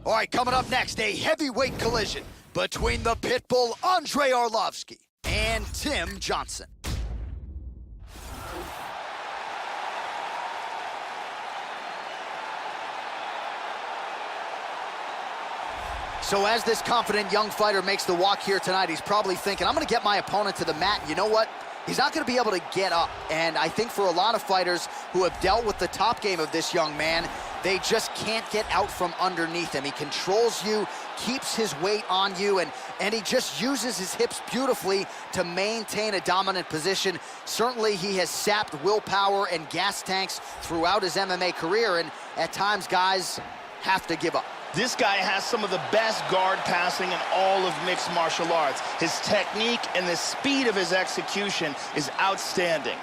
All right, coming up next, a heavyweight collision between the Pitbull Andrei Arlovski and Tim Johnson. So as this confident young fighter makes the walk here tonight, he's probably thinking, I'm going to get my opponent to the mat. You know what? He's not going to be able to get up. And I think for a lot of fighters who have dealt with the top game of this young man, they just can't get out from underneath him. He controls you, keeps his weight on you, and he just uses his hips beautifully to maintain a dominant position. Certainly he has sapped willpower and gas tanks throughout his MMA career, and at times guys have to give up. This guy has some of the best guard passing in all of mixed martial arts. His technique and the speed of his execution is outstanding.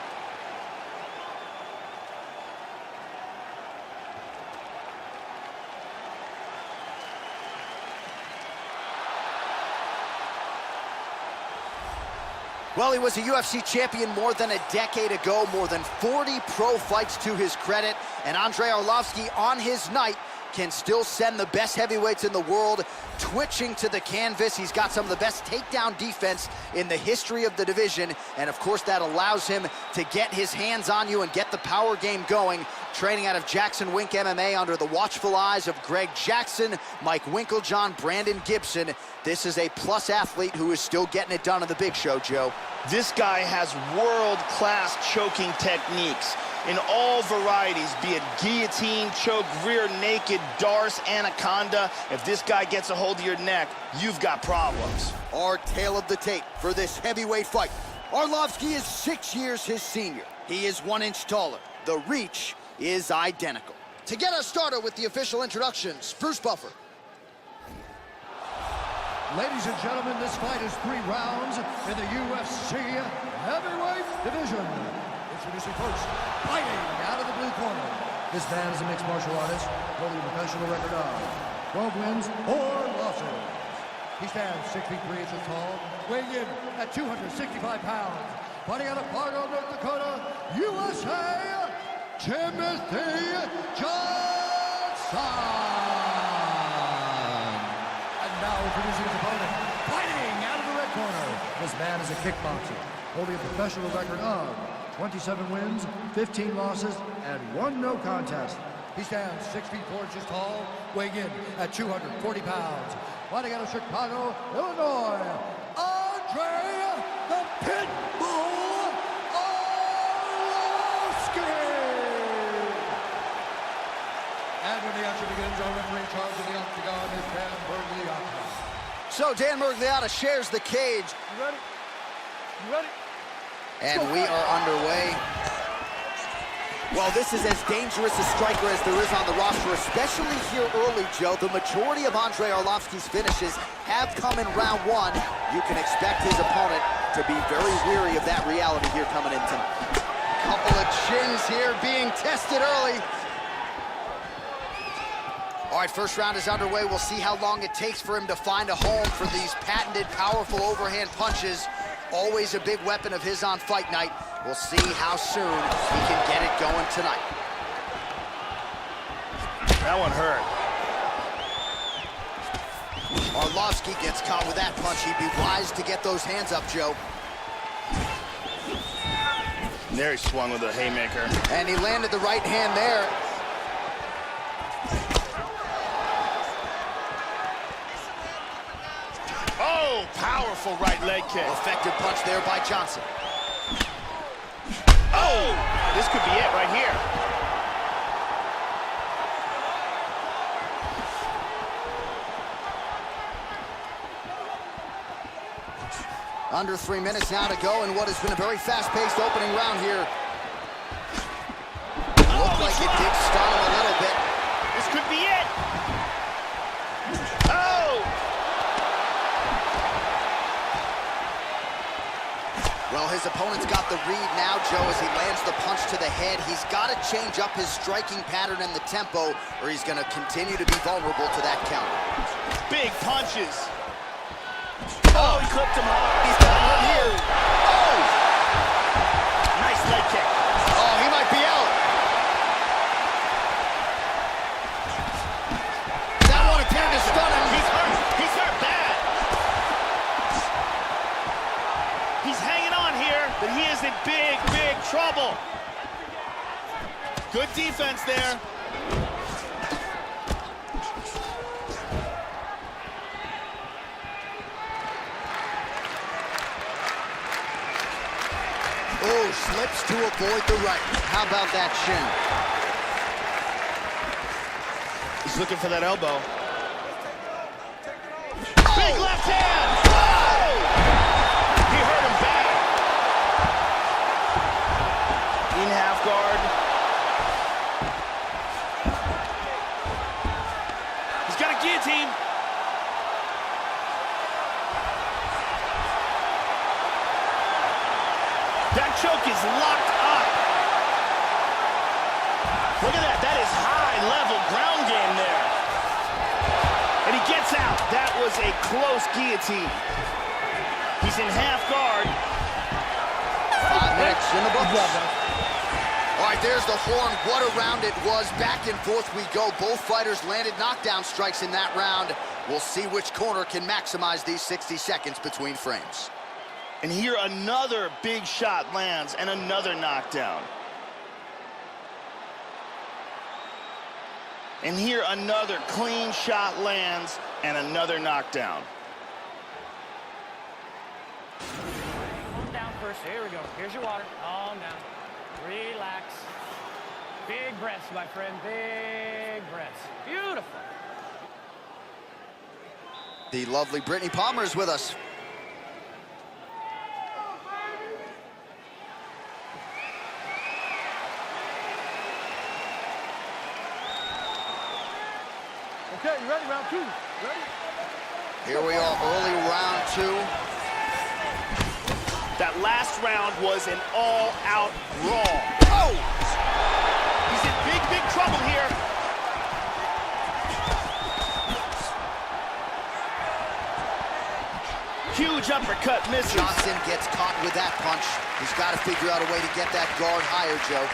Well, he was a UFC champion more than a decade ago, more than 40 pro fights to his credit, and Andrei Arlovski on his night can still send the best heavyweights in the world twitching to the canvas. He's got some of the best takedown defense in the history of the division, and of course that allows him to get his hands on you and get the power game going. Training out of Jackson Wink MMA under the watchful eyes of Greg Jackson, Mike Winklejohn, Brandon Gibson. This is a plus athlete who is still getting it done on the big show, Joe. This guy has world-class choking techniques in all varieties, be it guillotine, choke, rear naked, Darce, anaconda. If this guy gets a hold of your neck, you've got problems. Our tale of the tape for this heavyweight fight. Arlovski is 6 years his senior. He is 1 inch taller. The reach is identical. To get us started with the official introductions, Bruce Buffer. Ladies and gentlemen, this fight is 3 rounds in the UFC heavyweight division. Introducing first, fighting out of the blue corner. This man is a mixed martial artist, holding a professional record of 12 wins, 4 losses. He stands 6 feet 3 inches tall, weighing in at 265 pounds. Fighting out of Fargo, North Dakota, USA, Timothy Johnson. And now introducing his opponent, fighting out of the red corner. This man is a kickboxer, holding a professional record of 27 wins, 15 losses, and 1 no contest. He stands 6 feet 4 inches tall, weighing in at 240 pounds. Fighting out of Chicago, Illinois, Andrei the Pitbull Arlovski. And when the action begins, our referee in charge of the octagon is Dan Bergliotta. So Dan Bergliotta shares the cage. You ready? You ready? And we are underway. Well, this is as dangerous a striker as there is on the roster, especially here early, Joe. The majority of Andrei Arlovski's finishes have come in round 1. You can expect his opponent to be very weary of that reality here coming in tonight. Couple of chins here being tested early. All right, first round is underway. We'll see how long it takes for him to find a home for these patented, powerful overhand punches. Always a big weapon of his on fight night. We'll see how soon he can get it going tonight. That one hurt. Arlovski gets caught with that punch. He'd be wise to get those hands up, Joe. There he swung with a haymaker. And he landed the right hand there. Oh, powerful right leg kick. Effective punch there by Johnson. Oh, this could be it right here. Under 3 minutes now to go in what has been a very fast-paced opening round here. Looked like it did stun him a little bit. This could be it. Oh! Well, his opponent's got the read now, Joe, as he lands the punch to the head. He's got to change up his striking pattern and the tempo, or he's going to continue to be vulnerable to that counter. Big punches. Oh, he clipped him hard. He's got one here. Oh! Nice leg kick. Oh, he might be out. That one appeared to trouble. Good defense there. Oh, slips to avoid the right. How about that shin? He's looking for that elbow. Big left hand! Whoa! He hurt him bad. In half guard. He's got a guillotine. That choke is locked up. Look at that. That is high-level ground game there. And he gets out. That was a close guillotine. He's in half guard. 5 minutes in the books. All right, there's the horn. What a round it was. Back and forth we go. Both fighters landed knockdown strikes in that round. We'll see which corner can maximize these 60 seconds between frames. And here another big shot lands and another knockdown. And here another clean shot lands and another knockdown. Calm down first. Here we go. Here's your water. Calm down. Relax. Big breaths, my friend. Big breaths. Beautiful. The lovely Brittany Palmer is with us. Okay, you ready? Round 2. Ready? Here we are, early round 2. That last round was an all-out brawl. Oh! He's in big, big trouble here. Huge uppercut misses. Johnson gets caught with that punch. He's got to figure out a way to get that guard higher, Joe.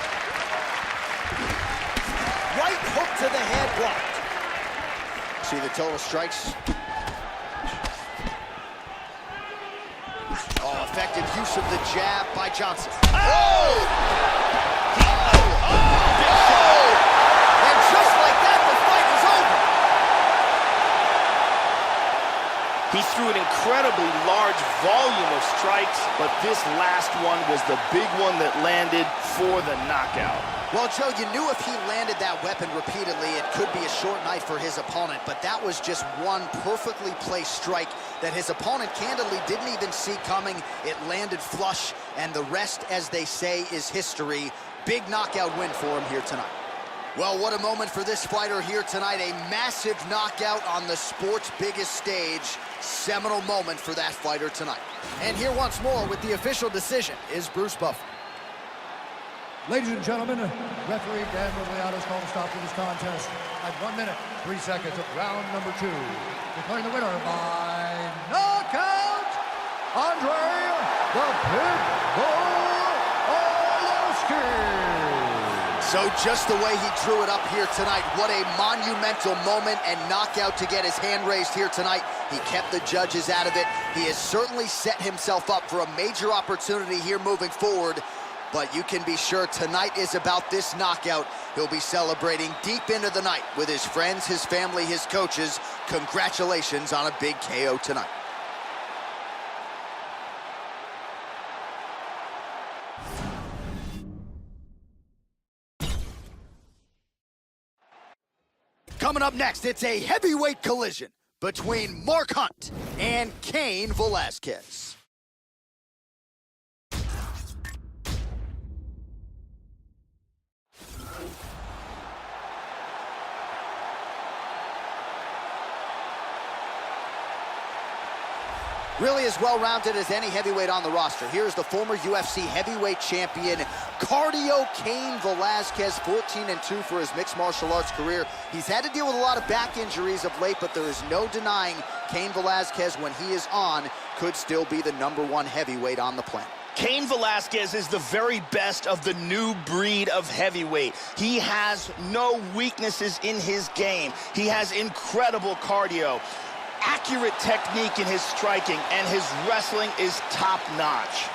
Right hook to the head, blocked. See the total strikes. Oh, effective use of the jab by Johnson. Oh! And just like that, the fight is over. He threw an incredibly large volume of strikes, but this last one was the big one that landed for the knockout. Well, Joe, you knew if he landed that weapon repeatedly, it could be a short night for his opponent, but that was just one perfectly placed strike that his opponent candidly didn't even see coming. It landed flush, and the rest, as they say, is history. Big knockout win for him here tonight. Well, what a moment for this fighter here tonight. A massive knockout on the sport's biggest stage. Seminal moment for that fighter tonight. And here once more with the official decision is Bruce Buffer. Ladies and gentlemen, referee Dan Rothwell called a stop to this contest at 1 minute, 3 seconds of round number 2. Declaring the winner by knockout, Andrei the Pit Bull Arlovski. So just the way he drew it up here tonight, what a monumental moment and knockout to get his hand raised here tonight. He kept the judges out of it. He has certainly set himself up for a major opportunity here moving forward. But you can be sure tonight is about this knockout. He'll be celebrating deep into the night with his friends, his family, his coaches. Congratulations on a big KO tonight. Coming up next, it's a heavyweight collision between Mark Hunt and Cain Velasquez. Really as well-rounded as any heavyweight on the roster. Here's the former UFC heavyweight champion, cardio Cain Velasquez, 14-2 for his mixed martial arts career. He's had to deal with a lot of back injuries of late, but there is no denying Cain Velasquez, when he is on, could still be the #1 heavyweight on the planet. Cain Velasquez is the very best of the new breed of heavyweight. He has no weaknesses in his game. He has incredible cardio, accurate technique in his striking, and his wrestling is top-notch.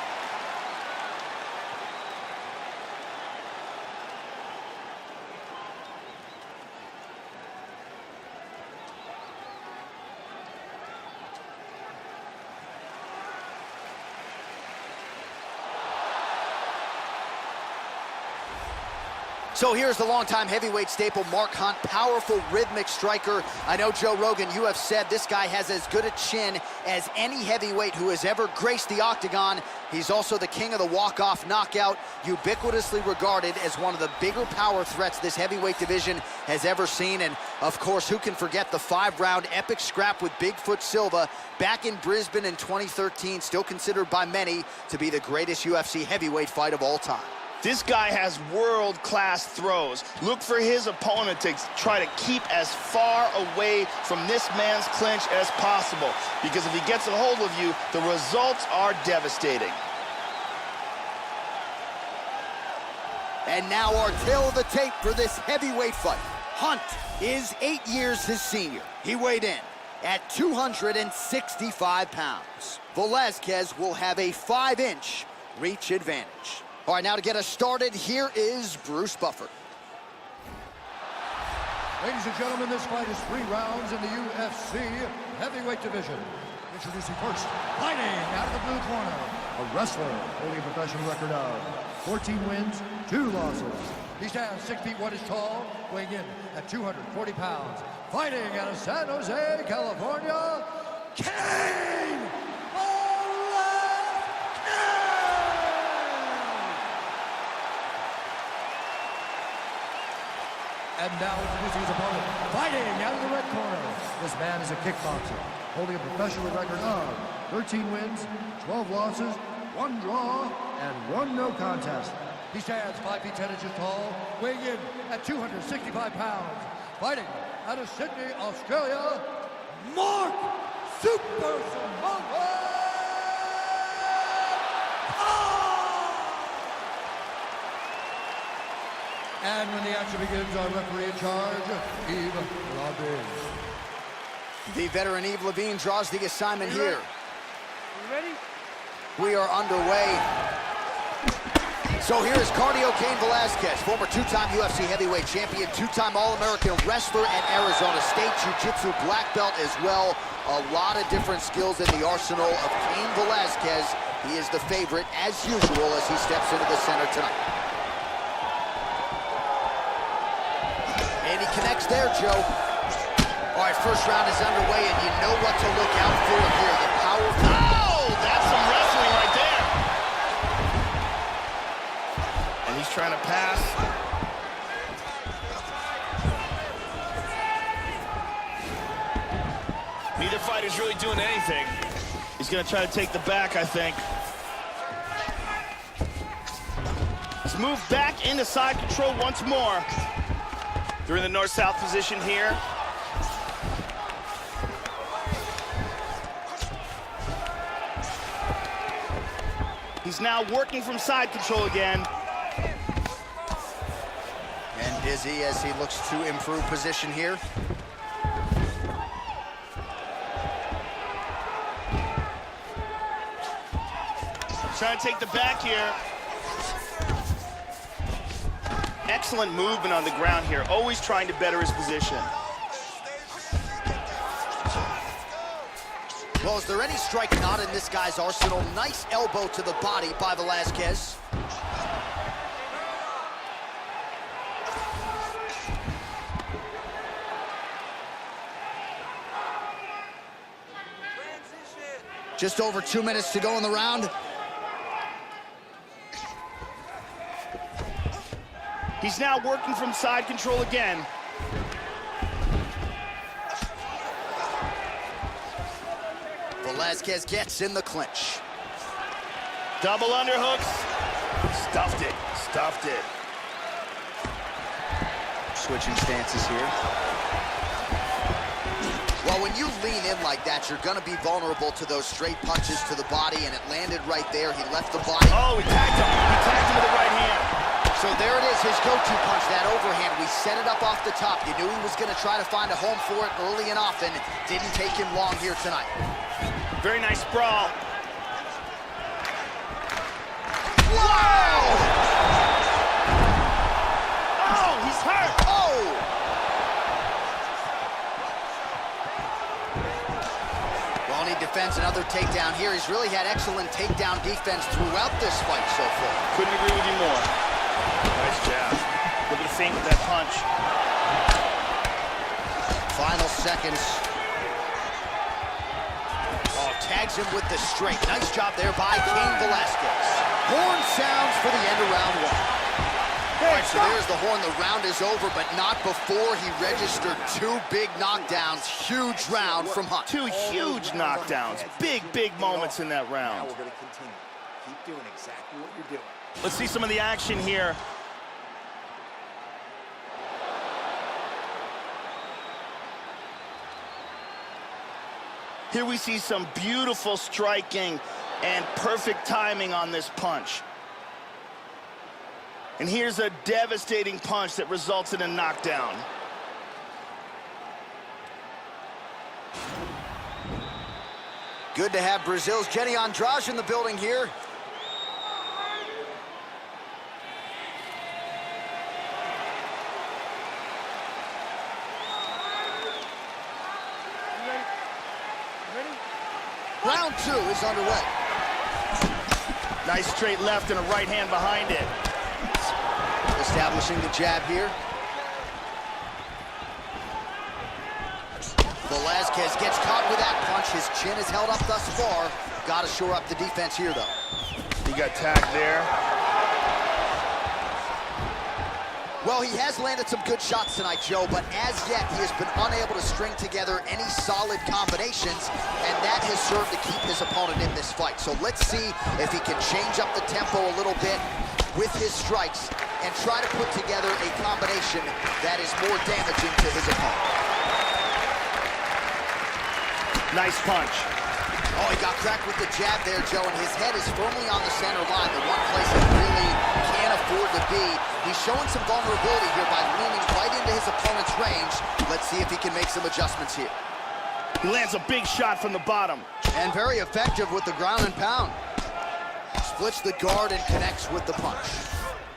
So here's the longtime heavyweight staple, Mark Hunt, powerful rhythmic striker. I know, Joe Rogan, you have said this guy has as good a chin as any heavyweight who has ever graced the octagon. He's also the king of the walk-off knockout, ubiquitously regarded as one of the bigger power threats this heavyweight division has ever seen. And of course, who can forget the 5-round epic scrap with Bigfoot Silva back in Brisbane in 2013, still considered by many to be the greatest UFC heavyweight fight of all time. This guy has world-class throws. Look for his opponent to try to keep as far away from this man's clinch as possible, because if he gets a hold of you, the results are devastating. And now our tale of the tape for this heavyweight fight. Hunt is 8 years his senior. He weighed in at 265 pounds. Velasquez will have a 5-inch reach advantage. All right, now to get us started, here is Bruce Buffer. Ladies and gentlemen, this fight is 3 rounds in the UFC heavyweight division. Introducing first, fighting out of the blue corner, a wrestler holding a professional record of 14 wins, 2 losses. He stands 6 feet 1 inch tall, weighing in at 240 pounds. Fighting out of San Jose, California, Cain Velasquez! And now introducing his opponent, fighting out of the red corner. This man is a kickboxer, holding a professional record of 13 wins, 12 losses, 1 draw, and 1 no contest. He stands 5 feet 10 inches tall, weighing in at 265 pounds. Fighting out of Sydney, Australia, Mark Super Arena! And when the action begins, our referee in charge, Yves Levine. The veteran Yves Levine draws the assignment here. You ready? We are underway. So here is Cardio Cain Velasquez, former 2-time UFC heavyweight champion, 2-time All-American wrestler at Arizona State, Jiu-Jitsu black belt as well. A lot of different skills in the arsenal of Cain Velasquez. He is the favorite, as usual, as he steps into the center tonight. And he connects there, Joe. All right, first round is underway, and you know what to look out for here. The powerful... Oh, that's some wrestling right there. And he's trying to pass. Neither fighter's really doing anything. He's going to try to take the back, I think. Let's move back into side control once more. They're in the north-south position here. He's now working from side control again. And dizzy as he looks to improve position here. Trying to take the back here. Excellent movement on the ground here, always trying to better his position. Well, is there any strike not in this guy's arsenal? Nice elbow to the body by Velasquez. Just over 2 minutes to go in the round. He's now working from side control again. Velasquez gets in the clinch. Double underhooks. Stuffed it, stuffed it. Switching stances here. Well, when you lean in like that, you're gonna be vulnerable to those straight punches to the body, and it landed right there. He left the body. Oh, he tagged him. He tagged him with the right hand. So there it is, his go-to punch, that overhand. We set it up off the top. You knew he was gonna try to find a home for it early and often. Didn't take him long here tonight. Very nice sprawl. Wow! Oh, he's hurt. Oh! Well, he defends another takedown here. He's really had excellent takedown defense throughout this fight so far. Couldn't agree with you more. Nice jab. Look at the seconds. Oh, tags him with the straight. Nice job there by Cain Velasquez. Horn sounds for the end of round one. All right, so there's the horn. The round is over, but not before he registered two big knockdowns. Huge round from Hunt. Two huge knockdowns. Big, big moments in that round. Now we're going to continue. Keep doing exactly what you're doing. Let's see some of the action here. Here we see some beautiful striking and perfect timing on this punch. And here's a devastating punch that results in a knockdown. Good to have Brazil's Jenny Andrade in the building here. Round two is underway. Nice straight left and a right hand behind it. Establishing the jab here. Velasquez gets caught with that punch. His chin is held up thus far. Got to shore up the defense here, though. He got tagged there. Well, he has landed some good shots tonight, Joe, but as yet, he has been unable to string together any solid combinations, and that has served to keep his opponent in this fight. So let's see if he can change up the tempo a little bit with his strikes and try to put together a combination that is more damaging to his opponent. Nice punch. Oh, he got cracked with the jab there, Joe, and his head is firmly on the center line, the one place he really can't afford to be. He's showing some vulnerability here by leaning right into his opponent's range. Let's see if he can make some adjustments here. He lands a big shot from the bottom. And very effective with the ground and pound. Splits the guard and connects with the punch.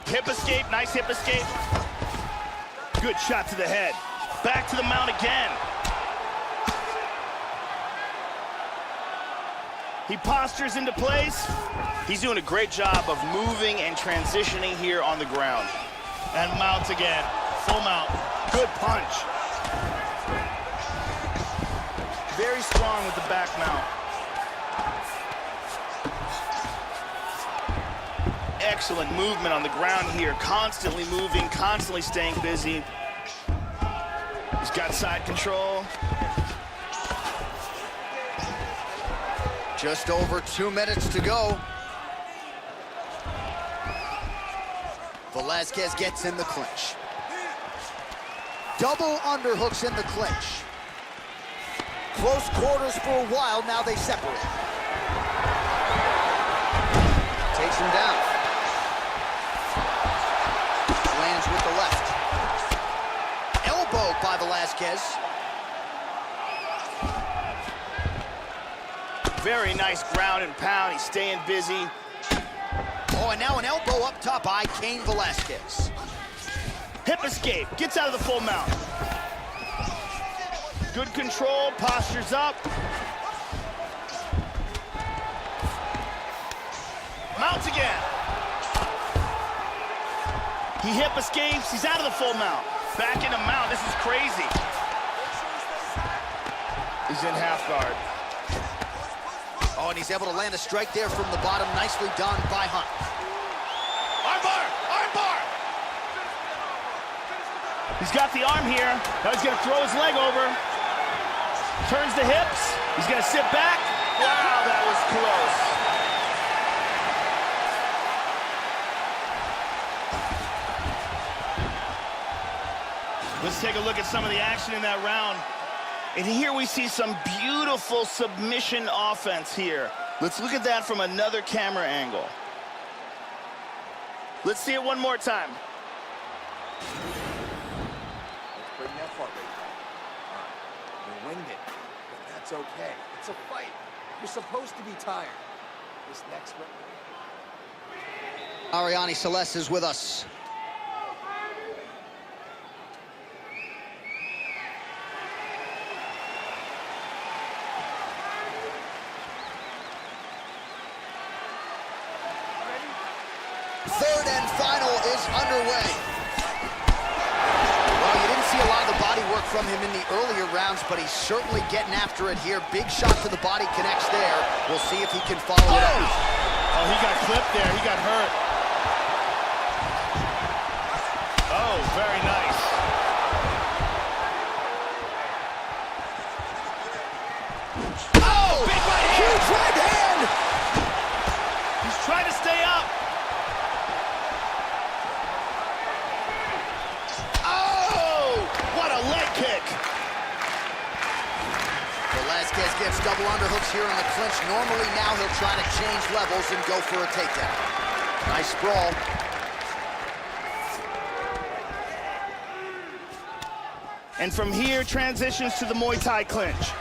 Hip escape, nice hip escape. Good shot to the head. Back to the mount again. He postures into place. He's doing a great job of moving and transitioning here on the ground. And mounts again, full mount. Good punch. Very strong with the back mount. Excellent movement on the ground here. Constantly moving, constantly staying busy. He's got side control. Just over 2 minutes to go. Velasquez gets in the clinch. Double underhooks in the clinch. Close quarters for a while, now they separate. Takes him down. Lands with the left. Elbow by Velasquez. Very nice ground and pound. He's staying busy. Oh, and now an elbow up top by Cain Velasquez. Hip escape. Gets out of the full mount. Good control. Postures up. Mounts again. He hip escapes. He's out of the full mount. Back into mount. This is crazy. He's in half guard. Oh, and he's able to land a strike there from the bottom. Nicely done by Hunt. Armbar! Armbar! He's got the arm here. Now he's going to throw his leg over. Turns the hips. He's going to sit back. Wow, that was close. Let's take a look at some of the action in that round. And here we see some beautiful submission offense here. Let's look at that from another camera angle. Let's see it one more time. Let's bring that heart rate down. All right, you're winded, but that's okay. It's a fight. You're supposed to be tired. This next round. Ariane Celeste is with us. Third and final is underway. Well, you didn't see a lot of the body work from him in the earlier rounds, but he's certainly getting after it here. Big shot to the body connects there. We'll see if he can follow it up. Oh, he got clipped there. He got hurt. Oh, very nice. Oh, big right hand. Huge right hand. He's trying to stay up. Oh, what a leg kick. Velasquez gets double underhooks here in the clinch. Normally now he'll try to change levels and go for a takedown. Nice sprawl. And from here, transitions to the Muay Thai clinch.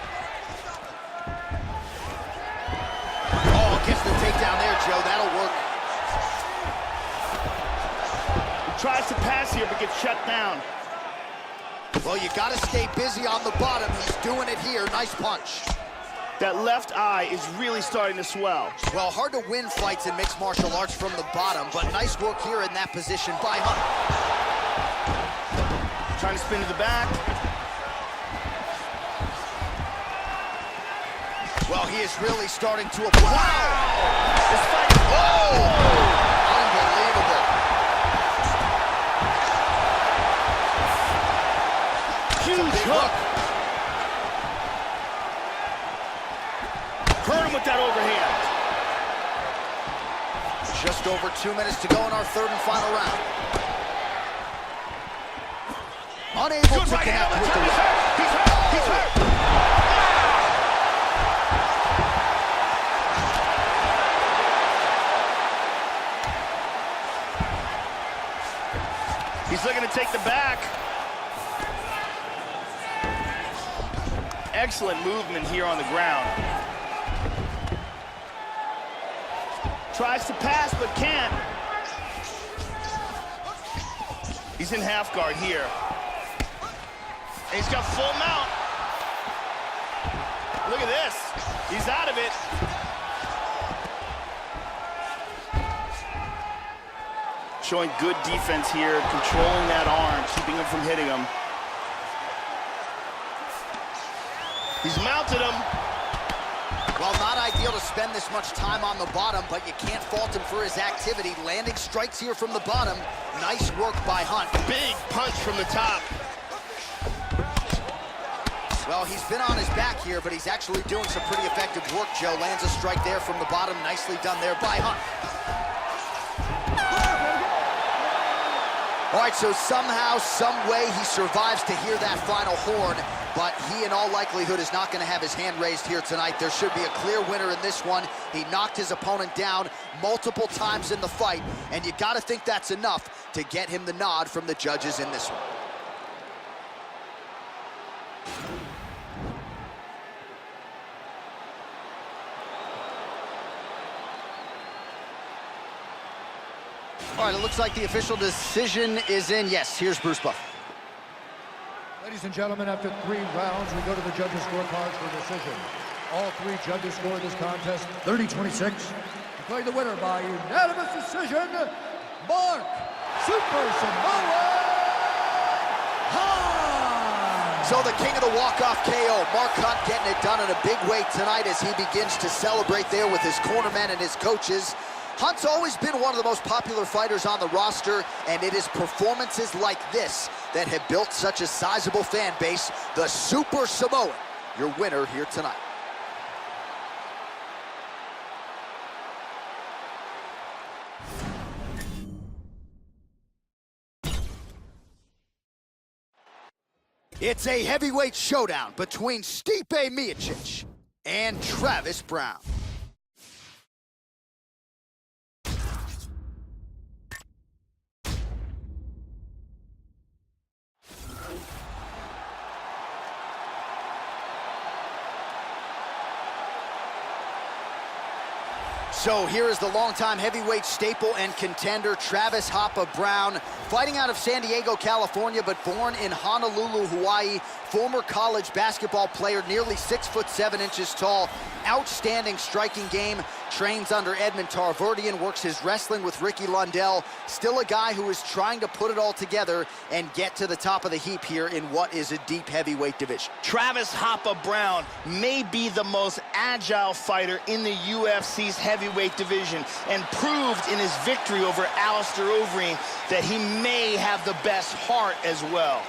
Oh, gets the takedown there, Joe. That'll work. He tries to pass here, but gets shut down. Well, you got to stay busy on the bottom. He's doing it here. Nice punch. That left eye is really starting to swell. Well, hard to win fights in mixed martial arts from the bottom, but nice work here in that position by Hunt. Trying to spin to the back. Well, he is really starting to apply. Wow! This fight. Oh! Unbelievable. Huge hook. Hurt him with that overhand. Just over 2 minutes to go in our third and final round. Unable Good to right hand connect on the with top. the He's hurt. He's hurt. He's hurt. He's looking to take the back. Excellent movement here on the ground. Tries to pass, but can't. He's in half guard here. And he's got full mount. Look at this. He's out of it. Showing good defense here, controlling that arm, keeping him from hitting him. He's mounted him. Well, not ideal to spend this much time on the bottom, but you can't fault him for his activity. Landing strikes here from the bottom. Nice work by Hunt. Big punch from the top. Well, he's been on his back here, but he's actually doing some pretty effective work, Joe. Lands a strike there from the bottom. Nicely done there by Hunt. All right, so somehow, some way, he survives to hear that final horn, but he, in all likelihood, is not going to have his hand raised here tonight. There should be a clear winner in this one. He knocked his opponent down multiple times in the fight, and you got to think that's enough to get him the nod from the judges in this one. All right, it looks like the official decision is in. Yes, here's Bruce Buff. Ladies and gentlemen, after 3 rounds, we go to the judges' scorecards for decision. All 3 judges scored this contest 30-26. Declaring the winner by unanimous decision, Mark Super Samoa Hunt! So the king of the walk-off KO, Mark Hunt, getting it done in a big way tonight as he begins to celebrate there with his cornermen and his coaches. Hunt's always been one of the most popular fighters on the roster, and it is performances like this that have built such a sizable fan base. The Super Samoan, your winner here tonight. It's a heavyweight showdown between Stipe Miocic and Travis Browne. So here is the longtime heavyweight staple and contender, Travis "Hoppa" Browne, fighting out of San Diego, California, but born in Honolulu, Hawaii. Former college basketball player, nearly 6'7" tall, outstanding striking game, trains under Edmond Tarverdian, works his wrestling with Ricky Lundell. Still a guy who is trying to put it all together and get to the top of the heap here in what is a deep heavyweight division. Travis Hoppa Brown may be the most agile fighter in the UFC's heavyweight division, and proved in his victory over Alistair Overeem that he may have the best heart as well.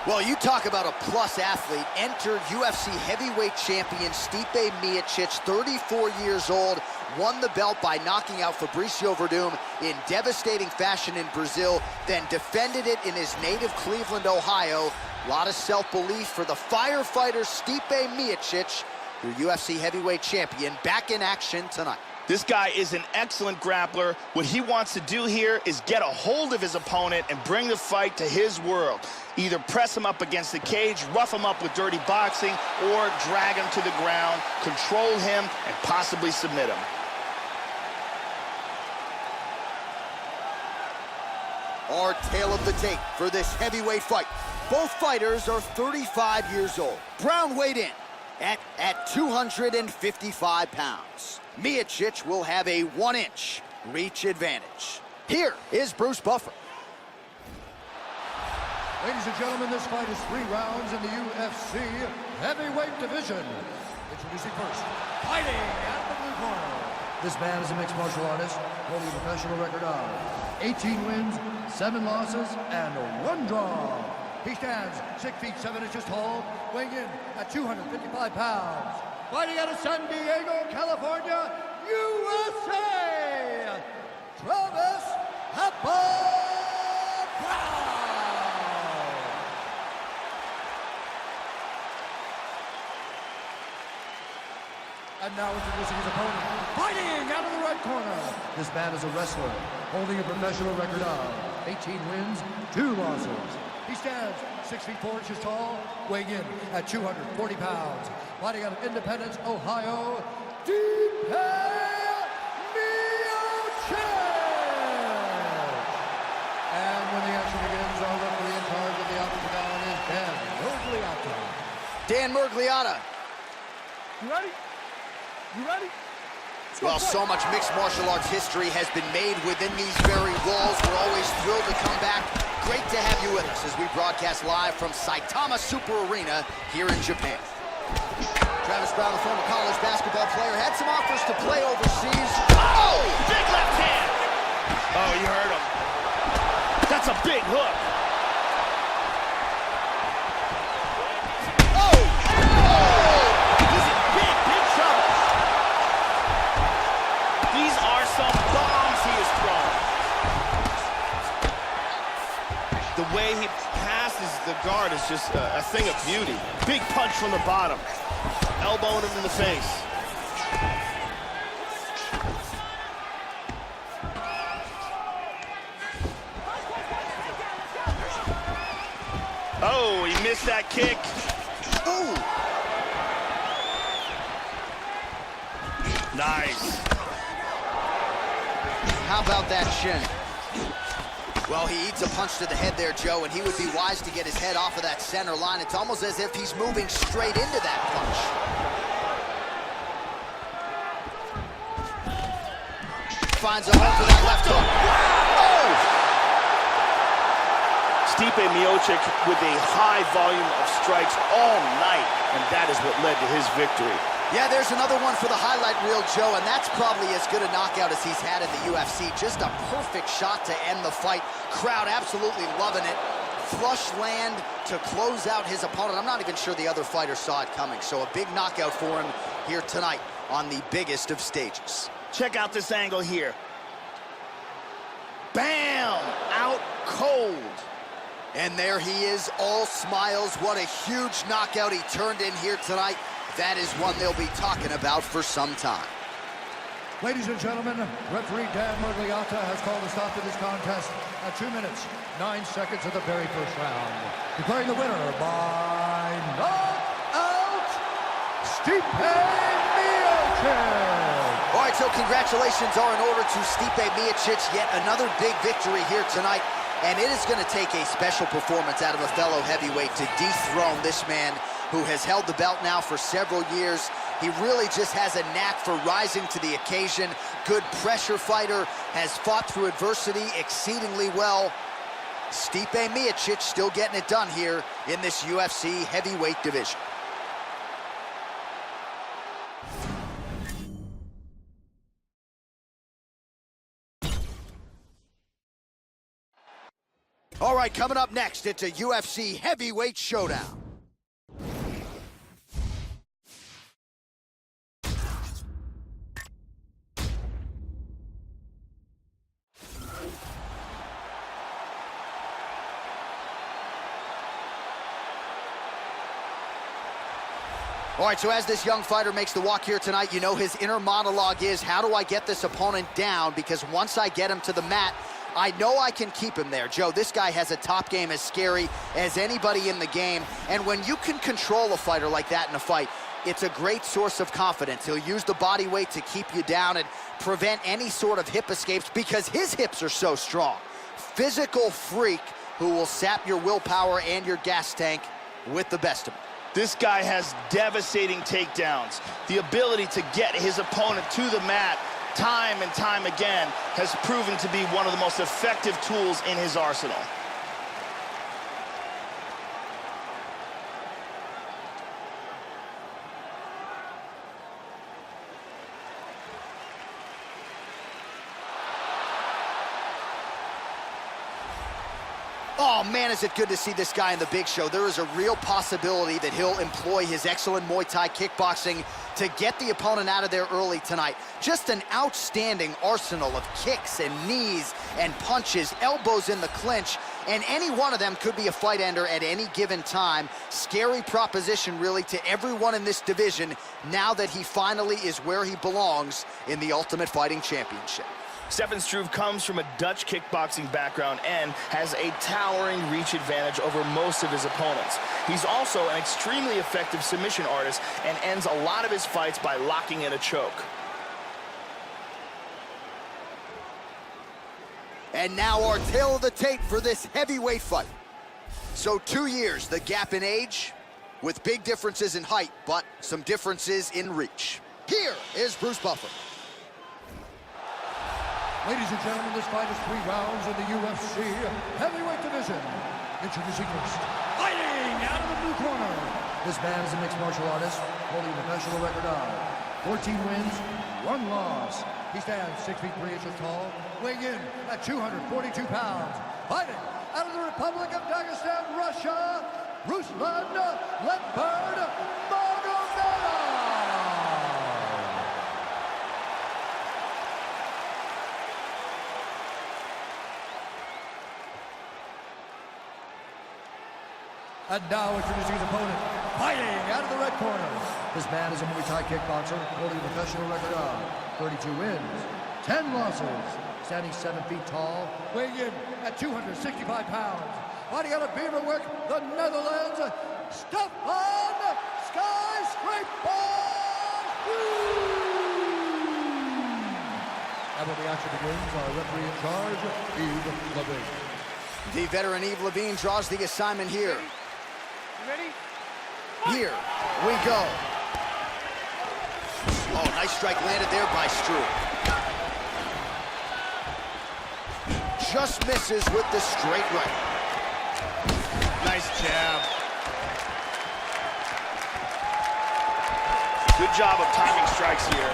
Well, you talk about a plus athlete. Enter UFC heavyweight champion Stipe Miocic, 34 years old, won the belt by knocking out Fabricio Werdum in devastating fashion in Brazil, then defended it in his native Cleveland, Ohio. A lot of self-belief for the firefighter Stipe Miocic, your UFC heavyweight champion, back in action tonight. This guy is an excellent grappler. What he wants to do here is get a hold of his opponent and bring the fight to his world. Either press him up against the cage, rough him up with dirty boxing, or drag him to the ground, control him, and possibly submit him. Our tale of the tape for this heavyweight fight. Both fighters are 35 years old. Brown weighed in at 255 pounds. Miocic will have a 1-inch reach advantage. Here is Bruce Buffer. Ladies and gentlemen, this fight is 3 rounds in the UFC heavyweight division. Introducing first, fighting out of the blue corner. This man is a mixed martial artist, holding a professional record of 18 wins, 7 losses, and 1 draw. He stands 6 feet 7 inches tall, weighing in at 255 pounds. Fighting out of San Diego, California, USA, Travis Hoppa Brown. And now introducing his opponent, fighting out of the right corner. This man is a wrestler, holding a professional record of 18 wins, 2 losses. He stands 6 feet 4 inches tall, weighing in at 240 pounds. Fighting out of Independence, Ohio, Stipe Miocic. And when the action begins, our referee in charge of the octagon is Dan Murgliata. Dan Murgliata. You ready? You ready? Well, so much mixed martial arts history has been made within these very walls. We're always thrilled to come back. Great to have you with us as we broadcast live from Saitama Super Arena here in Japan. Travis Brown, the former college basketball player, had some offers to play overseas. Oh, big left hand. Oh, you heard him. That's a big hook. Oh! He's in big trouble. These are some bombs he is throwing. The way he passes the guard is just a thing of beauty. Big punch from the bottom. Elbowing him in the face. Oh, he missed that kick. Ooh! Nice. How about that shin? Well, he eats a punch to the head there, Joe, and he would be wise to get his head off of that center line. It's almost as if he's moving straight into that punch. Finds a hole for that left hook. Oh! Stipe Miocic with a high volume of strikes all night, and that is what led to his victory. Yeah, there's another one for the highlight reel, Joe, and that's probably as good a knockout as he's had in the UFC. Just a perfect shot to end the fight. Crowd absolutely loving it. Flush land to close out his opponent. I'm not even sure the other fighter saw it coming, so a big knockout for him here tonight on the biggest of stages. Check out this angle here. Bam! Out cold. And there he is, all smiles. What a huge knockout he turned in here tonight. That is one they'll be talking about for some time. Ladies and gentlemen, referee Dan Mergliata has called a stop to this contest at 2 minutes, 9 seconds of the very first round. Declaring the winner by knockout, Stipe Miocic. All right, so congratulations are in order to Stipe Miocic. Yet another big victory here tonight. And it is going to take a special performance out of a fellow heavyweight to dethrone this man who has held the belt now for several years. He really just has a knack for rising to the occasion. Good pressure fighter, has fought through adversity exceedingly well. Stipe Miocic still getting it done here in this UFC heavyweight division. All right, coming up next, it's a UFC heavyweight showdown. All right, so as this young fighter makes the walk here tonight, you know his inner monologue is, how do I get this opponent down? Because once I get him to the mat, I know I can keep him there. Joe, this guy has a top game as scary as anybody in the game. And when you can control a fighter like that in a fight, it's a great source of confidence. He'll use the body weight to keep you down and prevent any sort of hip escapes because his hips are so strong. Physical freak who will sap your willpower and your gas tank with the best of them. This guy has devastating takedowns. The ability to get his opponent to the mat time and time again has proven to be one of the most effective tools in his arsenal. Oh, man, is it good to see this guy in the big show. There is a real possibility that he'll employ his excellent Muay Thai kickboxing to get the opponent out of there early tonight. Just an outstanding arsenal of kicks and knees and punches, elbows in the clinch, and any one of them could be a fight ender at any given time. Scary proposition, really, to everyone in this division now that he finally is where he belongs in the Ultimate Fighting Championship. Stefan Struve comes from a Dutch kickboxing background and has a towering reach advantage over most of his opponents. He's also an extremely effective submission artist and ends a lot of his fights by locking in a choke. And now our tale of the tape for this heavyweight fight. So 2 years, the gap in age, with big differences in height, but some differences in reach. Here is Bruce Buffer. Ladies and gentlemen, this fight is 3 rounds in the UFC heavyweight division. Introducing first, fighting out of the blue corner. This man is a mixed martial artist, holding a professional record of 14 wins, 1 loss. He stands 6 feet 3 inches tall, weighing in at 242 pounds. Fighting out of the Republic of Dagestan, Russia, Ruslan Leopard Magomedov. And now introducing his opponent, fighting out of the red corner. This man is a Muay Thai kickboxer, holding a professional record of 32 wins, 10 losses, standing 7 feet tall, weighing in at 265 pounds. Fighting out of Beaverwick, the Netherlands, Stefan Skyscraper. And when the action begins, our referee in charge, Yves Levine. The veteran Yves Levine draws the assignment here. Ready? Here we go. Oh, nice strike landed there by Struve. Just misses with the straight right. Nice jab. Good job of timing strikes here.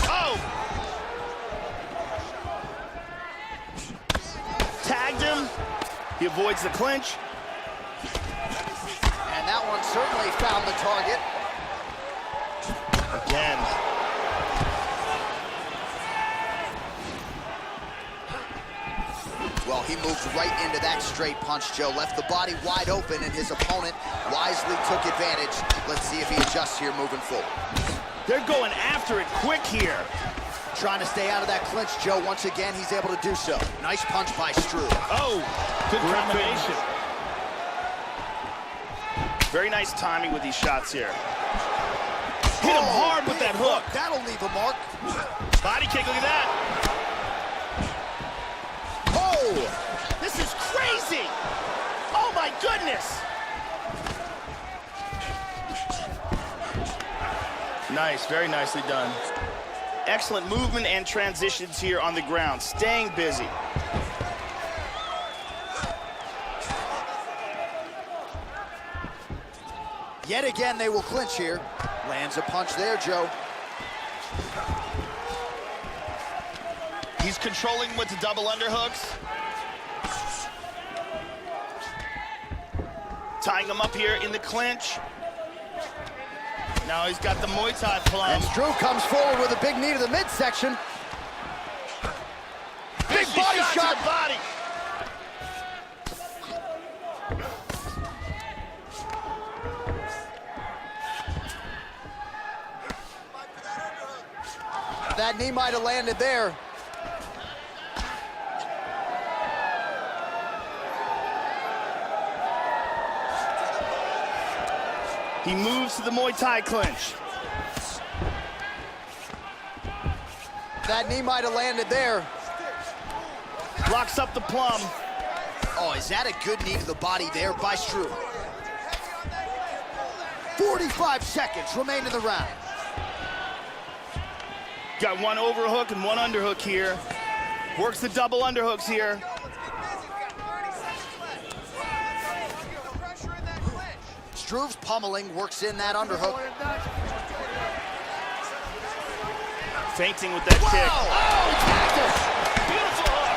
Oh! Tagged him. He avoids the clinch. And that one certainly found the target. Again. Well, he moved right into that straight punch, Joe. Left the body wide open, and his opponent wisely took advantage. Let's see if he adjusts here moving forward. They're going after it quick here. Trying to stay out of that clinch, Joe. Once again, he's able to do so. Nice punch by Struve. Oh, good combination. Very nice timing with these shots here. Hit him hard with that hook. That'll leave a mark. Body kick, look at that. Oh, this is crazy. Oh my goodness. Nice, very nicely done. Excellent movement and transitions here on the ground, staying busy. Yet again, they will clinch here. Lands a punch there, Joe. He's controlling with the double underhooks. Tying him up here in the clinch. Now he's got the Muay Thai plum. And Struve comes forward with a big knee to the midsection. Big body shot. To the body. That knee might have landed there. He moves to the Muay Thai clinch. That knee might have landed there. Locks up the plum. Oh, is that a good knee to the body there by Struve? 45 seconds remain in the round. Got one overhook and one underhook here. Works the double underhooks here. Struve's pummeling works in that underhook. Feinting with that kick. Oh, he tagged us. Beautiful hook.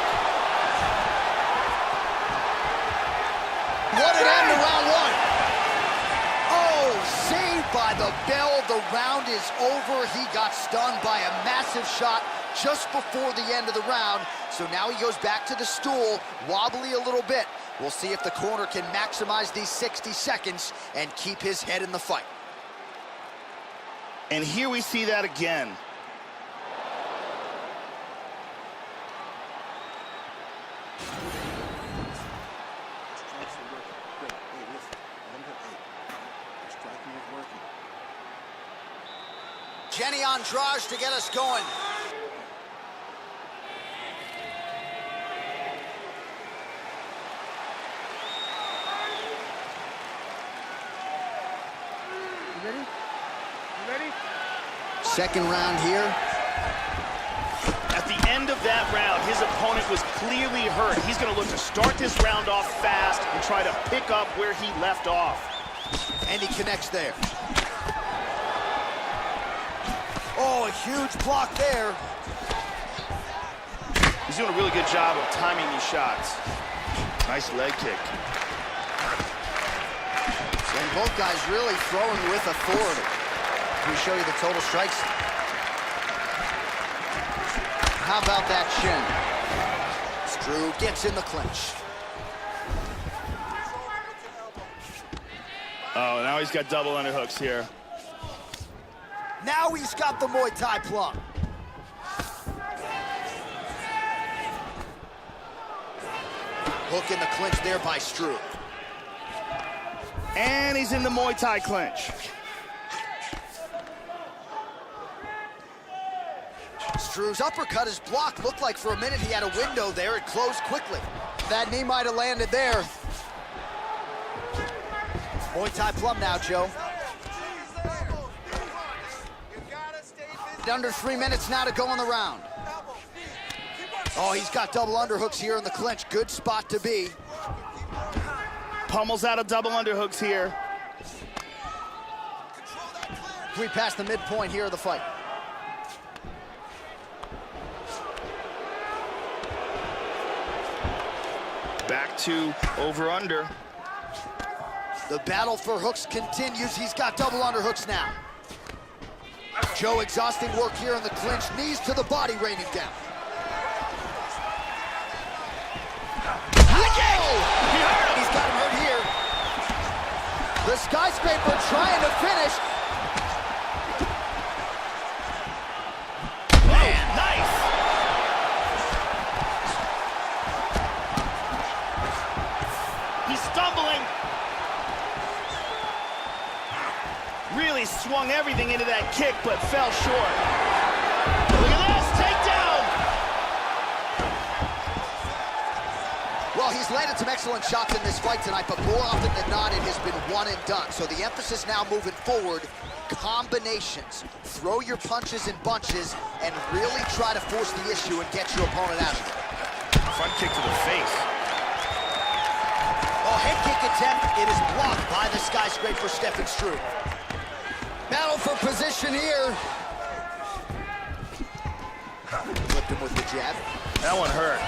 What an end to round one. Oh, saved by the bell. The round is over. He got stunned by a massive shot just before the end of the round. So now he goes back to the stool, wobbly a little bit. We'll see if the corner can maximize these 60 seconds and keep his head in the fight. And here we see that again. Jenny Andrade to get us going. Second round here. At the end of that round, his opponent was clearly hurt. He's going to look to start this round off fast and try to pick up where he left off. And he connects there. Oh, a huge block there. He's doing a really good job of timing these shots. Nice leg kick. And both guys really throwing with authority. Can we show you the total strikes? How about that shin? Struve gets in the clinch. Oh, now he's got double underhooks here. Now he's got the Muay Thai plum. Hook in the clinch there by Struve. And he's in the Muay Thai clinch. Struve's uppercut is blocked. Looked like for a minute he had a window there. It closed quickly. That knee might have landed there. Muay Thai plum now, Joe. Under 3 minutes now to go in the round. Oh, he's got double underhooks here in the clinch. Good spot to be. Pummels out of double underhooks here. We passed the midpoint here of the fight. Back to over-under. The battle for hooks continues. He's got double underhooks now. Joe exhausting work here in the clinch. Knees to the body raining down. Whoa! He's got him hurt here. The skyscraper trying to finish. swung everything into that kick, but fell short. Look at this, takedown! Well, he's landed some excellent shots in this fight tonight, but more often than not, it has been one and done. So the emphasis now moving forward, combinations. Throw your punches in bunches and really try to force the issue and get your opponent out of it. Front kick to the face. Oh, head kick attempt. It is blocked by the skyscraper Stefan Struve. Battle for position here. Flipped him with the jab. That one hurt.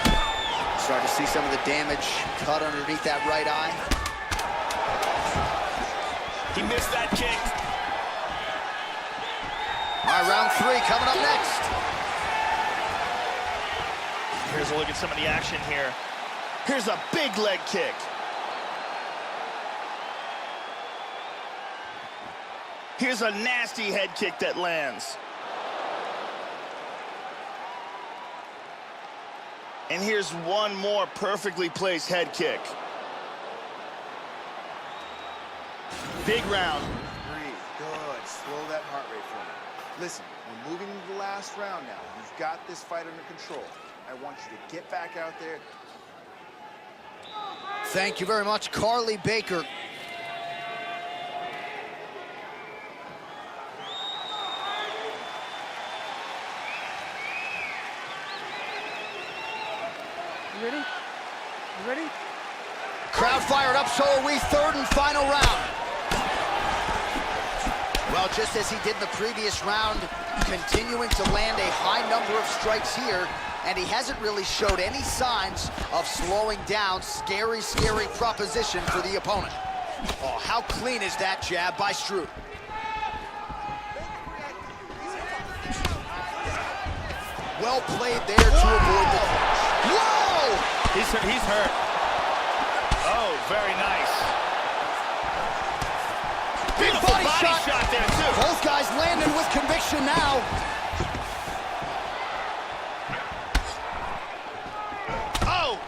Starting to see some of the damage cut underneath that right eye. He missed that kick. All right, round 3 coming up next. Here's a look at some of the action here. Here's a big leg kick. Here's a nasty head kick that lands. And here's one more perfectly placed head kick. Big round. Breathe. Good. Slow that heart rate for me. Listen, we're moving into the last round now. You've got this fight under control. I want you to get back out there. Thank you very much, Carly Baker. You ready? You ready? Crowd fired up, so are we. Third and final round. Well, just as he did in the previous round, continuing to land a high number of strikes here, and he hasn't really showed any signs of slowing down. Scary, scary proposition for the opponent. Oh, how clean is that jab by Struve? Well played there to avoid the clinch. Whoa! He's hurt. Oh, very nice. Big Beautiful body shot there, too. Both guys landing with conviction now. Oh!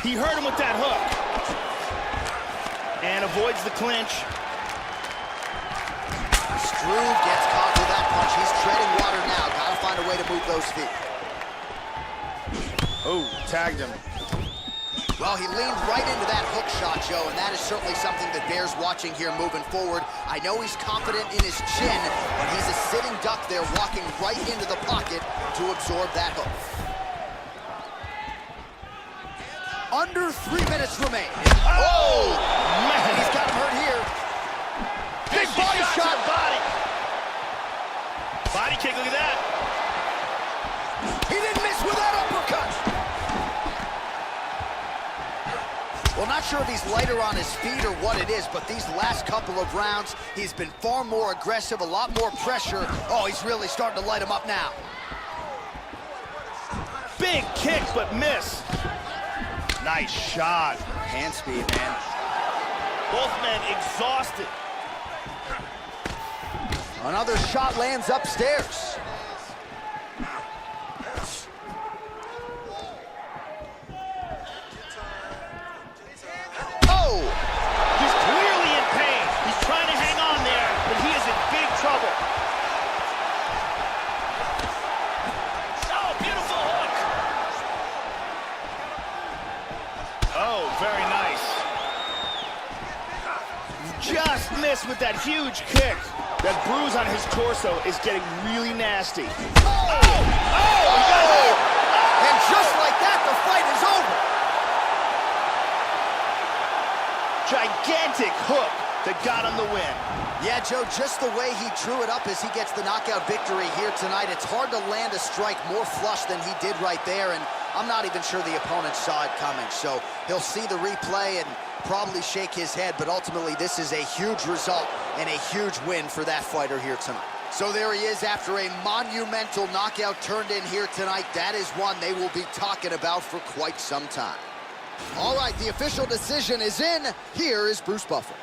He hurt him with that hook. And avoids the clinch. Struve gets caught with that punch. He's treading water now. Gotta find a way to move those feet. Oh, tagged him. Well, he leaned right into that hook shot, Joe, and that is certainly something that bears watching here moving forward. I know he's confident in his chin, but he's a sitting duck there, walking right into the pocket to absorb that hook. Under 3 minutes remain. Oh, man. He's got him hurt here. Big body shot. To the body. Body kick, look at that. He didn't miss with that uppercut. Well, not sure if he's lighter on his feet or what it is, but these last couple of rounds, he's been far more aggressive, a lot more pressure. Oh, he's really starting to light him up now. Big kick, but miss. Nice shot. Hand speed, man. Both men exhausted. Another shot lands upstairs. Oh! He's clearly in pain. He's trying to hang on there, but he is in big trouble. Oh, beautiful hook. Oh, very nice. Just missed with that huge kick. That bruise on his torso is getting really nasty. And just like that, the fight is over. Gigantic hook that got him the win. Yeah, Joe, just the way he drew it up as he gets the knockout victory here tonight, it's hard to land a strike more flush than he did right there, and I'm not even sure the opponent saw it coming, so he'll see the replay and probably shake his head, but ultimately this is a huge result and a huge win for that fighter here tonight. So there he is after a monumental knockout turned in here tonight. That is one they will be talking about for quite some time. All right, the official decision is in. Here is Bruce Buffer.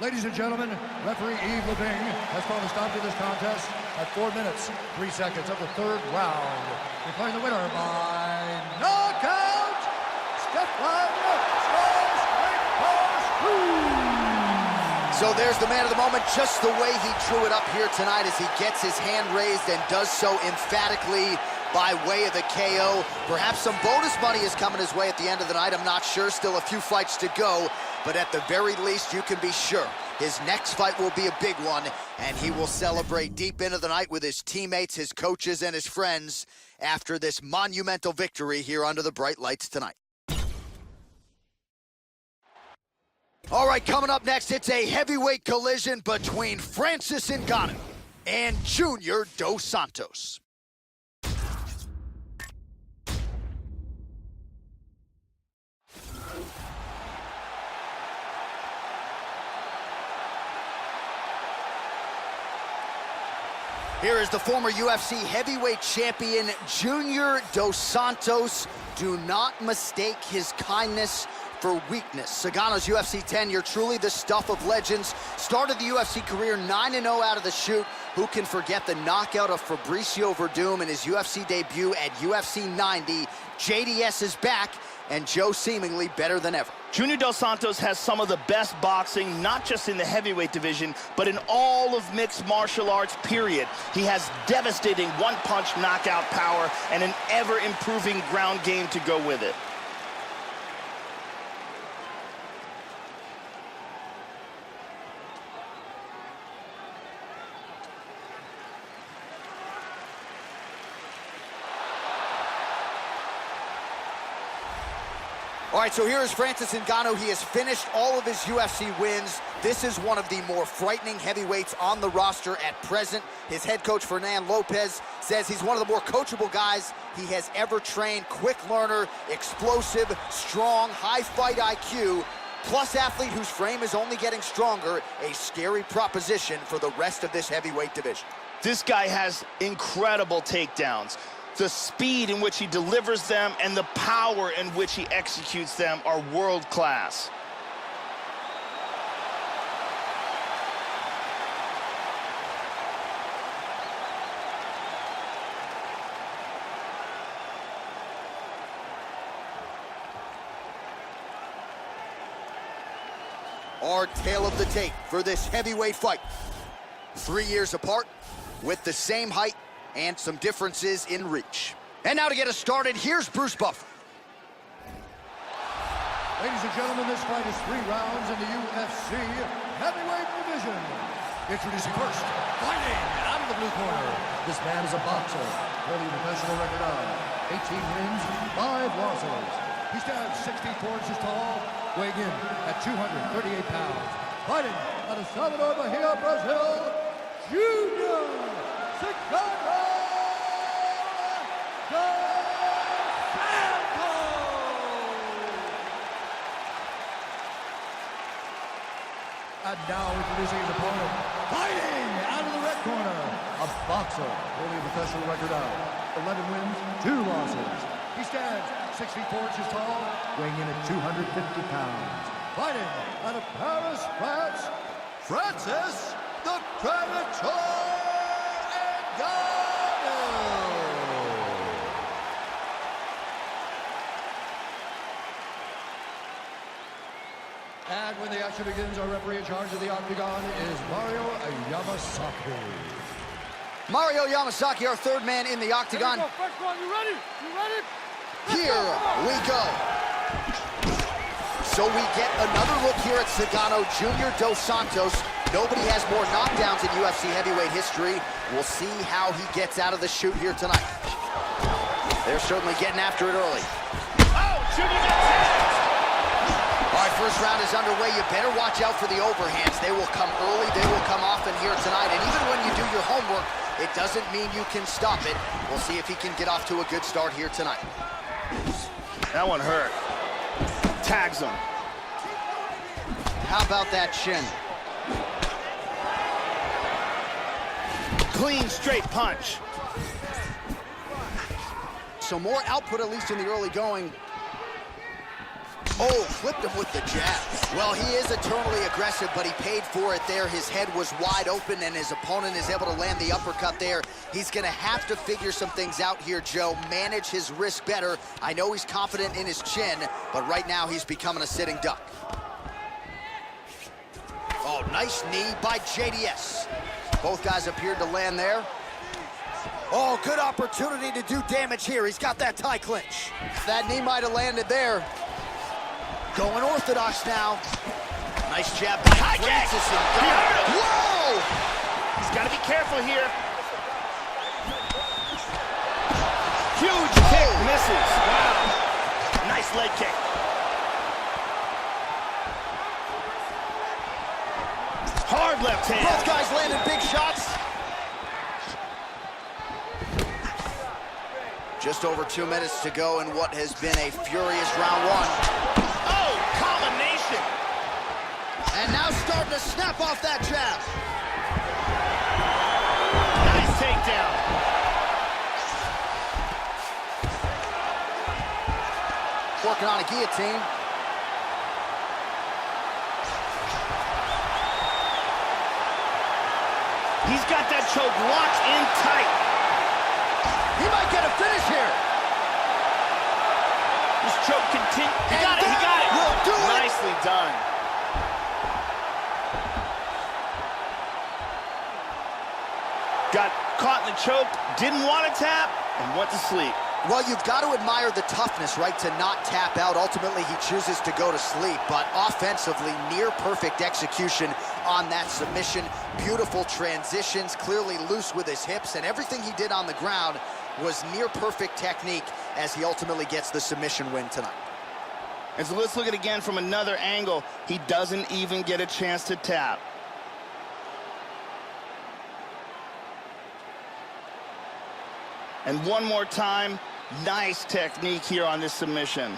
Ladies and gentlemen, referee Yves Leving has called a stop to this contest at 4 minutes, 3 seconds of the third round. Declaring the winner by knockout, Stefan Super Arena. So there's the man of the moment, just the way he drew it up here tonight as he gets his hand raised and does so emphatically by way of the KO. Perhaps some bonus money is coming his way at the end of the night. I'm not sure. Still a few fights to go. But at the very least, you can be sure his next fight will be a big one, and he will celebrate deep into the night with his teammates, his coaches, and his friends after this monumental victory here under the bright lights tonight. All right, coming up next, it's a heavyweight collision between Francis Ngannou and Junior Dos Santos. Here is the former UFC heavyweight champion, Junior Dos Santos. Do not mistake his kindness for weakness. Nganou's UFC tenure, truly the stuff of legends. Started the UFC career 9-0 out of the chute. Who can forget the knockout of Fabricio Werdum in his UFC debut at UFC 90? JDS is back, and Joe seemingly better than ever. Junior Dos Santos has some of the best boxing, not just in the heavyweight division, but in all of mixed martial arts, period. He has devastating one-punch knockout power and an ever-improving ground game to go with it. All right, so here is Francis Ngannou. He has finished all of his UFC wins. This is one of the more frightening heavyweights on the roster at present. His head coach, Fernand Lopez, says he's one of the more coachable guys he has ever trained. Quick learner, explosive, strong, high fight IQ, plus athlete whose frame is only getting stronger. A scary proposition for the rest of this heavyweight division. This guy has incredible takedowns. The speed in which he delivers them and the power in which he executes them are world class. Our tale of the tape for this heavyweight fight. 3 years apart, with the same height and some differences in reach. And now to get us started, here's Bruce Buffer. Ladies and gentlemen, this fight is 3 rounds in the UFC heavyweight division. Introducing first, fighting out of the blue corner. This man is a boxer, holding a professional record of 18 wins, 5 losses. He stands 64 inches tall, weighing in at 238 pounds. Fighting out of Salvador Bahia, Brazil, Junior Dos Santos. And now introducing his opponent, fighting out of the red corner, a boxer holding a professional record of 11 wins, 2 losses. He stands 64 inches tall, weighing in at 250 pounds. Fighting out of Paris, France, Francis the Predator Ngannou. And when the action begins, our referee in charge of the octagon is Mario Yamasaki. Mario Yamasaki, our third man in the octagon. First one, you ready? You ready? Here we go. So we get another look here at Ngannou, Junior Dos Santos. Nobody has more knockdowns in UFC heavyweight history. We'll see how he gets out of the chute here tonight. They're certainly getting after it early. Oh, Junior got tagged! All right, first round is underway. You better watch out for the overhands. They will come early, they will come often here tonight. And even when you do your homework, it doesn't mean you can stop it. We'll see if he can get off to a good start here tonight. That one hurt. Tags him. How about that chin? Clean, straight punch. So more output, at least in the early going. Oh, flipped him with the jab. Well, he is eternally aggressive, but he paid for it there. His head was wide open, and his opponent is able to land the uppercut there. He's going to have to figure some things out here, Joe. Manage his risk better. I know he's confident in his chin, but right now he's becoming a sitting duck. Oh, nice knee by JDS. Both guys appeared to land there. Oh, good opportunity to do damage here. He's got that tie clinch. That knee might have landed there. Going orthodox now. Nice jab by Francis. Whoa! He's got to be careful here. Huge kick, misses. Wow. Nice leg kick. Hard left hand. Both guys landed big shots. Just over 2 minutes to go in what has been a furious round one. Oh, combination. And now starting to snap off that jab. Nice takedown. Working on a guillotine. He's got that choke locked in tight. He might get a finish here. This choke continues. He got it, he got it. Will do it. Nicely done. Got caught in the choke, didn't want to tap, and went to sleep. Well, you've got to admire the toughness, right, to not tap out. Ultimately, he chooses to go to sleep, but offensively, near-perfect execution on that submission. Beautiful transitions, clearly loose with his hips, and everything he did on the ground was near-perfect technique as he ultimately gets the submission win tonight. And so let's look at it again from another angle. He doesn't even get a chance to tap. And one more time, nice technique here on this submission.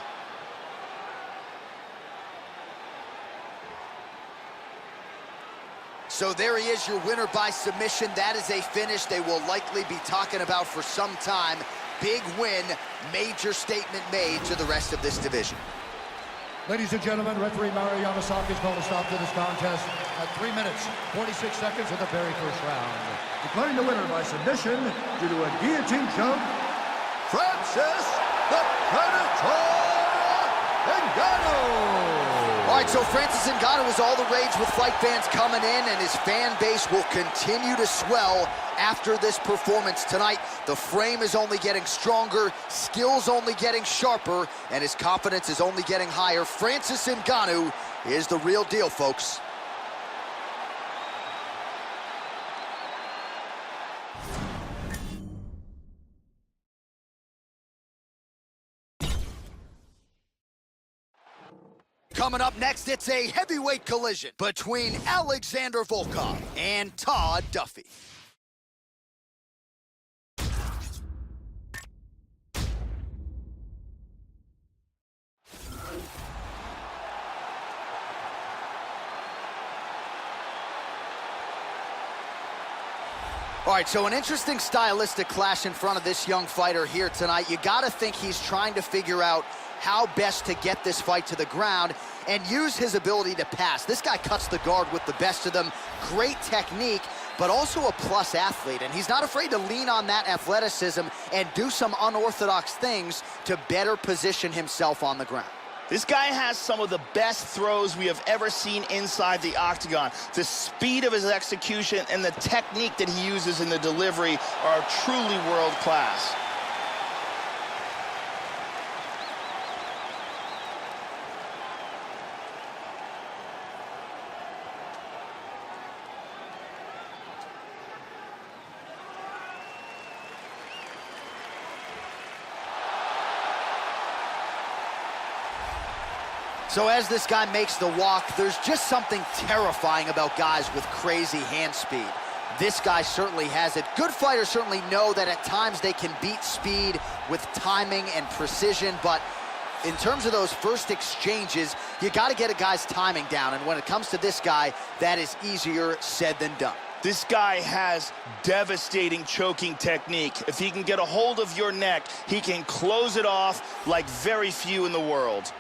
So there he is, your winner by submission. That is a finish they will likely be talking about for some time. Big win, major statement made to the rest of this division. Ladies and gentlemen, referee Mario Yamasaki is going to stop to this contest at 3 minutes, 46 seconds of the very first round. Declaring the winner by submission due to a guillotine choke, Francis the Predator Ngannou. All right, so Francis Ngannou is all the rage with fight fans coming in, and his fan base will continue to swell after this performance tonight. The frame is only getting stronger, skills only getting sharper, and his confidence is only getting higher. Francis Ngannou is the real deal, folks. Coming up next, it's a heavyweight collision between Alexander Volkov and Todd Duffee. All right, so an interesting stylistic clash in front of this young fighter here tonight. You got to think he's trying to figure out how best to get this fight to the ground and use his ability to pass. This guy cuts the guard with the best of them. Great technique, but also a plus athlete, and he's not afraid to lean on that athleticism and do some unorthodox things to better position himself on the ground. This guy has some of the best throws we have ever seen inside the octagon. The speed of his execution and the technique that he uses in the delivery are truly world class. So as this guy makes the walk, there's just something terrifying about guys with crazy hand speed. This guy certainly has it. Good fighters certainly know that at times they can beat speed with timing and precision, but in terms of those first exchanges, you got to get a guy's timing down, and when it comes to this guy, that is easier said than done. This guy has devastating choking technique. If he can get a hold of your neck, he can close it off like very few in the world.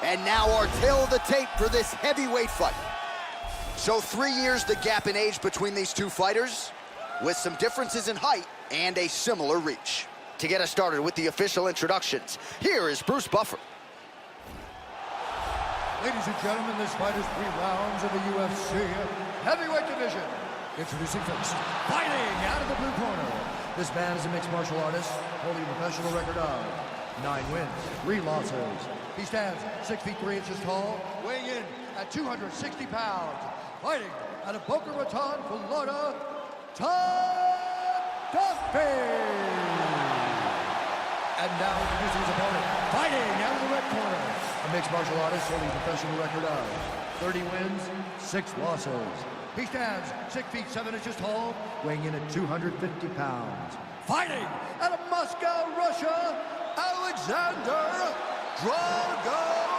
And now our tail of the tape for this heavyweight fight. So 3 years the gap in age between these two fighters, with some differences in height and a similar reach. To get us started with the official introductions, here is Bruce Buffer. Ladies and gentlemen, this fight is 3 rounds of the UFC heavyweight division. Introducing first, fighting out of the blue corner. This man is a mixed martial artist, holding a professional record of 9 wins, 3 losses. He stands 6 feet 3 inches tall, weighing in at 260 pounds. Fighting out of Boca Raton, Florida, Todd Duffee. And now introducing his opponent, fighting out of the red corner. A mixed martial artist holding a professional record of 30 wins, 6 losses. He stands 6 feet 7 inches tall, weighing in at 250 pounds. Fighting out of Moscow, Russia, Alexander Volkov.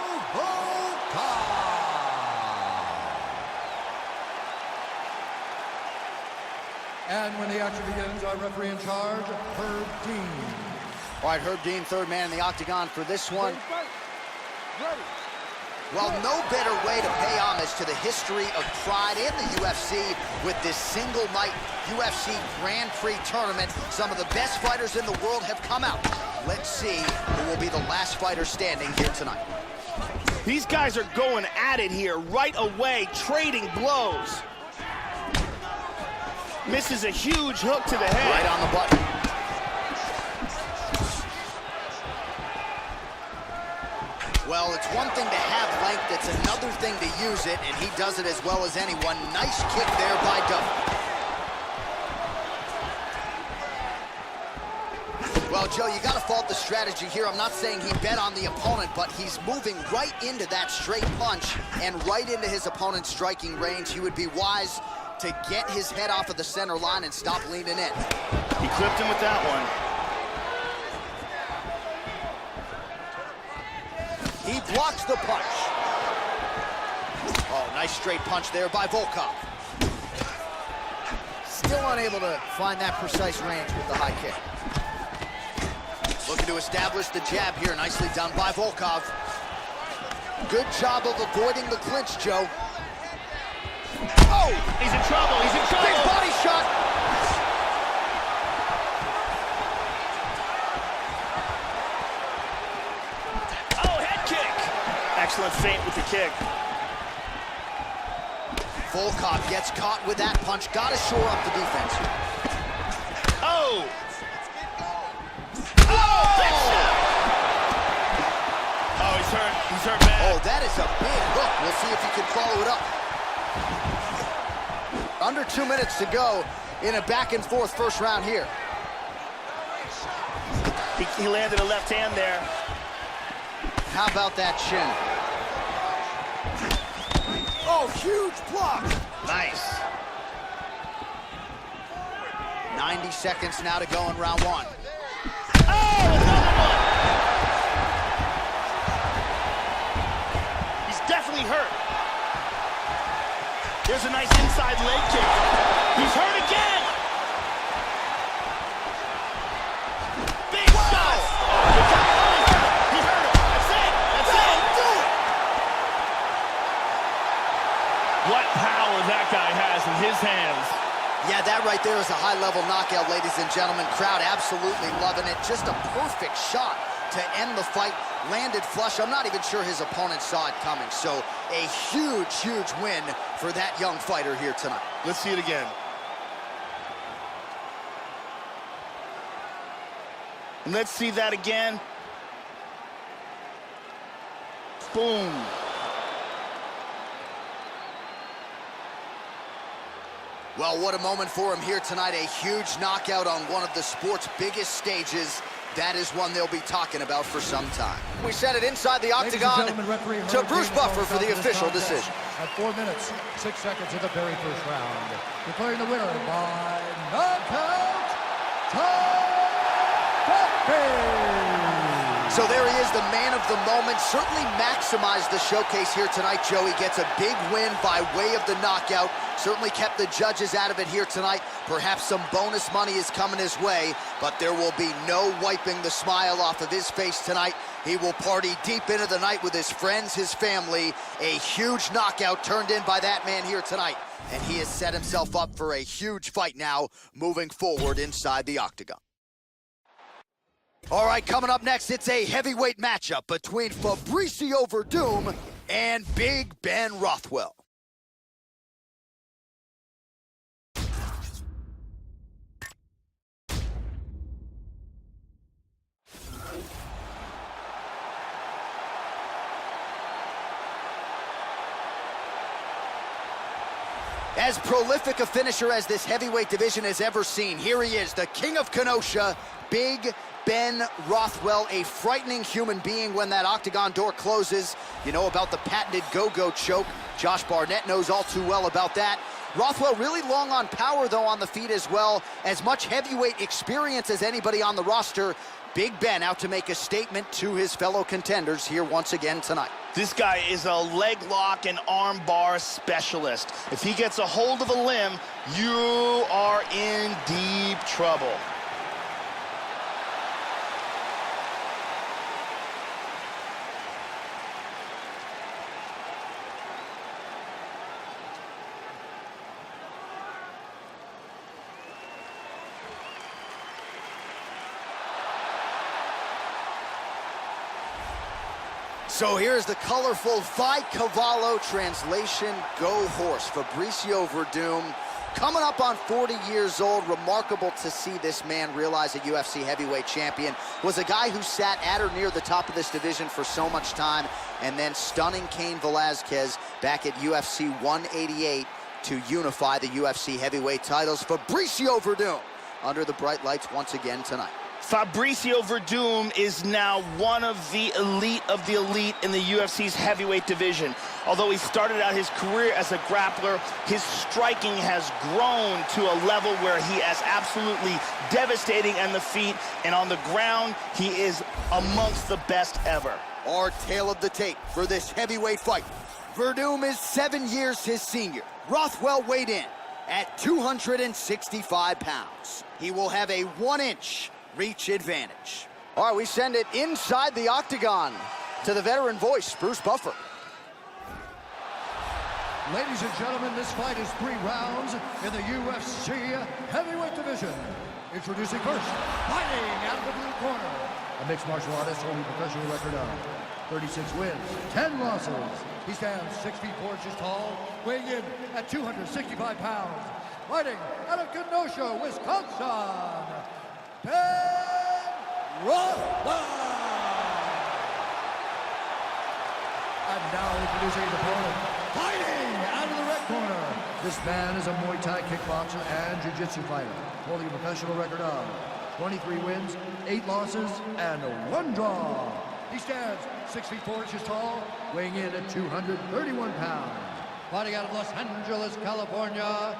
And when the action begins, our referee in charge, Herb Dean. All right, Herb Dean, third man in the octagon for this one. Well, no better way to pay homage to the history of pride in the UFC with this single night UFC Grand Prix tournament. Some of the best fighters in the world have come out. Let's see who will be the last fighter standing here tonight. These guys are going at it here right away, trading blows. Misses a huge hook to the head. Right on the button. Well, it's one thing to have length, it's another thing to use it, and he does it as well as anyone. Nice kick there by Duffee. Well, Joe, you got to fault the strategy here. I'm not saying he bet on the opponent, but he's moving right into that straight punch and right into his opponent's striking range. He would be wise to get his head off of the center line and stop leaning in. He clipped him with that one. He blocks the punch. Oh, nice straight punch there by Volkov. Still unable to find that precise range with the high kick. Looking to establish the jab here. Nicely done by Volkov. Good job of avoiding the clinch, Joe. Oh! He's in trouble, he's in trouble! Big body shot! Excellent feint with the kick. Volkov gets caught with that punch. Got to shore up the defense here. Oh! Oh! Big shot! Oh, he's hurt. He's hurt bad. Oh, that is a big hook. We'll see if he can follow it up. Under 2 minutes to go in a back-and-forth first round here. He landed a left hand there. How about that chin? Oh, huge block. Nice. 90 seconds now to go in round 1. Oh, another one. He's definitely hurt. There's a nice inside leg kick. He's hurt again. Big shot. He hurt him. That's it. That's it. Do it. What power that guy has in his hands. Yeah, that right there is a high-level knockout, ladies and gentlemen. Crowd absolutely loving it. Just a perfect shot to end the fight. Landed flush. I'm not even sure his opponent saw it coming. So a huge, huge win for that young fighter here tonight. Let's see it again. And let's see that again. Boom. Well, what a moment for him here tonight. A huge knockout on one of the sport's biggest stages. That is one they'll be talking about for some time. We set it inside the octagon to Bruce Buffer for the official decision. At 4 minutes, 6 seconds of the very first round. Declaring the winner by knockout, Todd Duffee. So there he is, the man of the moment. Certainly maximized the showcase here tonight, Joey. Gets a big win by way of the knockout. Certainly kept the judges out of it here tonight. Perhaps some bonus money is coming his way, but there will be no wiping the smile off of his face tonight. He will party deep into the night with his friends, his family. A huge knockout turned in by that man here tonight. And he has set himself up for a huge fight now, moving forward inside the octagon. All right, coming up next, it's a heavyweight matchup between Fabricio Werdum and Big Ben Rothwell. As prolific a finisher as this heavyweight division has ever seen, here he is, the king of Kenosha, Big Ben Rothwell, a frightening human being when that octagon door closes. You know about the patented go-go choke. Josh Barnett knows all too well about that. Rothwell really long on power, though, on the feet as well. As much heavyweight experience as anybody on the roster. Big Ben out to make a statement to his fellow contenders here once again tonight. This guy is a leg lock and arm bar specialist. If he gets a hold of a limb, you are in deep trouble. So here's the colorful Vai Cavallo, translation, go horse. Fabricio Werdum, coming up on 40 years old. Remarkable to see this man realize a UFC heavyweight champion. Was a guy who sat at or near the top of this division for so much time, and then stunning Cain Velasquez back at UFC 188 to unify the UFC heavyweight titles. Fabricio Werdum under the bright lights once again tonight. Fabricio Werdum is now one of the elite in the UFC's heavyweight division. Although he started out his career as a grappler, his striking has grown to a level where he is absolutely devastating on the feet, and on the ground, he is amongst the best ever. Our tale of the tape for this heavyweight fight. Werdum is 7 years his senior. Rothwell weighed in at 265 pounds. He will have a 1-inch reach advantage. All right, we send it inside the octagon to the veteran voice, Bruce Buffer. Ladies and gentlemen, this fight is 3 rounds in the UFC heavyweight division. Introducing first, fighting out of the blue corner, a mixed martial artist holding professional record of 36 wins, 10 losses. He stands 6 feet 4 inches tall, weighing in at 265 pounds. Fighting out of Kenosha, Wisconsin, Ben Rothwell. And now introducing his opponent, fighting out of the red corner. This man is a Muay Thai kickboxer and jiu-jitsu fighter, holding a professional record of 23 wins, 8 losses, and 1 draw. He stands 6 feet 4 inches tall, weighing in at 231 pounds. Fighting out of Los Angeles, California,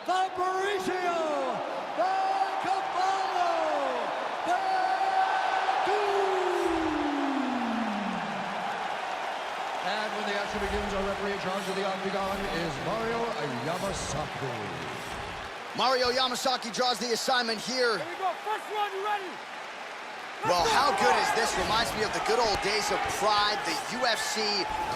Fabricio And when the action begins, our referee in charge of the octagon is Mario Yamasaki. Mario Yamasaki draws the assignment here. Here we go, first one, you ready? Well, how good is this? Reminds me of the good old days of Pride, the UFC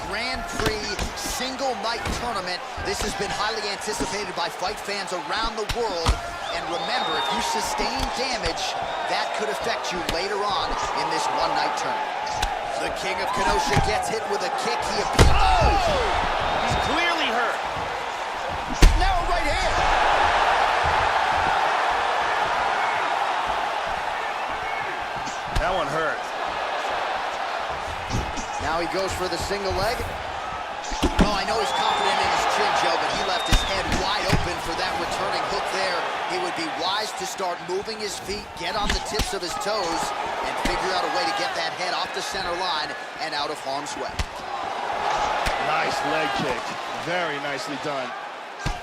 Grand Prix single night tournament. This has been highly anticipated by fight fans around the world. And remember, if you sustain damage, that could affect you later on in this one-night tournament. The king of Kenosha gets hit with a kick. He appears. Oh! He's clearly hurt. Now a right hand. That one hurt. Now he goes for the single leg. Oh, I know he's confident in his chin, Joe, but he left his head wide open for that returning hook there. He would be wise to start moving his feet, get on the tips of his toes, and figure out a way to get that head off the center line and out of harm's way. Nice leg kick. Very nicely done.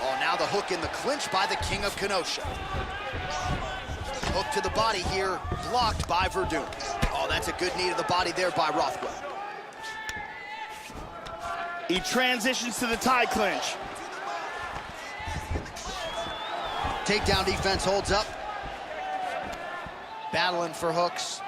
Oh, now the hook in the clinch by the king of Kenosha. Hook to the body here, blocked by Werdum. Oh, that's a good knee to the body there by Rothwell. He transitions to the tie clinch. Takedown defense holds up. Battling for hooks.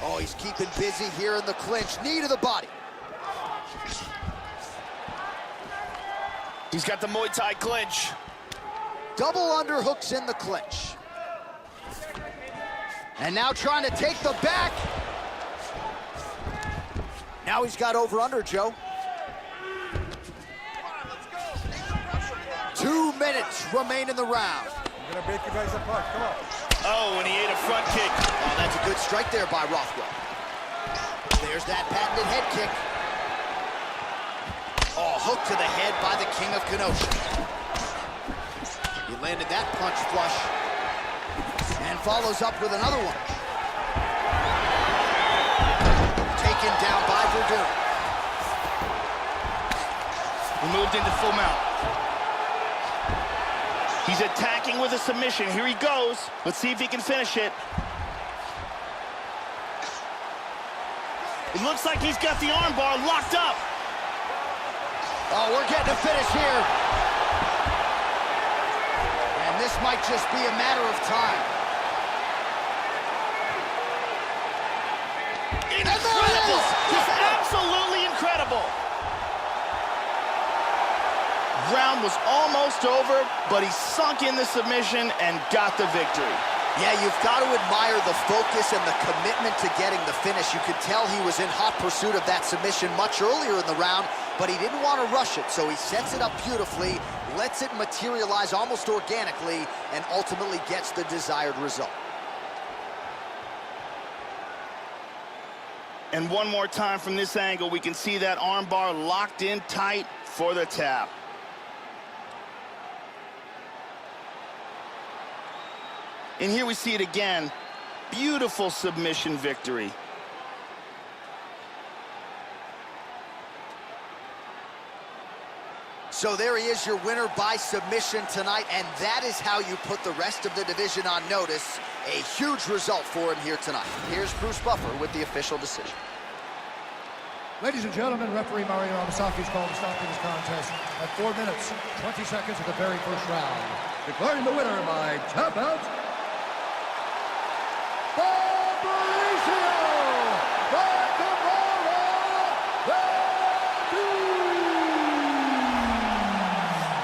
Oh, he's keeping busy here in the clinch. Knee to the body. He's got the Muay Thai clinch. Double underhooks in the clinch. And now trying to take the back. Now he's got over under, Joe. 2 minutes remain in the round. You're gonna break you guys apart, come on. Oh, and he ate a front kick. Oh, that's a good strike there by Rothwell. There's that patented head kick. Oh, hook to the head by the king of Kenosha. He landed that punch flush. And follows up with another one. Taken down by Werdum. He moved into full mount. He's attacking with a submission. Here he goes. Let's see if he can finish it. It looks like he's got the armbar locked up. Oh, we're getting a finish here. And this might just be a matter of time. Incredible! Just absolutely incredible! Round was almost over, but he sunk in the submission and got the victory. Yeah, you've got to admire the focus and the commitment to getting the finish. You could tell he was in hot pursuit of that submission much earlier in the round, but he didn't want to rush it, so he sets it up beautifully, lets it materialize almost organically, and ultimately gets the desired result. And one more time from this angle, we can see that armbar locked in tight for the tap. And here we see it again. Beautiful submission victory. So there he is, your winner by submission tonight, and that is how you put the rest of the division on notice. A huge result for him here tonight. Here's Bruce Buffer with the official decision. Ladies and gentlemen, referee Mario Amasaki has called the stop to this contest at 4 minutes, 20 seconds of the very first round. Declaring the winner by tap out, Fabricio Werdum.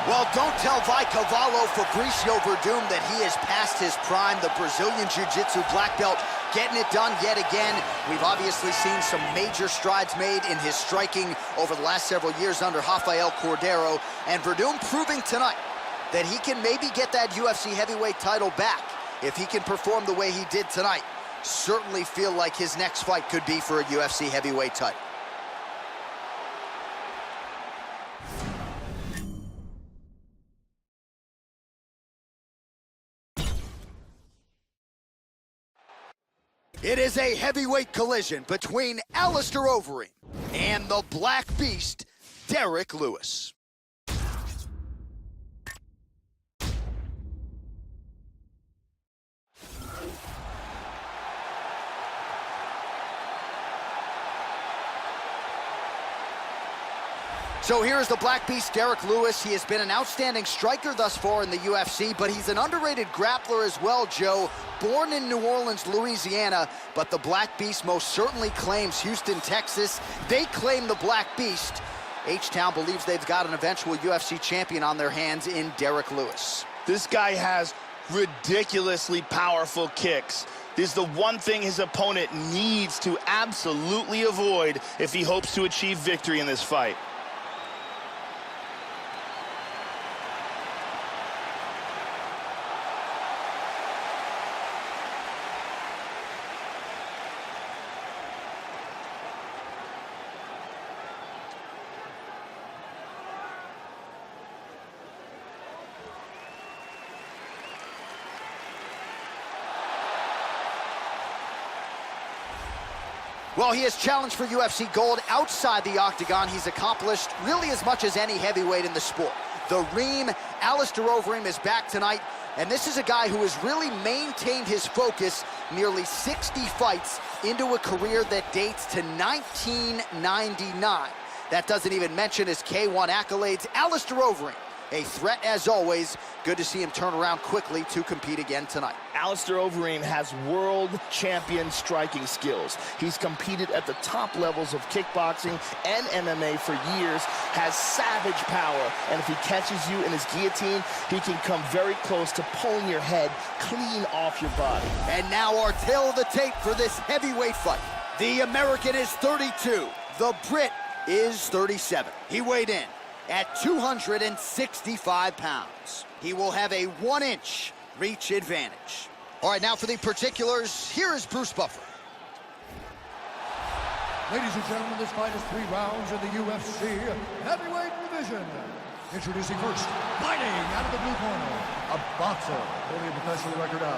Well, don't tell Cavallo Fabricio Werdum that he is past his prime. The Brazilian Jiu-Jitsu black belt getting it done yet again. We've obviously seen some major strides made in his striking over the last several years under Rafael Cordeiro, and Werdum proving tonight that he can maybe get that UFC heavyweight title back if he can perform the way he did tonight. Certainly feel like his next fight could be for a UFC heavyweight title. It is a heavyweight collision between Alistair Overeem and the Black Beast, Derek Lewis. So here's the Black Beast, Derek Lewis. He has been an outstanding striker thus far in the UFC, but he's an underrated grappler as well, Joe. Born in New Orleans, Louisiana, but the Black Beast most certainly claims Houston, Texas. They claim the Black Beast. H-Town believes they've got an eventual UFC champion on their hands in Derek Lewis. This guy has ridiculously powerful kicks. This is the one thing his opponent needs to absolutely avoid if he hopes to achieve victory in this fight. Well, he has challenged for UFC gold outside the octagon. He's accomplished really as much as any heavyweight in the sport. The ream Alistair Overeem is back tonight, and this is a guy who has really maintained his focus nearly 60 fights into a career that dates to 1999. That doesn't even mention his K1 accolades. Alistair Overeem, a threat as always. Good to see him turn around quickly to compete again tonight. Alistair Overeem has world champion striking skills. He's competed at the top levels of kickboxing and MMA for years, has savage power, and if he catches you in his guillotine, he can come very close to pulling your head clean off your body. And now our tail of the tape for this heavyweight fight. The American is 32. The Brit is 37. He weighed in at 265 pounds. He will have a 1-inch reach advantage. All right, now for the particulars, here is Bruce Buffer. Ladies and gentlemen, this fight is 3 rounds in the UFC heavyweight division. Introducing first, fighting out of the blue corner, a boxer holding a professional record of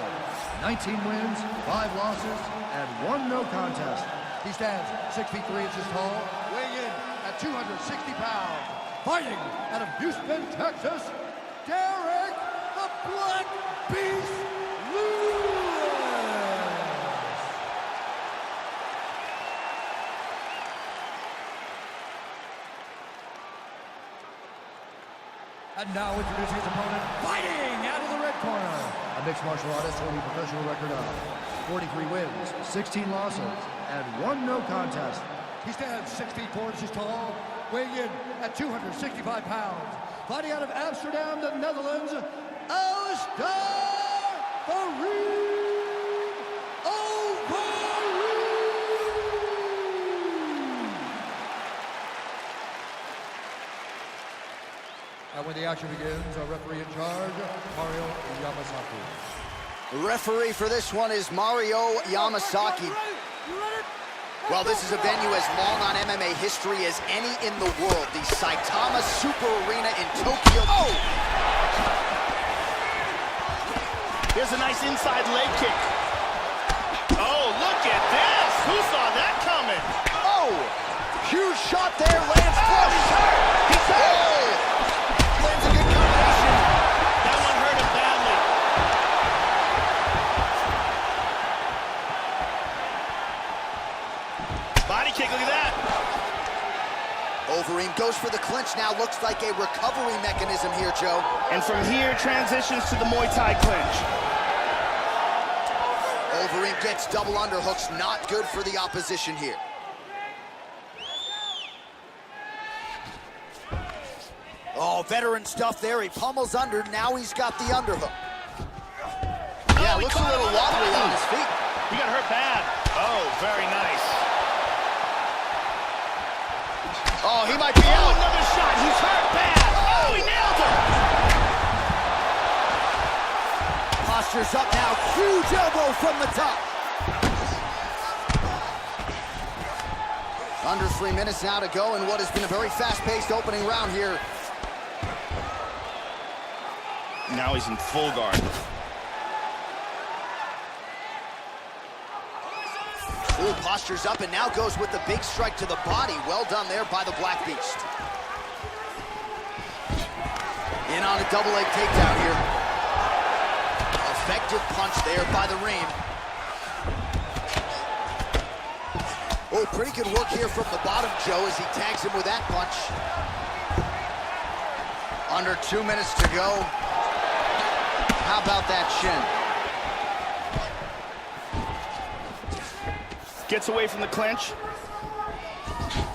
19 wins, 5 losses, and 1 no contest. He stands 6 feet 3 inches tall, weighing in at 260 pounds. Fighting out of Houston, Texas, Derek the Black Beast Lewis. And now introducing his opponent, fighting out of the red corner, a mixed martial artist holding a professional record of 43 wins, 16 losses, and 1 no contest. He stands 6 feet 4 inches tall, weighing in at 265 pounds. Fighting out of Amsterdam, the Netherlands, Alistair Overeem. And when the action begins, our referee in charge, Mario Yamasaki. The referee for this one is Mario Yamasaki. Well, this is a venue as long on MMA history as any in the world. The Saitama Super Arena in Tokyo. Oh! Here's a nice inside leg kick. Oh, look at this! Who saw that coming? Oh! Huge shot there, lands flush. He's hurt! He's hurt! Oh! Lands a good combination. That one hurt him badly. Body kick, look at that. Overeem goes for the clinch now. Looks like a recovery mechanism here, Joe. And from here, transitions to the Muay Thai clinch. Overeem gets double underhooks. Not good for the opposition here. Oh, veteran stuff there. He pummels under. Now he's got the underhook. Yeah, looks a little wobbly on his feet. He got hurt bad. Oh, very nice. Oh, he might be out. Another shot. He's hurt bad. Oh, he nailed him. Posture's up now. Huge elbow from the top. Under 3 minutes now to go in what has been a very fast-paced opening round here. Now he's in full guard. Ooh, postures up and now goes with the big strike to the body. Well done there by the Black Beast. In on a double leg takedown here. Effective punch there by the Reem. Oh, pretty good work here from the bottom, Joe, as he tags him with that punch. Under 2 minutes to go. How about that shin? Gets away from the clinch.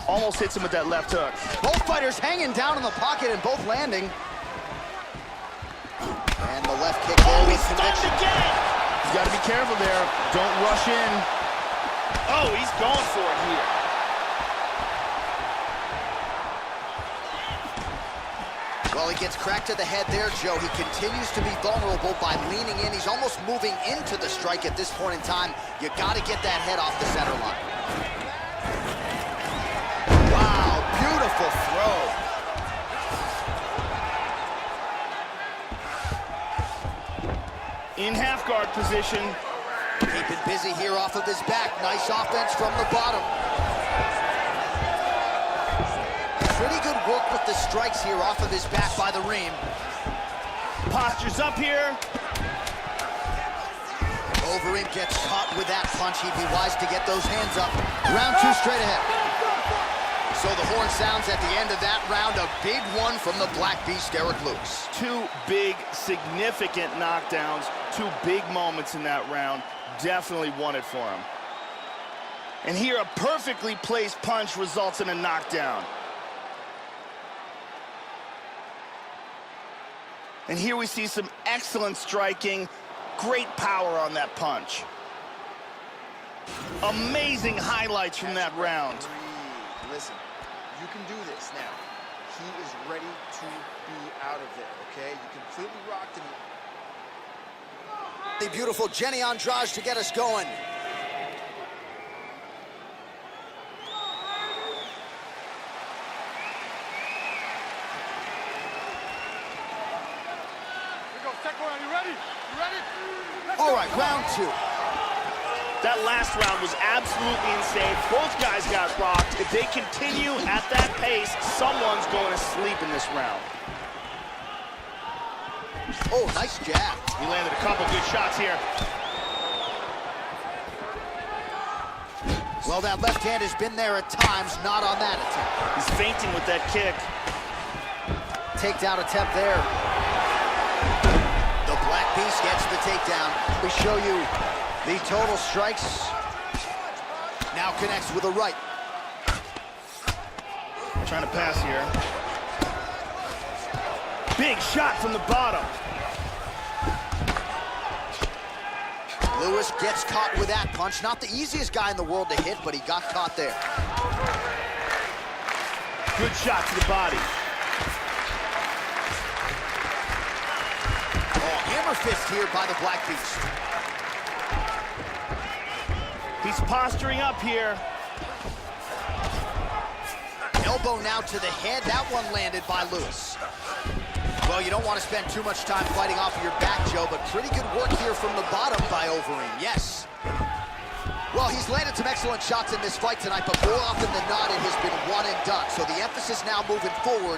Almost hits him with that left hook. Both fighters hanging down in the pocket and both landing. And the left kick there with conviction. Again. He's got to be careful there. Don't rush in. Oh, he's going for it here. Well, he gets cracked to the head there, Joe. He continues to be vulnerable by leaning in. He's almost moving into the strike at this point in time. You got to get that head off the center line. Wow, beautiful throw. In half guard position. Keeping busy here off of his back. Nice offense from the bottom. Pretty good work with the strikes here off of his back by the Reem. Postures up here. Overeem gets caught with that punch. He'd be wise to get those hands up. Round 2 straight ahead. So the horn sounds at the end of that round. A big one from the Black Beast, Derrick Lewis. 2 big, significant knockdowns. 2 big moments in that round. Definitely won it for him. And here, a perfectly placed punch results in a knockdown. And here we see some excellent striking. Great power on that punch. Amazing highlights from that round. Listen, you can do this now. He is ready to be out of there, okay? You completely rocked him. The beautiful Jenny Andrade to get us going. Here we go, second round, you ready? You ready? All right, round 2. That last round was absolutely insane. Both guys got rocked. If they continue at that pace, someone's going to sleep in this round. Oh, nice jab. He landed a couple good shots here. Well, that left hand has been there at times, not on that attempt. He's feinting with that kick. Takedown attempt there. The Black Beast gets the takedown. We show you the total strikes. Now connects with a right. Trying to pass here. Big shot from the bottom. Lewis gets caught with that punch. Not the easiest guy in the world to hit, but he got caught there. Good shot to the body. Oh, hammer fist here by the Black Beast. He's posturing up here. Elbow now to the head. That one landed by Lewis. Well, you don't want to spend too much time fighting off of your back, Joe, but pretty good work here from the bottom by Overeem, yes. Well, he's landed some excellent shots in this fight tonight, but more often than not, it has been one and done. So the emphasis now moving forward,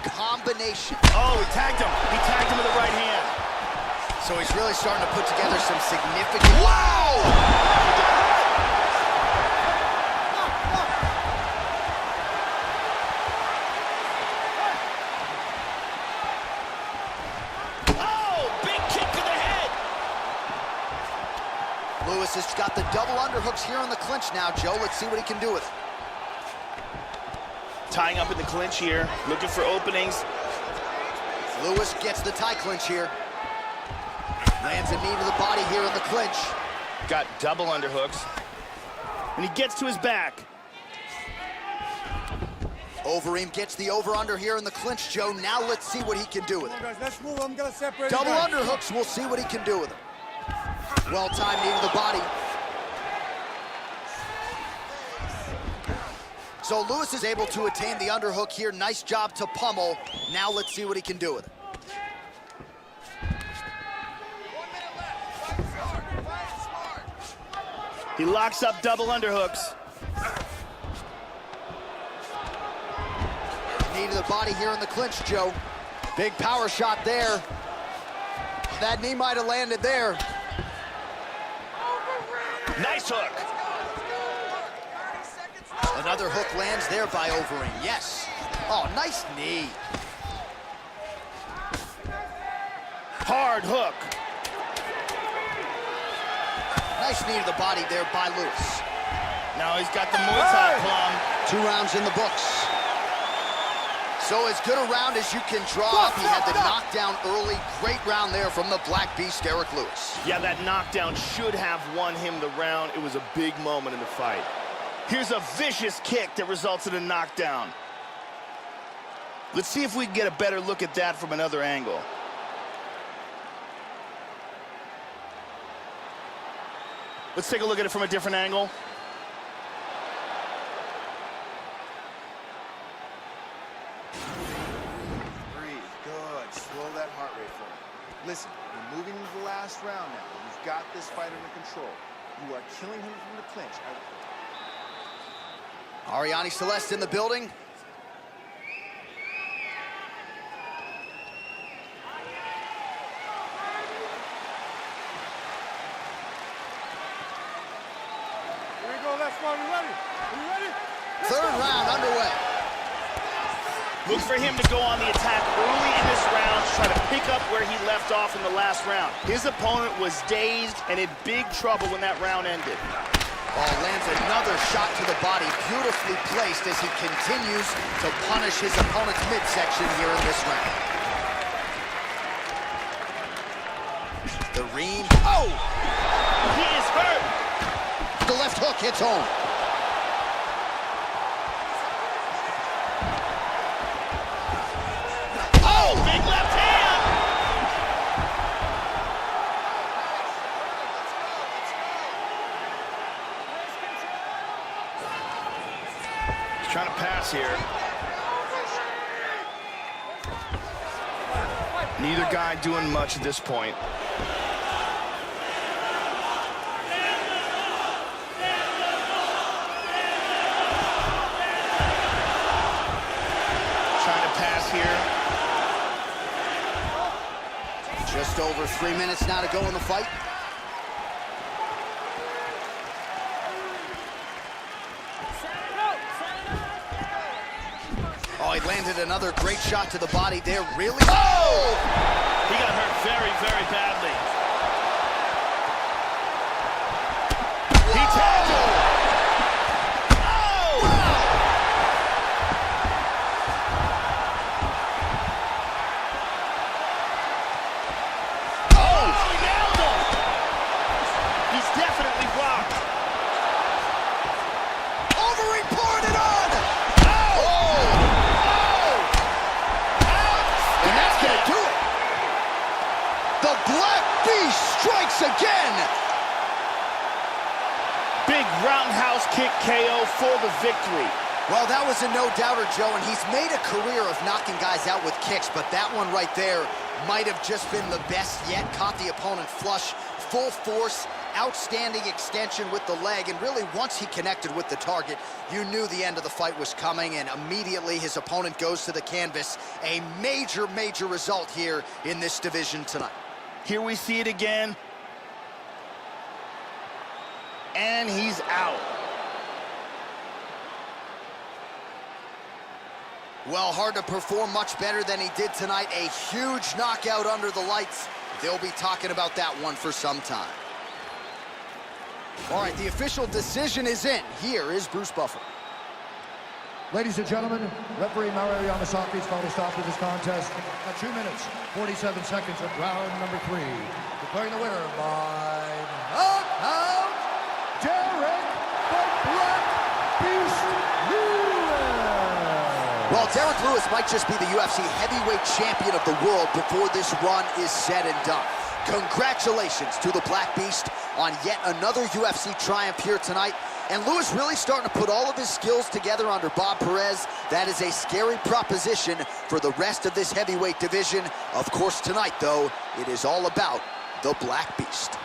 combination. Oh, he tagged him. He tagged him with the right hand. So he's really starting to put together some significant... Wow! Lewis has got the double underhooks here in the clinch now, Joe. Let's see what he can do with it. Tying up in the clinch here, looking for openings. Lewis gets the tie clinch here. Lands a knee to the body here in the clinch. Got double underhooks. And he gets to his back. Overeem gets the over-under here in the clinch, Joe. Now let's see what he can do with it. Guys, let's move. I'm gonna separate. Double underhooks, we'll see what he can do with it. Well-timed knee to the body. So Lewis is able to attain the underhook here. Nice job to pummel. Now let's see what he can do with it. He locks up double underhooks. Knee to the body here in the clinch, Joe. Big power shot there. That knee might have landed there. Nice hook. Another hook lands there by Overeem. Yes. Oh, nice knee. Hard hook. Nice knee to the body there by Lewis. Now he's got the Muay Thai plum. 2 rounds in the books. So as good a round as you can draw up. He had the knockdown early. Great round there from the Black Beast, Derrick Lewis. Yeah, that knockdown should have won him the round. It was a big moment in the fight. Here's a vicious kick that results in a knockdown. Let's see if we can get a better look at that from another angle. Let's take a look at it from a different angle. Breathe, good. Slow that heart rate for him. Listen, we're moving into the last round now. You've got this fight under control. You are killing him from the clinch. Ariane Celeste in the building. Third round underway. Look for him to go on the attack early in this round to try to pick up where he left off in the last round. His opponent was dazed and in big trouble when that round ended. Oh, lands another shot to the body, beautifully placed as he continues to punish his opponent's midsection here in this round. The Reem. Oh! He is hurt. The left hook hits home. Oh, big left hand! He's trying to pass here. Neither guy doing much at this point. Trying to pass here. Just over 3 minutes now to go in the fight. Oh, he landed another great shot to the body there. Really? Oh! He got hurt very, very badly. He tagged him. Oh! Oh, he nailed him. He's definitely rocked. Overeem poured it on! And that's gonna do it. The Black Beast strikes again. Big roundhouse kick KO for the victory. Well, that was a no-doubter, Joe, and he's made a career of knocking guys out with kicks, but that one right there might have just been the best yet. Caught the opponent flush, full force, outstanding extension with the leg, and really once he connected with the target, you knew the end of the fight was coming, and immediately his opponent goes to the canvas. A major, major result here in this division tonight. Here we see it again. And he's out. Well, hard to perform much better than he did tonight. A huge knockout under the lights. They'll be talking about that one for some time. All right, the official decision is in. Here is Bruce Buffer. Ladies and gentlemen, referee Andrei Arlovski's final stop to this contest at 2 minutes, 47 seconds of round number 3. Declaring the winner by knockout, Derek the Black Beast Lewis. Well, Derek Lewis might just be the UFC heavyweight champion of the world before this run is said and done. Congratulations to the Black Beast on yet another UFC triumph here tonight. And Lewis really starting to put all of his skills together under Bob Perez. That is a scary proposition for the rest of this heavyweight division. Of course, tonight, though, it is all about the Black Beast.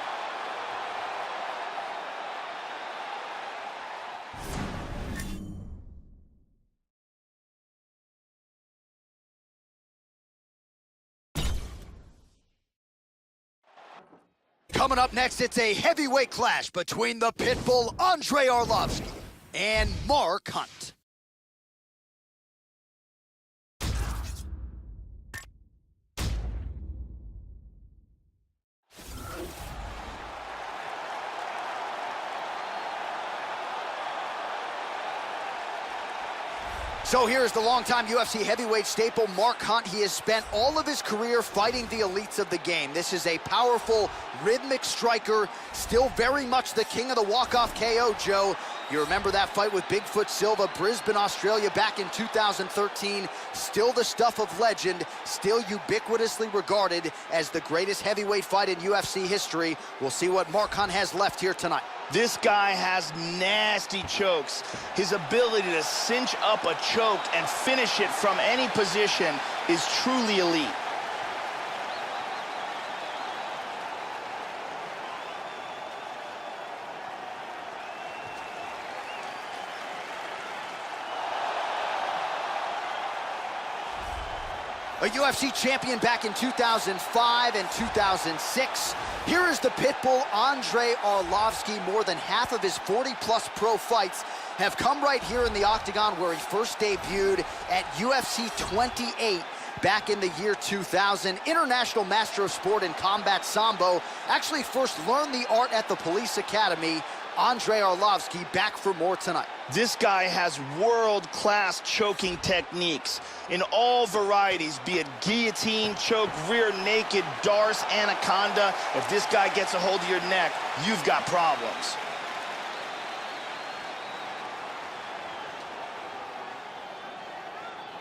Coming up next, it's a heavyweight clash between the Pitbull Andrei Arlovski and Mark Hunt. So here's the longtime UFC heavyweight staple, Mark Hunt. He has spent all of his career fighting the elites of the game. This is a powerful, rhythmic striker, still very much the king of the walk-off KO, Joe. You remember that fight with Bigfoot Silva, Brisbane, Australia, back in 2013. Still the stuff of legend, still ubiquitously regarded as the greatest heavyweight fight in UFC history. We'll see what Mark Hunt has left here tonight. This guy has nasty chokes. His ability to cinch up a choke and finish it from any position is truly elite. A UFC champion back in 2005 and 2006. Here is the pitbull, Andrei Arlovski. More than half of his 40-plus pro fights have come right here in the octagon, where he first debuted at UFC 28 back in the year 2000. International Master of Sport in Combat Sambo. Actually first learned the art at the Police Academy. Andrei Arlovski back for more tonight. This guy has world-class choking techniques in all varieties, be it guillotine, choke, rear naked, Darce, anaconda. If this guy gets a hold of your neck, you've got problems.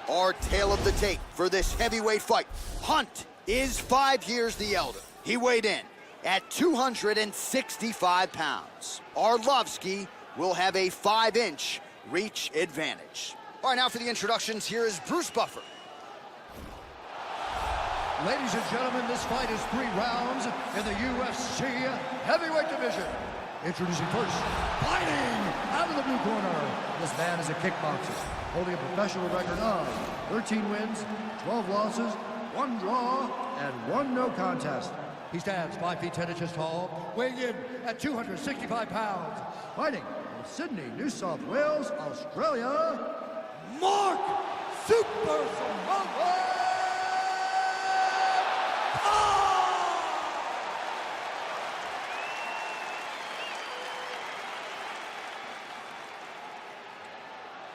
Our tale of the tape for this heavyweight fight. Hunt is 5 years the elder. He weighed in at 265 pounds. Arlovski will have a 5-inch reach advantage. All right, now for the introductions, here is Bruce Buffer. Ladies and gentlemen, this fight is 3 rounds in the UFC heavyweight division. Introducing first, fighting out of the blue corner. This man is a kickboxer, holding a professional record of 13 wins, 12 losses, 1 draw, and 1 no contest. He stands 5 feet 10 inches tall, weighing in at 265 pounds. Fighting from Sydney, New South Wales, Australia, Mark Super Samoa.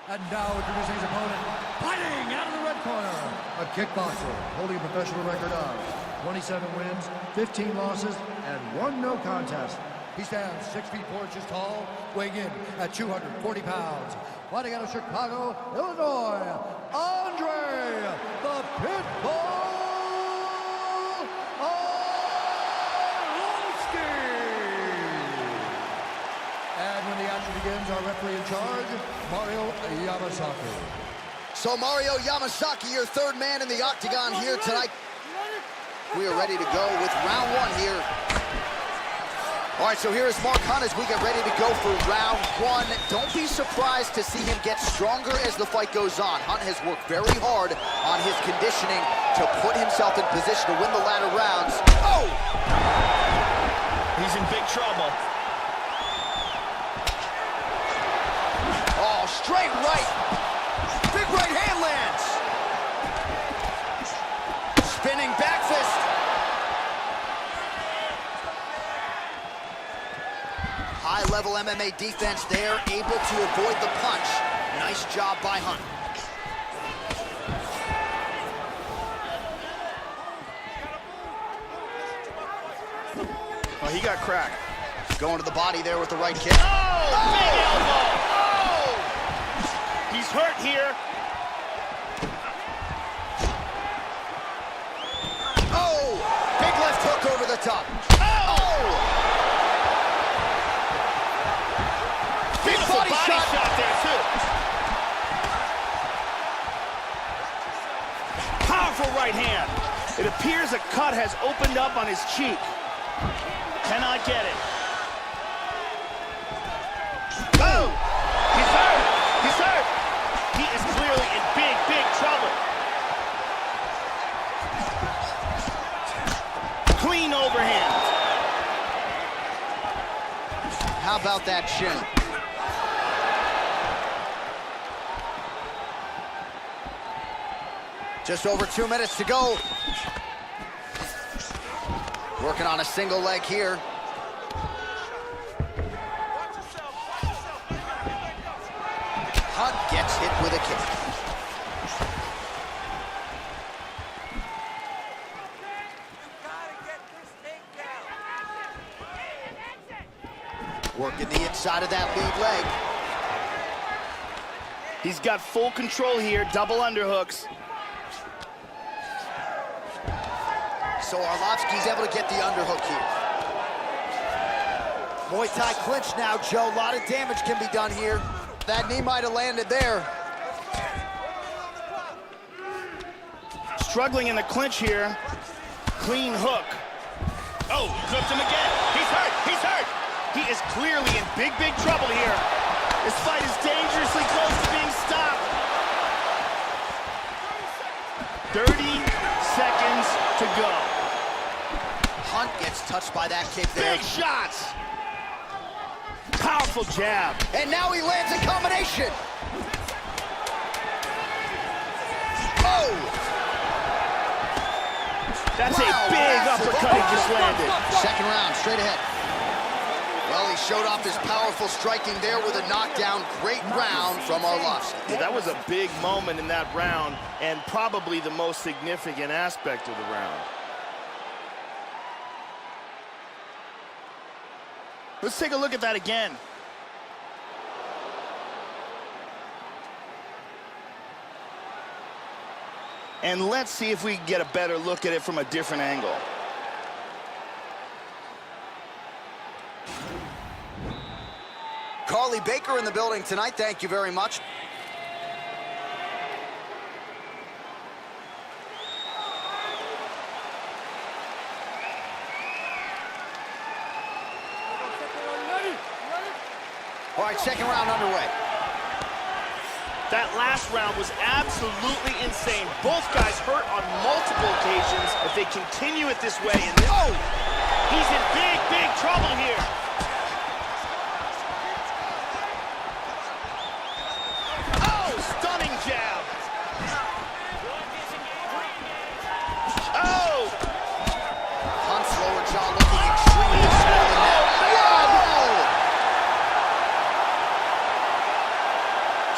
And now introducing his opponent, fighting out of the red corner, a kickboxer holding a professional record of 27 wins, 15 losses, and 1 no contest. He stands 6 feet 4 inches tall, weighing in at 240 pounds. Fighting out of Chicago, Illinois, Andrei the Pitbull Arlovski. And when the action begins, our referee in charge, Mario Yamasaki. So Mario Yamasaki, your third man in the octagon here tonight. We are ready to go with round 1 here. All right, so here is Mark Hunt as we get ready to go for round 1. Don't be surprised to see him get stronger as the fight goes on. Hunt has worked very hard on his conditioning to put himself in position to win the latter rounds. Oh! He's in big trouble. Oh, straight right. Big right hand lands. Spinning back fist. High-level MMA defense there, able to avoid the punch. Nice job by Hunt. Oh, he got cracked. Going to the body there with the right kick. Oh! Big elbow! Oh! He's hurt here. Oh! Big left hook over the top. Oh! Beautiful body shot there, too. Powerful right hand. It appears a cut has opened up on his cheek. Cannot get it. Oh! He's hurt! He's hurt! He is clearly in big, big trouble. Clean overhand. How about that shin? Just over 2 minutes to go. Working on a single leg here. Hunt gets hit with a kick. Working the inside of that lead leg. He's got full control here, double underhooks. So Arlovski's able to get the underhook here. Muay Thai clinch now, Joe. A lot of damage can be done here. That knee might have landed there. Struggling in the clinch here. Clean hook. Oh, clipped him again. He's hurt, he's hurt. He is clearly in big, big trouble here. This fight is dangerously close to being stopped. 30 front, gets touched by that kick there. Big shots. Powerful jab. And now he lands a combination. Oh! That's a big uppercut he just landed. Second round, straight ahead. Well, he showed off his powerful striking there with a knockdown. Great round from Arlovski. Yeah, that was a big moment in that round, and probably the most significant aspect of the round. Let's take a look at that again. And let's see if we can get a better look at it from a different angle. Carly Baker in the building tonight. Thank you very much. All right, second round underway. That last round was absolutely insane. Both guys hurt on multiple occasions. If they continue it this way, and he's in big, big trouble here. Oh, stunning jab. Oh! Hunt's lower jaw looking extremely swollen now.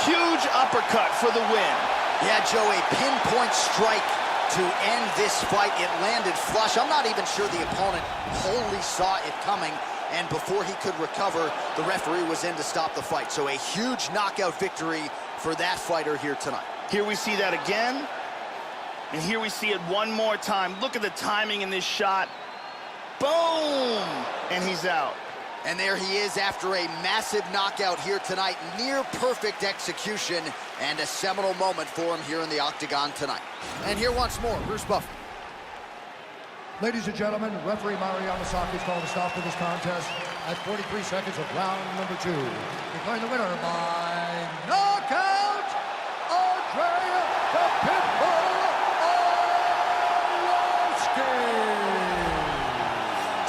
Huge uppercut for the win. Yeah, Joe, a pinpoint strike to end this fight. It landed flush. I'm not even sure the opponent wholly saw it coming, and before he could recover, the referee was in to stop the fight. So a huge knockout victory for that fighter here tonight. Here we see that again, and here we see it one more time. Look at the timing in this shot. Boom! And he's out. And there he is after a massive knockout here tonight. Near perfect execution and a seminal moment for him here in the octagon tonight. And here once more, Bruce Buffer. Ladies and gentlemen, referee Mario Yamasaki is calling a stop to this contest at 43 seconds of round number 2. Declaring the winner by knockout, Andrei Arlovski.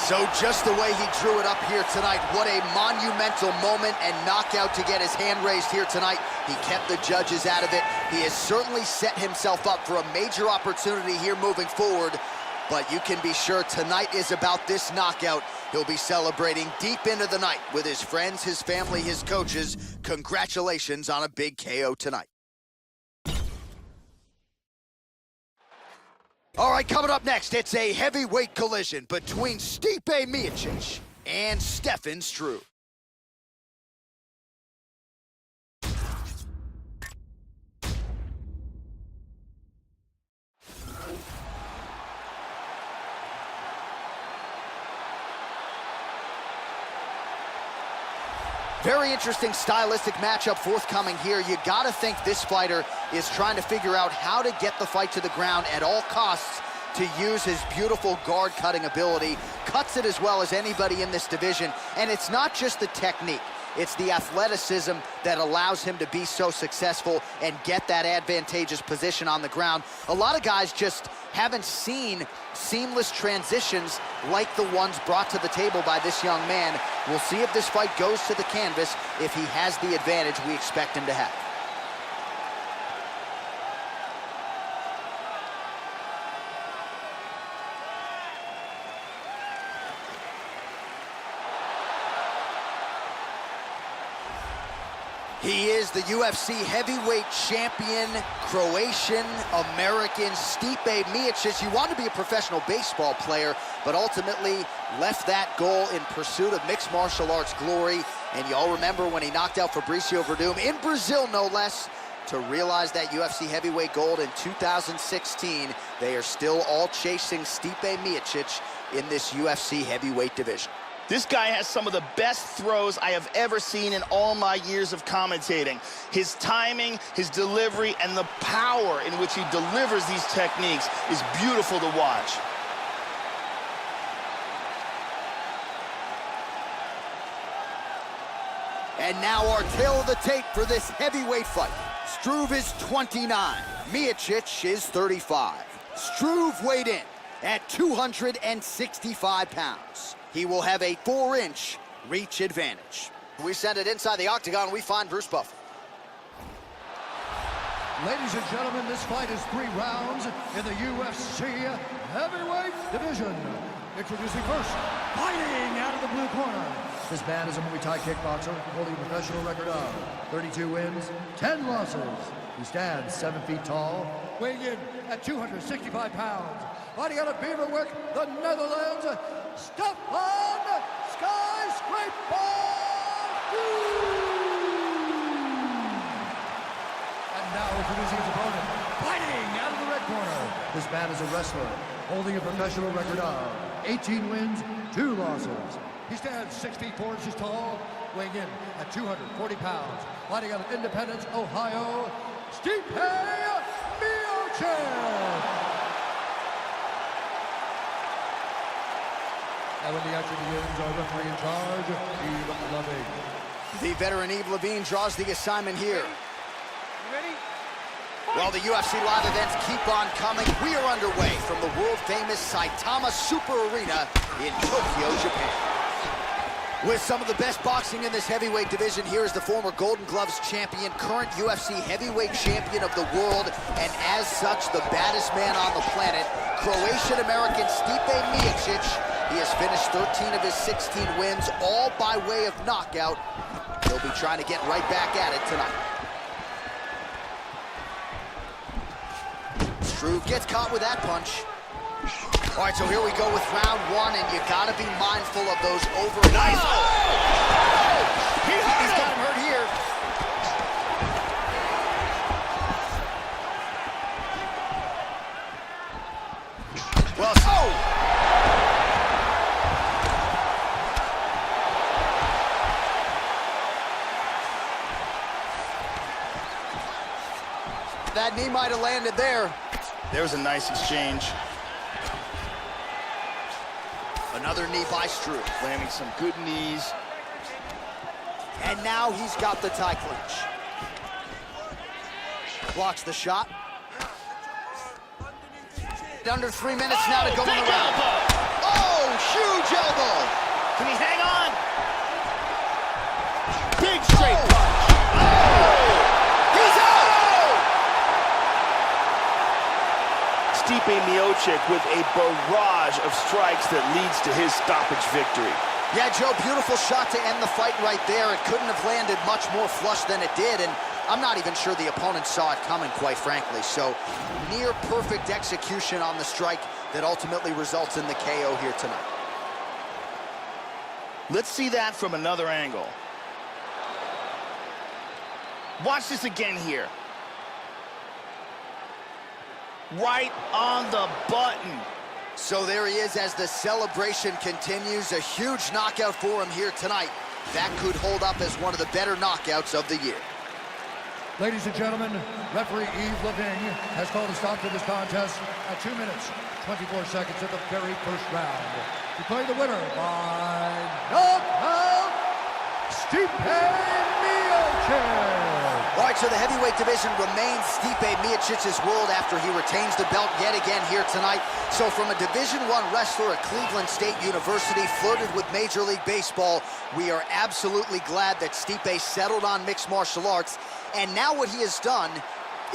So just the way he drew it up here tonight, what a monumental moment and knockout to get his hand raised here tonight. He kept the judges out of it. He has certainly set himself up for a major opportunity here moving forward. But you can be sure tonight is about this knockout. He'll be celebrating deep into the night with his friends, his family, his coaches. Congratulations on a big KO tonight. All right, coming up next, it's a heavyweight collision between Stipe Miocic and Stefan Struve. Very interesting stylistic matchup forthcoming here. You gotta think this fighter is trying to figure out how to get the fight to the ground at all costs to use his beautiful guard-cutting ability. Cuts it as well as anybody in this division. And it's not just the technique. It's the athleticism that allows him to be so successful and get that advantageous position on the ground. A lot of guys just haven't seen seamless transitions like the ones brought to the table by this young man. We'll see if this fight goes to the canvas, if he has the advantage we expect him to have. He is the UFC heavyweight champion, Croatian-American Stipe Miocic. You want to be a professional baseball player, but ultimately left that goal in pursuit of mixed martial arts glory. And you all remember when he knocked out Fabricio Werdum in Brazil, no less, to realize that UFC heavyweight gold in 2016. They are still all chasing Stipe Miocic in this UFC heavyweight division. This guy has some of the best throws I have ever seen in all my years of commentating. His timing, his delivery, and the power in which he delivers these techniques is beautiful to watch. And now our tale of the tape for this heavyweight fight. Struve is 29, Miocic is 35. Struve weighed in At 265 pounds, he will have a 4-inch reach advantage. We send it inside the octagon, we find Bruce Buffer. Ladies and gentlemen, this fight is 3 rounds in the UFC heavyweight division. Introducing first, fighting out of the blue corner. This man is a Muay Thai kickboxer holding a professional record of 32 wins, 10 losses. He stands 7 feet tall, weighing in at 265 pounds. Fighting out of Beverwijk, the Netherlands, Stefan Skyscraper! And now introducing his opponent, fighting out of the red corner. This man is a wrestler holding a professional record of 18 wins, 2 losses. He stands 6 feet 4 inches tall, weighing in at 240 pounds. Fighting out of Independence, Ohio, Stipe Miocic! And when the action begins, our referee in charge, Yves Levine. The veteran Yves Levine draws the assignment here. Well, the UFC live events keep on coming. We are underway from the world-famous Saitama Super Arena in Tokyo, Japan. With some of the best boxing in this heavyweight division, here is the former Golden Gloves champion, current UFC heavyweight champion of the world, and as such, the baddest man on the planet, Croatian-American Stipe Miocic. He has finished 13 of his 16 wins, all by way of knockout. He'll be trying to get right back at it tonight. Struve gets caught with that punch. All right, so here we go with round 1, and you gotta be mindful of those over. Nice! Oh! He's got him hurt here. Well, that knee might have landed there. There was a nice exchange. Another knee by Struve. Landing some good knees. And now he's got the tie clinch. Blocks the shot. Under 3 minutes now to go in the round. Oh, huge elbow. Can he hang on? Big straight punch. Oh! He's out! Stipe Miocic with a barrage of strikes that leads to his stoppage victory. Yeah, Joe, beautiful shot to end the fight right there. It couldn't have landed much more flush than it did, and I'm not even sure the opponent saw it coming, quite frankly. So, near perfect execution on the strike that ultimately results in the KO here tonight. Let's see that from another angle. Watch this again here. Right on the button. So there he is as the celebration continues. A huge knockout for him here tonight. That could hold up as one of the better knockouts of the year. Ladies and gentlemen, referee Yves Levine has called a stop to this contest at 2 minutes, 24 seconds of the very first round. Declaring the winner by knockout, Stipe Miocic. All right, so the heavyweight division remains Stipe Miocic's world after he retains the belt yet again here tonight. So from a Division I wrestler at Cleveland State University, flirted with Major League Baseball, we are absolutely glad that Stipe settled on mixed martial arts. And now what he has done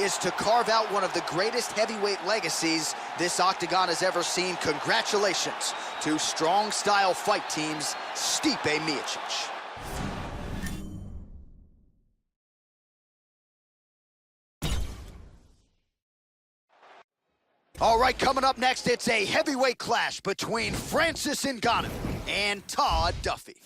is to carve out one of the greatest heavyweight legacies this octagon has ever seen. Congratulations to Strong Style Fight Team's Stipe Miocic. All right, coming up next, it's a heavyweight clash between Francis Ngannou and Todd Duffee.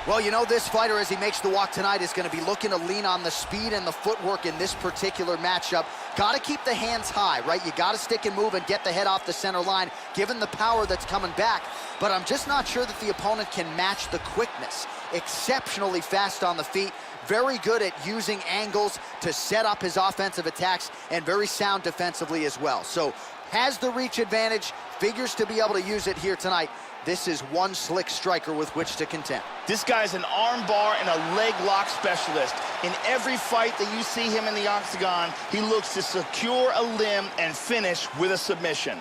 Well, you know, this fighter, as he makes the walk tonight, is going to be looking to lean on the speed and the footwork in this particular matchup. Got to keep the hands high, right? You got to stick and move and get the head off the center line, given the power that's coming back. But I'm just not sure that the opponent can match the quickness. Exceptionally fast on the feet, very good at using angles to set up his offensive attacks, and very sound defensively as well. So has the reach advantage, figures to be able to use it here tonight. This is one slick striker with which to contend. This guy's an arm bar and a leg lock specialist. In every fight that you see him in the octagon, he looks to secure a limb and finish with a submission.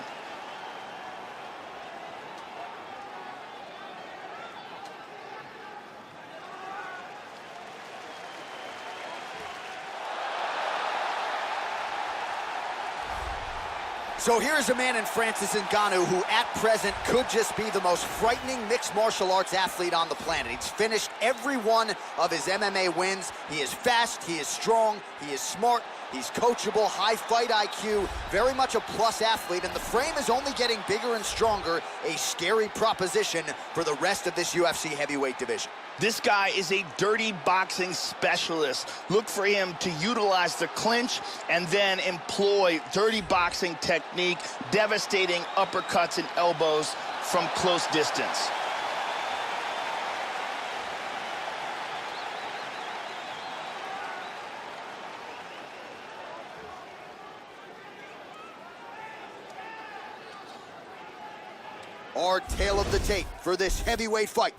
So here's a man in Francis Ngannou who at present could just be the most frightening mixed martial arts athlete on the planet. He's finished every one of his MMA wins. He is fast, he is strong, he is smart, he's coachable, high fight IQ, very much a plus athlete, and the frame is only getting bigger and stronger, a scary proposition for the rest of this UFC heavyweight division. This guy is a dirty boxing specialist. Look for him to utilize the clinch and then employ dirty boxing technique, devastating uppercuts and elbows from close distance. Our tale of the tape for this heavyweight fight.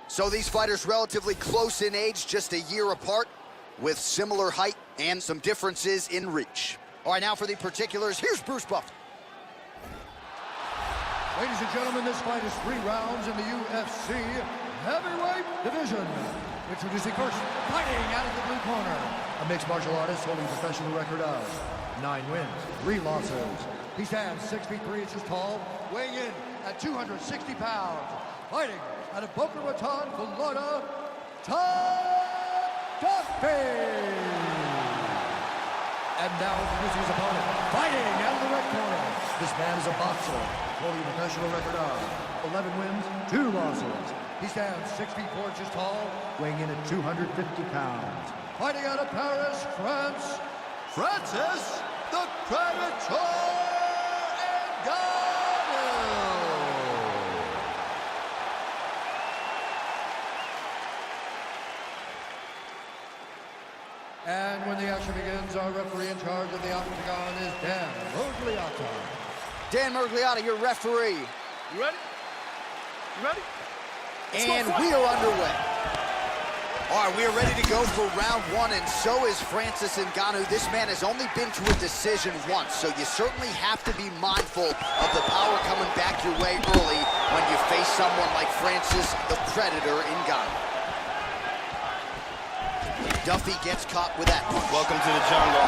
So these fighters relatively close in age, just a year apart, with similar height and some differences in reach. All right, now for the particulars, here's Bruce Buffer. Ladies and gentlemen, this fight is 3 rounds in the UFC heavyweight division. Introducing first, fighting out of the blue corner, a mixed martial artist holding a professional record of 9 wins, 3 losses. He stands 6 feet 3 inches tall, weighing in at 260 pounds. Fighting out of Boca Raton, Florida, Todd Duffee. And now introducing his opponent, fighting out of the red corner. This man is a boxer, holding a professional record of 11 wins, 2 losses. He stands 6 feet 4 inches tall, weighing in at 250 pounds. Fighting out of Paris, France, Francis the Predator Ngannou. And when the action begins, our referee in charge of the octagon is Dan Mergliotta. Dan Mergliotta, your referee. You ready? You ready? And we are underway. All right, we are ready to go for round 1, and so is Francis Ngannou. This man has only been to a decision once, so you certainly have to be mindful of the power coming back your way early when you face someone like Francis the Predator Ngannou. Duffee gets caught with that punch. Welcome to the jungle.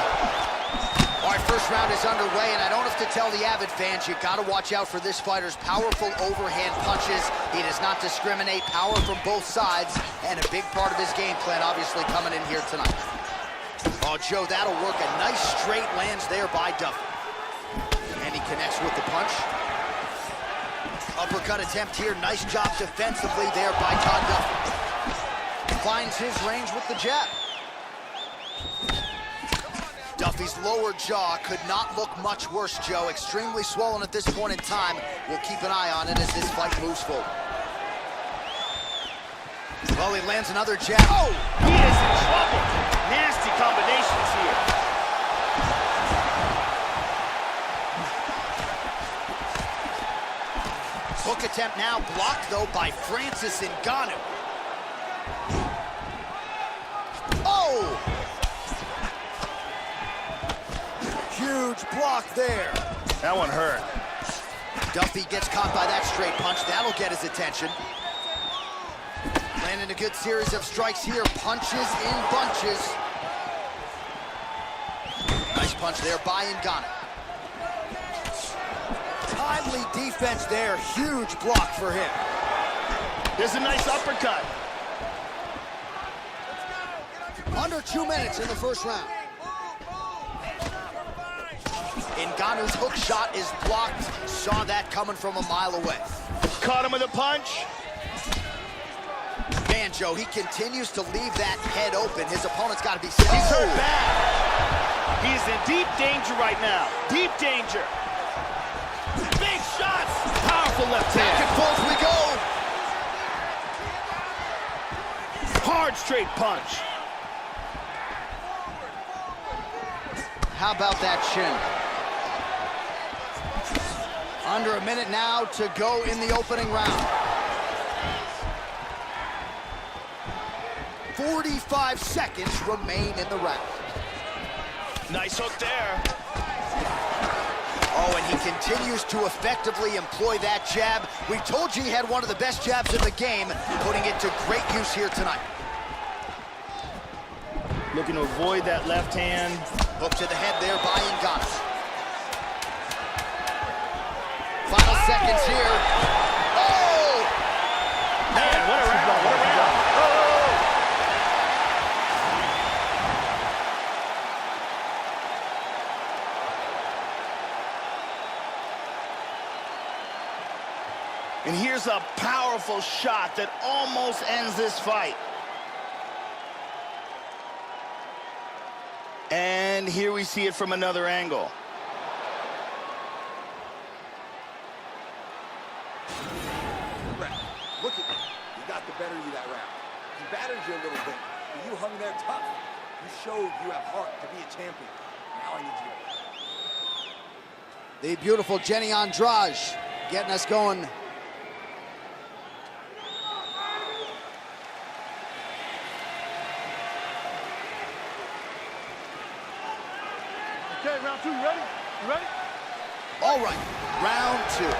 All right, first round is underway, and I don't have to tell the avid fans, you got to watch out for this fighter's powerful overhand punches. He does not discriminate, power from both sides, and a big part of his game plan obviously coming in here tonight. Oh, Joe, that'll work. A nice straight lands there by Duffee. And he connects with the punch. Uppercut attempt here. Nice job defensively there by Todd Duffee. Finds his range with the jab. Duffee's lower jaw could not look much worse, Joe. Extremely swollen at this point in time. We'll keep an eye on it as this fight moves forward. Well, he lands another jab. Oh, he is in trouble. Nasty combinations here. Hook attempt now blocked, though, by Francis Ngannou. Oh! Huge block there. That one hurt. Duffee gets caught by that straight punch. That'll get his attention. Landing a good series of strikes here. Punches in bunches. Nice punch there by Ngannou. Timely defense there. Huge block for him. There's a nice uppercut. Under 2 minutes in the first round. Ngannou's hook shot is blocked. Saw that coming from a mile away. Caught him with a punch. Man, Joe, he continues to leave that head open. His opponent's got to be... He's hurt bad. He's in deep danger right now. Deep danger. Big shots. Powerful left hand. Back and forth we go. Hard straight punch. How about that chin? Under a minute now to go in the opening round. 45 seconds remain in the round. Nice hook there. Oh, and he continues to effectively employ that jab. We told you he had one of the best jabs in the game, putting it to great use here tonight. Looking to avoid that left hand. Hook to the head there by Ngannou. Final seconds here. Oh! Man, what a round, what a round. And here's a powerful shot that almost ends this fight. And here we see it from another angle. Look at you. You got the better of you that round. He battered you a little bit, but you hung there tough. You showed you have heart to be a champion. Now I need you. The beautiful Jenny Andrade getting us going. Okay, round two, you ready? You ready? All right, round two.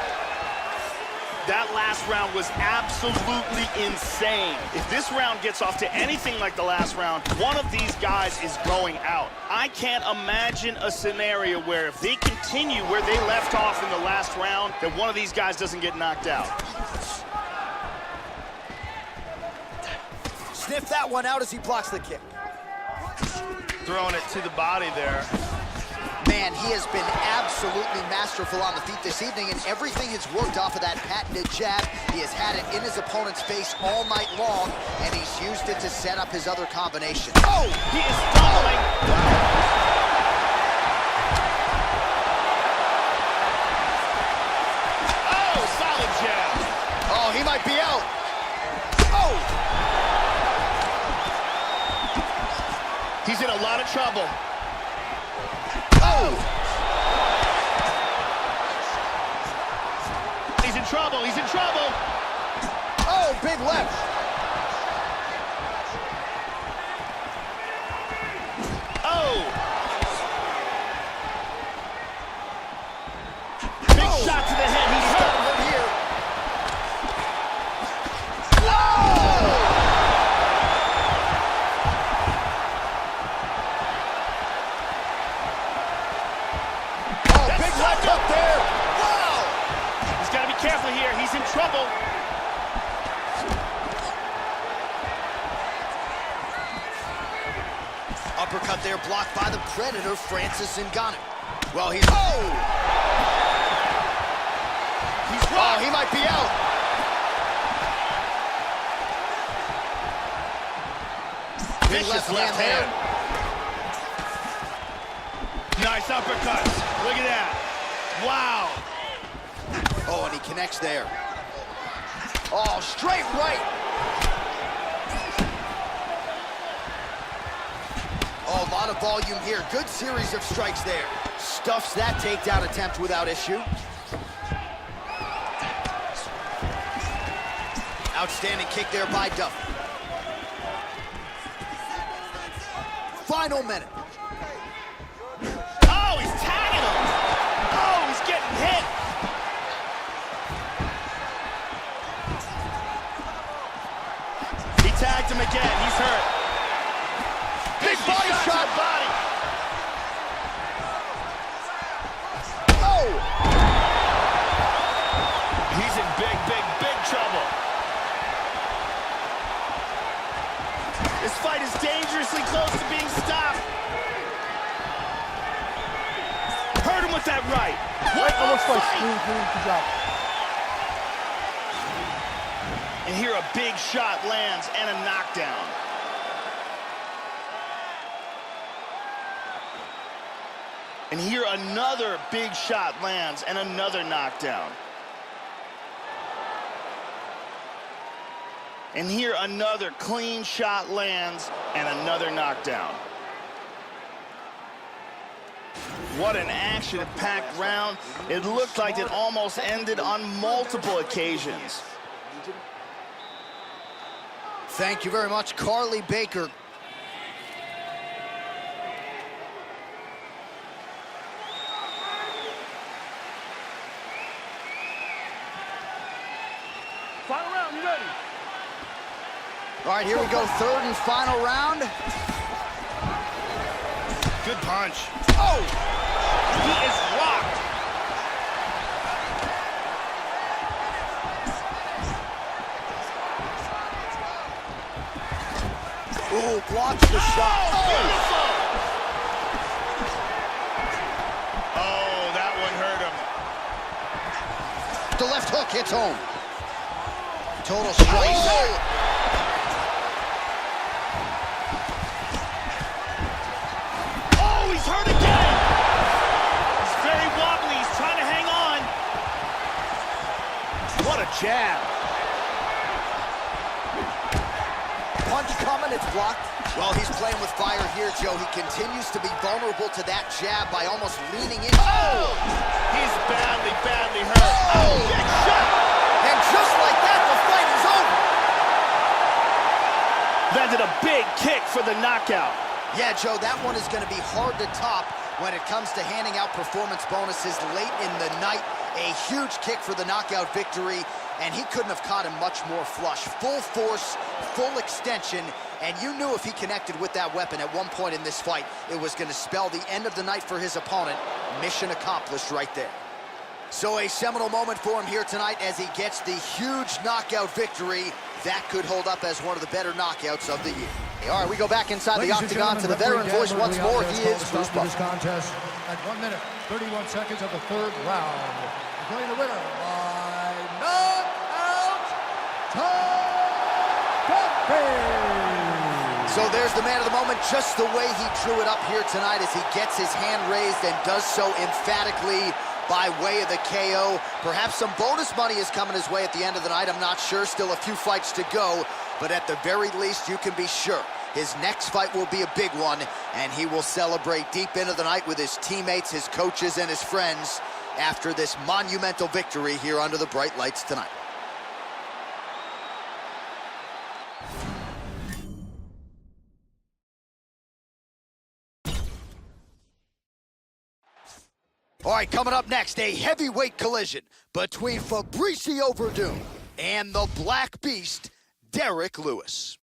That last round was absolutely insane. If this round gets off to anything like the last round, one of these guys is going out. I can't imagine a scenario where if they continue where they left off in the last round, that one of these guys doesn't get knocked out. Sniff that one out as he blocks the kick. Throwing it to the body there. Man, he has been absolutely masterful on the feet this evening, and everything has worked off of that patented jab. He has had it in his opponent's face all night long, and he's used it to set up his other combination. Oh, he is stumbling. Oh, solid jab. Oh, he might be out. Oh! He's in a lot of trouble. Oh! He's in trouble, he's in trouble. Oh, big left. Oh! Big shot to the head, he's hurt. Here. Careful here, he's in trouble. Uppercut there blocked by the Predator, Francis Ngannou. Well, he's... Oh! He's rocked. Oh, he might be out. Vicious left hand. Nice uppercuts. Look at that. Wow. Oh, and he connects there. Oh, straight right. Oh, a lot of volume here. Good series of strikes there. Stuffs that takedown attempt without issue. Outstanding kick there by Duffee. Final minute. Oh, he's tagging him. Oh, he's getting hit. Tagged him again, he's hurt. Big body shot. To the body. Oh! He's in big, big, big trouble. This fight is dangerously close to being stopped. Hurt him with that right. What a fight. Good job. And here a big shot lands and a knockdown. And here another big shot lands and another knockdown. And here another clean shot lands and another knockdown. What an action-packed round. It looked like it almost ended on multiple occasions. Thank you very much, Carly Baker. Final round, you ready? All right, here we go, third and final round. Good punch. Oh! He is rocked. Ooh, blocks the shot. Beautiful! Oh, that one hurt him. The left hook hits home. Total strike. Oh! He's hurt again. He's very wobbly. He's trying to hang on. What a jab. Punch coming, it's blocked. Well, he's playing with fire here, Joe. He continues to be vulnerable to that jab by almost leaning in. Oh! He's badly, badly hurt. Oh, big shot. And just like that, the fight is over. Landed a big kick for the knockout. Yeah, Joe, that one is going to be hard to top when it comes to handing out performance bonuses late in the night. A huge kick for the knockout victory, and he couldn't have caught him much more flush. Full force, full extension, and you knew if he connected with that weapon at one point in this fight, it was going to spell the end of the night for his opponent. Mission accomplished right there. So a seminal moment for him here tonight as he gets the huge knockout victory. That could hold up as one of the better knockouts of the year. All right, we go back inside the octagon to the veteran voice once more. He is Bruce Buffer. This contest at 1 minute, 31 seconds of the third round. Declaring the winner by knockout, Todd Duffee. So there's the man of the moment, just the way he drew it up here tonight as he gets his hand raised and does so emphatically by way of the KO. Perhaps some bonus money is coming his way at the end of the night. I'm not sure. Still a few fights to go. But at the very least, you can be sure his next fight will be a big one, and he will celebrate deep into the night with his teammates, his coaches, and his friends after this monumental victory here under the bright lights tonight. All right, coming up next, a heavyweight collision between Fabricio Werdum and the Black Beast, Derrick Lewis.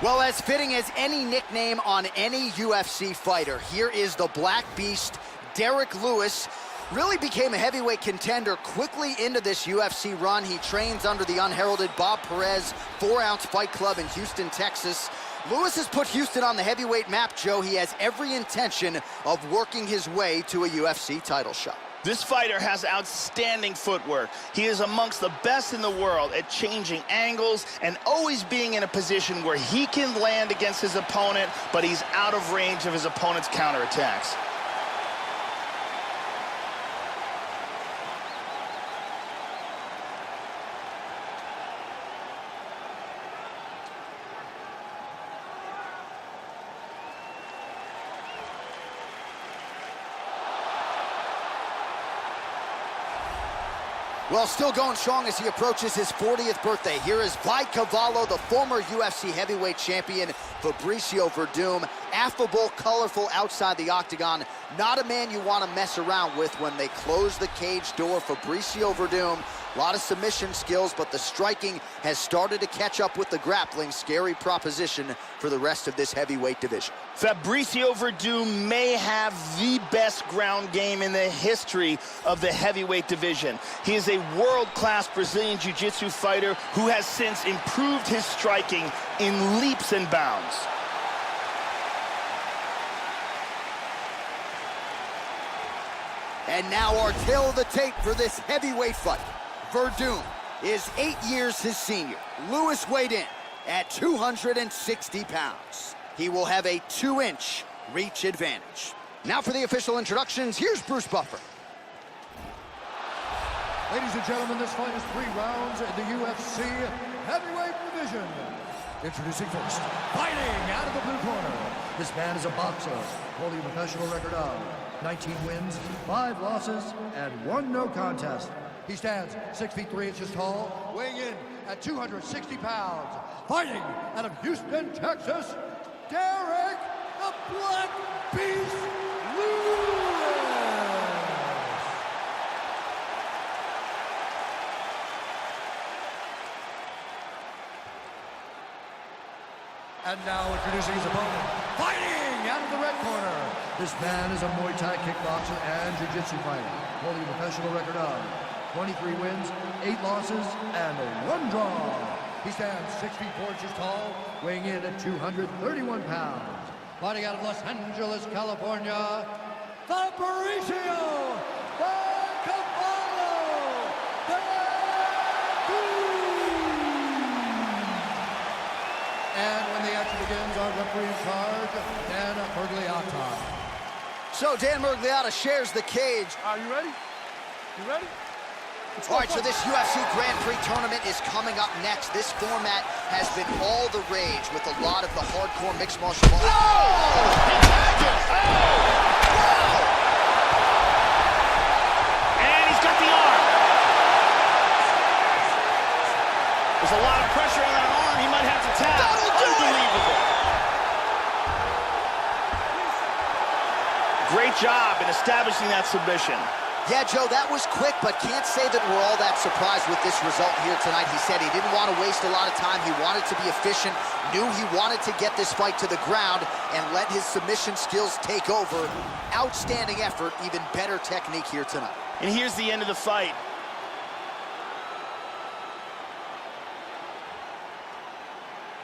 Well, as fitting as any nickname on any UFC fighter, here is the Black Beast, Derrick Lewis. Really became a heavyweight contender quickly into this UFC run. He trains under the unheralded Bob Perez 4-ounce Fight Club in Houston, Texas. Lewis has put Houston on the heavyweight map, Joe. He has every intention of working his way to a UFC title shot. This fighter has outstanding footwork. He is amongst the best in the world at changing angles and always being in a position where he can land against his opponent, but he's out of range of his opponent's counterattacks. Well, still going strong as he approaches his 40th birthday. Here is Cavallo, the former UFC heavyweight champion, Fabricio Werdum. Affable, colorful outside the octagon. Not a man you want to mess around with when they close the cage door. Fabricio Werdum, a lot of submission skills, but the striking has started to catch up with the grappling. Scary proposition for the rest of this heavyweight division. Fabricio Werdum may have the best ground game in the history of the heavyweight division. He is a world-class Brazilian jiu-jitsu fighter who has since improved his striking in leaps and bounds. And now our tale of the tape for this heavyweight fight. Werdum is 8 years his senior. Lewis weighed in at 260 pounds. He will have a 2-inch reach advantage. Now for the official introductions, here's Bruce Buffer. Ladies and gentlemen, this fight is 3 rounds in the UFC heavyweight division. Introducing first, fighting out of the blue corner. This man is a boxer, holding a professional record of 19 wins, 5 losses, and 1 no contest. He stands 6 feet 3 inches tall, weighing in at 260 pounds. Fighting out of Houston, Texas, Derek the Black Beast Lewis. And now introducing his opponent, fighting out of the red corner. This man is a Muay Thai kickboxer and jiu-jitsu fighter, holding a professional record of 23 wins, 8 losses, and 1 draw. He stands 6 feet 4 inches tall, weighing in at 231 pounds. Fighting out of Los Angeles, California, Fabricio Werdum. And when the action begins, our referee in charge, Dan Murgliata. So Dan Murgliata shares the cage. Are you ready? You ready? All right, so this UFC Grand Prix tournament is coming up next. This format has been all the rage with a lot of the hardcore mixed martial arts. And he's got the arm. There's a lot of pressure on that arm. He might have to tap. Unbelievable. Great job in establishing that submission. Yeah, Joe, that was quick, but can't say that we're all that surprised with this result here tonight. He said he didn't want to waste a lot of time. He wanted to be efficient, knew he wanted to get this fight to the ground and let his submission skills take over. Outstanding effort, even better technique here tonight. And here's the end of the fight.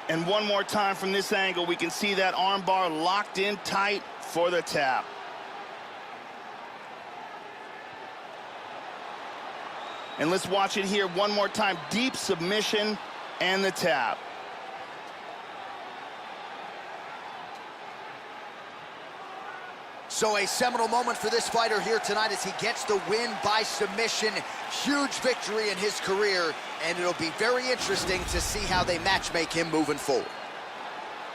And one more time from this angle, we can see that arm bar locked in tight for the tap. And let's watch it here one more time. Deep submission and the tap. So a seminal moment for this fighter here tonight as he gets the win by submission. Huge victory in his career, and it'll be very interesting to see how they matchmake him moving forward.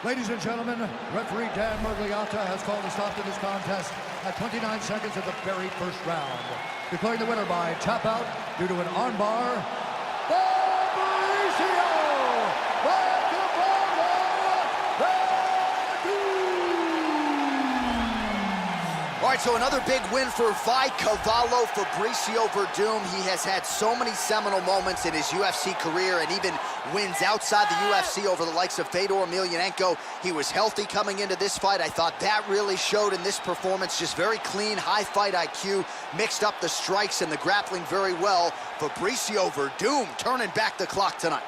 Ladies and gentlemen, referee Dan Murgliata has called a stop to this contest at 29 seconds of the very first round. Declaring the winner by tap out due to an armbar, Fabricio Werdum. All right, so another big win for Cavallo Fabricio Werdum. He has had so many seminal moments in his UFC career and even wins outside the UFC over the likes of Fedor Emelianenko. He was healthy coming into this fight. I thought that really showed in this performance. Just very clean, high fight IQ, mixed up the strikes and the grappling very well. Fabricio Werdum turning back the clock tonight.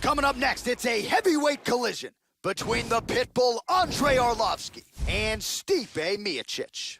Coming up next, it's a heavyweight collision between the Pitbull Andrei Arlovski and Stipe Miocic.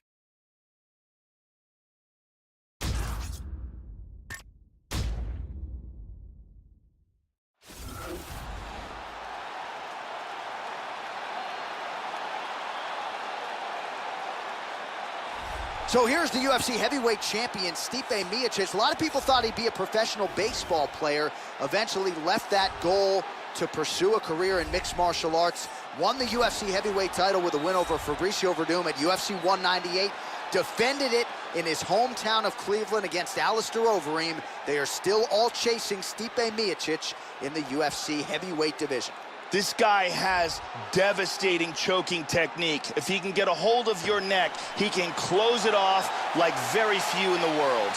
So here's the UFC heavyweight champion, Stipe Miocic. A lot of people thought he'd be a professional baseball player. Eventually left that goal to pursue a career in mixed martial arts. Won the UFC heavyweight title with a win over Fabricio Werdum at UFC 198. Defended it in his hometown of Cleveland against Alistair Overeem. They are still all chasing Stipe Miocic in the UFC heavyweight division. This guy has devastating choking technique. If he can get a hold of your neck, he can close it off like very few in the world.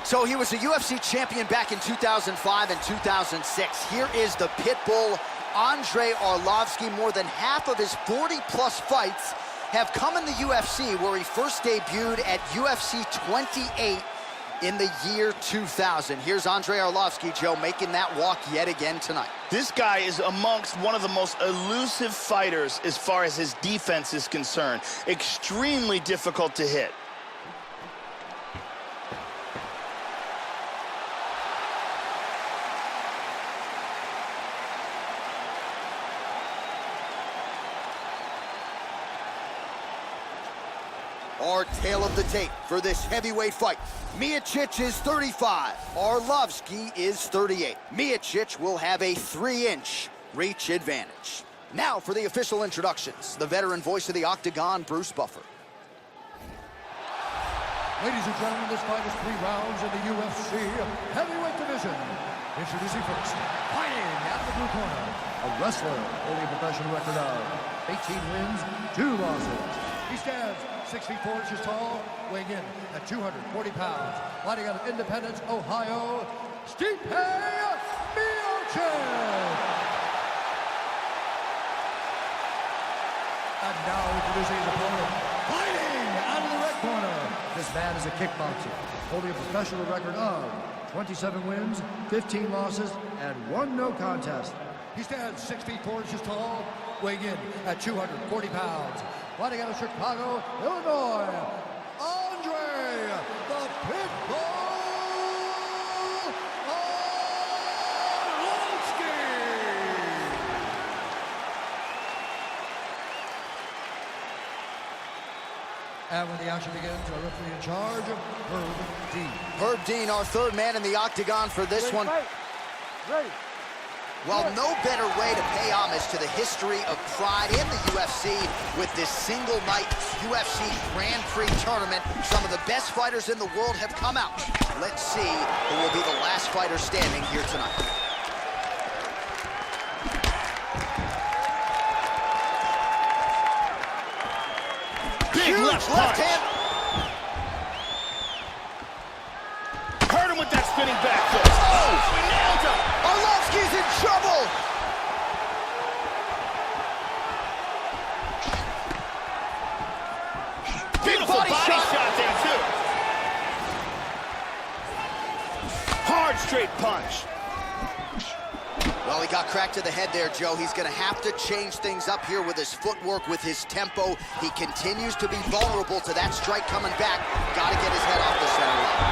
So he was a UFC champion back in 2005 and 2006. Here is the Pitbull, Andrei Arlovski. More than half of his 40-plus fights have come in the UFC, where he first debuted at UFC 28 in the year 2000. Here's Andrei Arlovski, Joe, making that walk yet again tonight. This guy is amongst one of the most elusive fighters as far as his defense is concerned. Extremely difficult to hit. Our tale of the tape for this heavyweight fight. Miocic is 35. Arlovski is 38. Miocic will have a 3-inch reach advantage. Now for the official introductions. The veteran voice of the Octagon, Bruce Buffer. Ladies and gentlemen, this fight is 3 rounds in the UFC heavyweight division. Introducing first, fighting out of the blue corner, a wrestler holding a professional record of 18 wins, 2 losses. He stands 6 feet 4 inches tall, weighing in at 240 pounds. Fighting out of Independence, Ohio, Stipe Miocic. And now introducing his opponent, fighting out of the red corner. This man is a kickboxer, holding a professional record of 27 wins, 15 losses, and 1 no contest. He stands 6 feet 4 inches tall, weighing in at 240 pounds. Fighting out of Chicago, Illinois, Andrei the Pitbull Arlovski. And when the action begins, our referee in charge, Herb Dean. Herb Dean, our third man in the Octagon for this one. Ready. Well, no better way to pay homage to the history of pride in the UFC with this single-night UFC Grand Prix tournament. Some of the best fighters in the world have come out. Let's see who will be the last fighter standing here tonight. Big left hand. Hurt him with that spinning back foot. Oh, we nailed him. Arlovski's in trouble. Beautiful body shot there, too. Hard straight punch. Well, he got cracked to the head there, Joe. He's going to have to change things up here with his footwork, with his tempo. He continues to be vulnerable to that strike coming back. Got to get his head off the center line.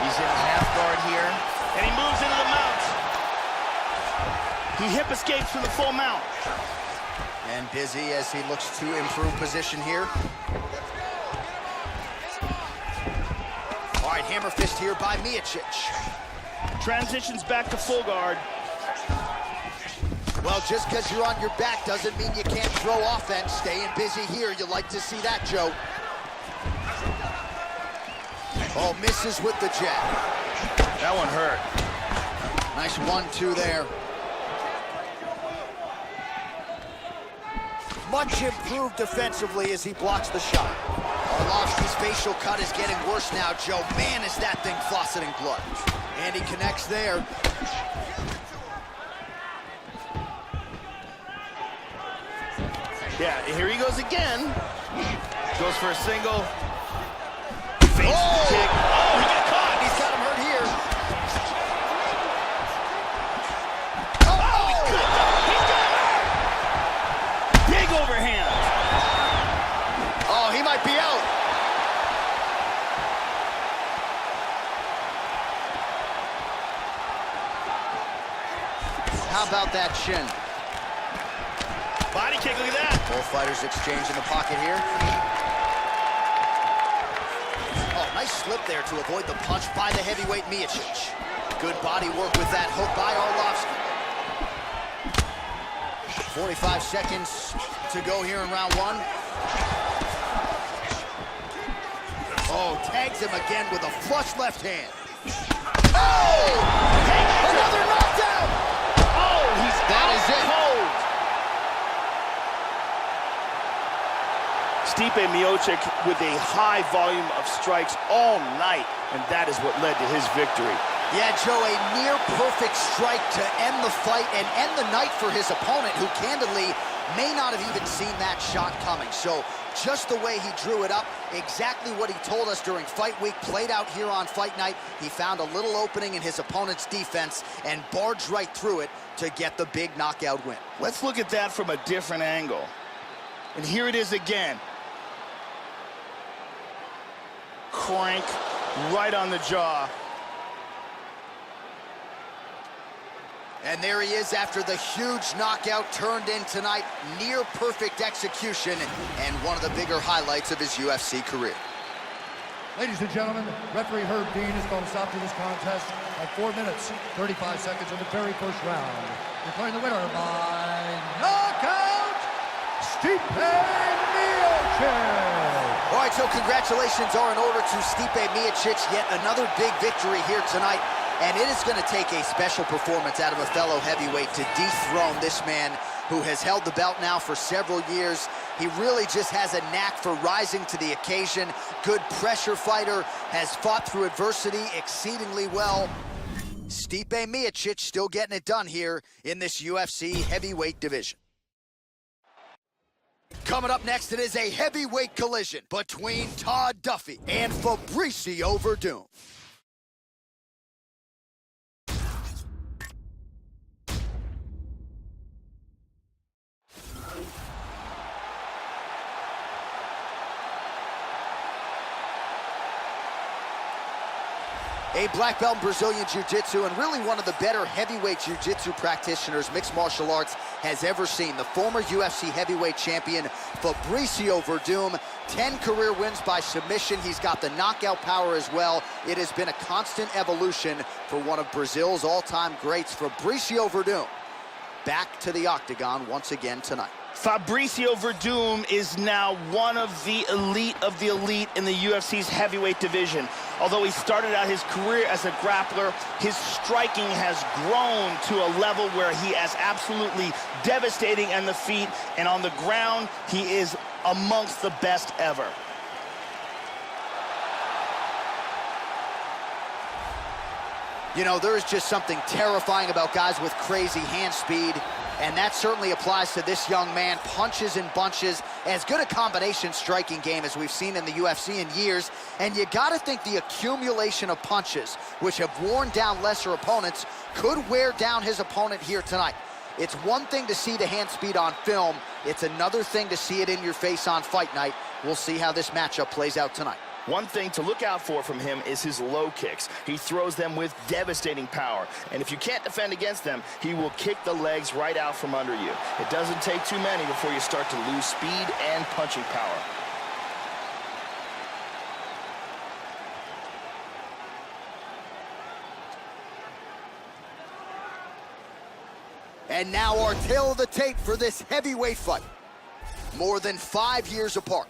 He's in half guard here, and he moves into the mount. He hip escapes from the full mount. And busy as he looks to improve position here. All right, hammer fist here by Miocic. Transitions back to full guard. Well, just because you're on your back doesn't mean you can't throw offense. Staying busy here, you like to see that, Joe. Oh, misses with the jab. That one hurt. Nice 1-2 there. Much improved defensively as he blocks the shot. Arlovski's facial cut is getting worse now, Joe. Man, is that thing fauceting blood. And he connects there. Yeah, here he goes again. Goes for a single. Fakes the kick. Oh, he got caught. He's got him hurt here. Oh, he's got him. Big overhand. Oh, he might be out. How about that shin? Body kick, look at that. Both fighters exchange in the pocket here. Oh, nice slip there to avoid the punch by the heavyweight Miocic. Good body work with that hook by Arlovski. 45 seconds to go here in round 1. Oh, tags him again with a flush left hand. Oh! Another knockdown! Oh, that is it. Cold. Stipe Miocic with a high volume of strikes all night, and that is what led to his victory. Yeah, Joe, a near-perfect strike to end the fight and end the night for his opponent, who candidly may not have even seen that shot coming. So just the way he drew it up, exactly what he told us during fight week, played out here on fight night. He found a little opening in his opponent's defense and barged right through it to get the big knockout win. Let's look at that from a different angle. And here it is again. Crank right on the jaw. And there he is after the huge knockout turned in tonight. Near perfect execution and one of the bigger highlights of his UFC career. Ladies and gentlemen, referee Herb Dean has called a stop to this contest at 4 minutes, 35 seconds in the very first round. Declaring the winner by knockout, Stipe Miocic. All right, so congratulations are in order to Stipe Miocic. Yet another big victory here tonight. And it is going to take a special performance out of a fellow heavyweight to dethrone this man who has held the belt now for several years. He really just has a knack for rising to the occasion. Good pressure fighter, has fought through adversity exceedingly well. Stipe Miocic still getting it done here in this UFC heavyweight division. Coming up next, it is a heavyweight collision between Todd Duffee and Fabricio Werdum. A black belt in Brazilian Jiu-Jitsu and really one of the better heavyweight Jiu-Jitsu practitioners mixed martial arts has ever seen. The former UFC heavyweight champion, Fabricio Werdum, 10 career wins by submission. He's got the knockout power as well. It has been a constant evolution for one of Brazil's all-time greats, Fabricio Werdum, back to the octagon once again tonight. Fabricio Werdum is now one of the elite in the UFC's heavyweight division. Although he started out his career as a grappler, his striking has grown to a level where he is absolutely devastating on the feet, and on the ground, he is amongst the best ever. You know, there is just something terrifying about guys with crazy hand speed, and that certainly applies to this young man. Punches and bunches, as good a combination striking game as we've seen in the UFC in years, and you gotta think the accumulation of punches, which have worn down lesser opponents, could wear down his opponent here tonight. It's one thing to see the hand speed on film, it's another thing to see it in your face on fight night. We'll see how this matchup plays out tonight. One thing to look out for from him is his low kicks. He throws them with devastating power. And if you can't defend against them, he will kick the legs right out from under you. It doesn't take too many before you start to lose speed and punching power. And now our tale of the tape for this heavyweight fight. More than 5 years apart,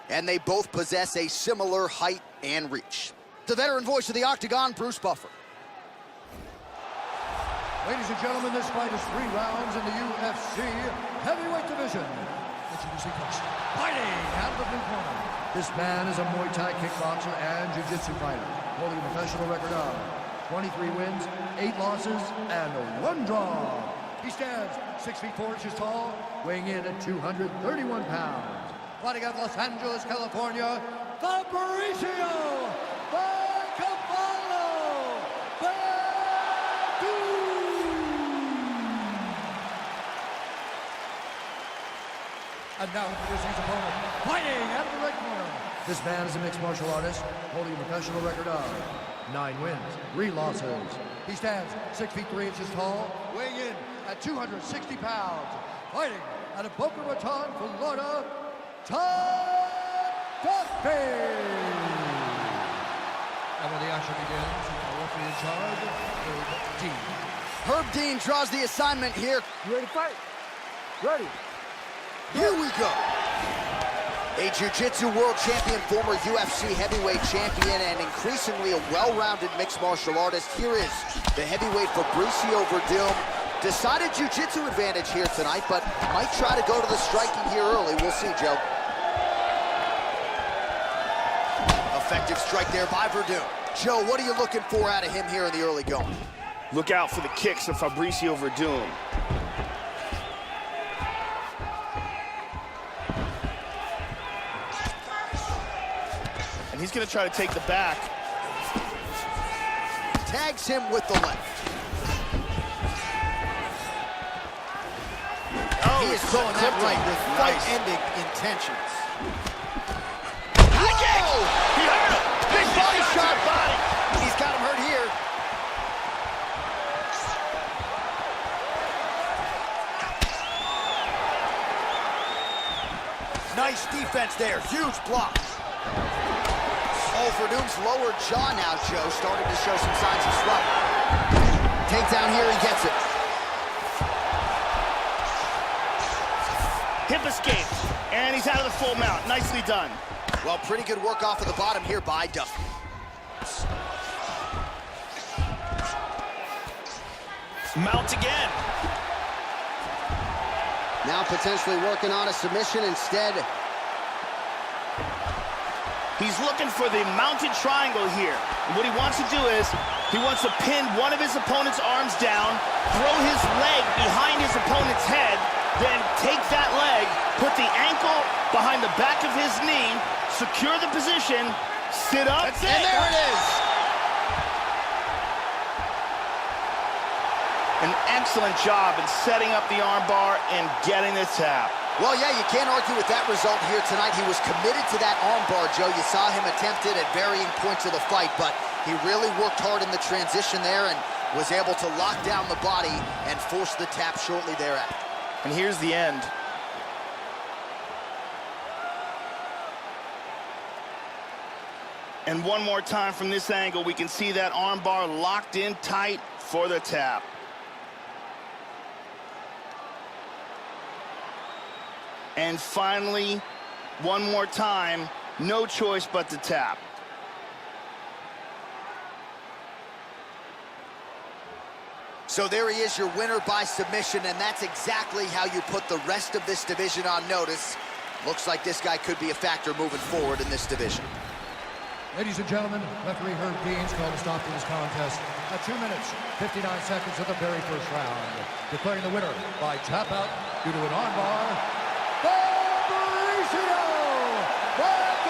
and they both possess a similar height and reach. The veteran voice of the octagon, Bruce Buffer. Ladies and gentlemen, this fight is 3 rounds in the UFC heavyweight division. Introducing first, fighting out of the blue corner. This man is a Muay Thai kickboxer and Jiu-Jitsu fighter, holding a professional record of 23 wins, 8 losses, and 1 draw. He stands 6 feet 4 inches tall, weighing in at 231 pounds. Fighting out of Los Angeles, California, Fabricio Werdum. And now introducing his opponent, fighting out of the red corner. This man is a mixed martial artist, holding a professional record of 9 wins, 3 losses. He stands 6 feet 3 inches tall, weighing in at 260 pounds. Fighting out of Boca Raton, Florida, Todd Duffee. And when the action begins, our referee in charge, Herb Dean. Herb Dean draws the assignment here. You ready to fight? Ready. Here we go. A Jiu-Jitsu world champion, former UFC heavyweight champion, and increasingly a well-rounded mixed martial artist. Here is the heavyweight Fabricio Werdum. Decided Jiu-Jitsu advantage here tonight, but might try to go to the striking here early. We'll see, Joe. Effective strike there by Werdum. Joe, what are you looking for out of him here in the early going? Look out for the kicks of Fabricio Werdum. And he's going to try to take the back. Tags him with the left. Oh, He is throwing that right with fight-ending intentions. Whoa! He hurt him! Big body shot! Body. He's got him hurt here. Nice defense there. Huge block. Overeem's lower jaw now, Joe, starting to show some signs of swelling. Takedown here, he gets it. Hip escape, and he's out of the full mount. Nicely done. Well, pretty good work off of the bottom here by Duffee. Mount again. Now potentially working on a submission instead. He's looking for the mounted triangle here. And what he wants to do is, he wants to pin one of his opponent's arms down, throw his leg behind his opponent's head, then take that leg, put the ankle behind the back of his knee, secure the position, sit up, and there it is! An excellent job in setting up the armbar and getting the tap. Well, yeah, you can't argue with that result here tonight. He was committed to that armbar, Joe. You saw him attempt it at varying points of the fight, but he really worked hard in the transition there and was able to lock down the body and force the tap shortly thereafter. And here's the end. And one more time from this angle, we can see that armbar locked in tight for the tap. And finally, one more time, no choice but to tap. So there he is, your winner by submission, and that's exactly how you put the rest of this division on notice. Looks like this guy could be a factor moving forward in this division. Ladies and gentlemen, referee Herb Dean's called a stop to this contest at 2 minutes, 59 seconds of the very first round. Declaring the winner by tap out due to an armbar, Fabricio Werdum!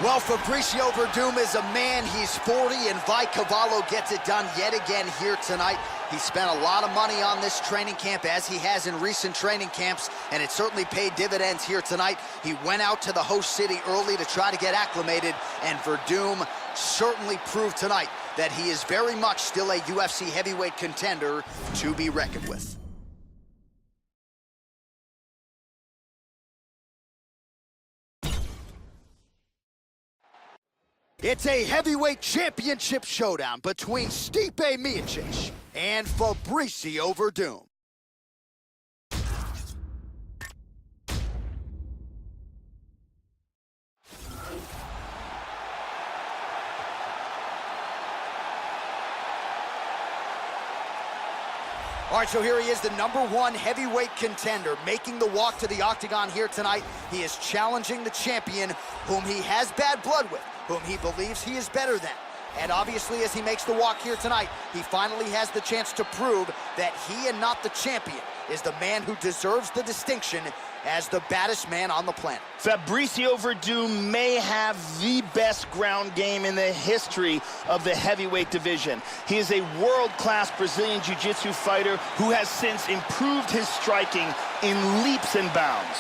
Well, Fabricio Werdum is a man. He's 40, and Cavallo gets it done yet again here tonight. He spent a lot of money on this training camp, as he has in recent training camps, and it certainly paid dividends here tonight. He went out to the host city early to try to get acclimated, and Werdum certainly proved tonight that he is very much still a UFC heavyweight contender to be reckoned with. It's a heavyweight championship showdown between Stipe Miocic and Fabricio Werdum. All right, so here he is, the #1 heavyweight contender, making the walk to the octagon here tonight. He is challenging the champion, whom he has bad blood with, whom he believes he is better than. And obviously, as he makes the walk here tonight, he finally has the chance to prove that he and not the champion is the man who deserves the distinction as the baddest man on the planet. Fabricio Werdum may have the best ground game in the history of the heavyweight division. He is a world-class Brazilian jiu-jitsu fighter who has since improved his striking in leaps and bounds.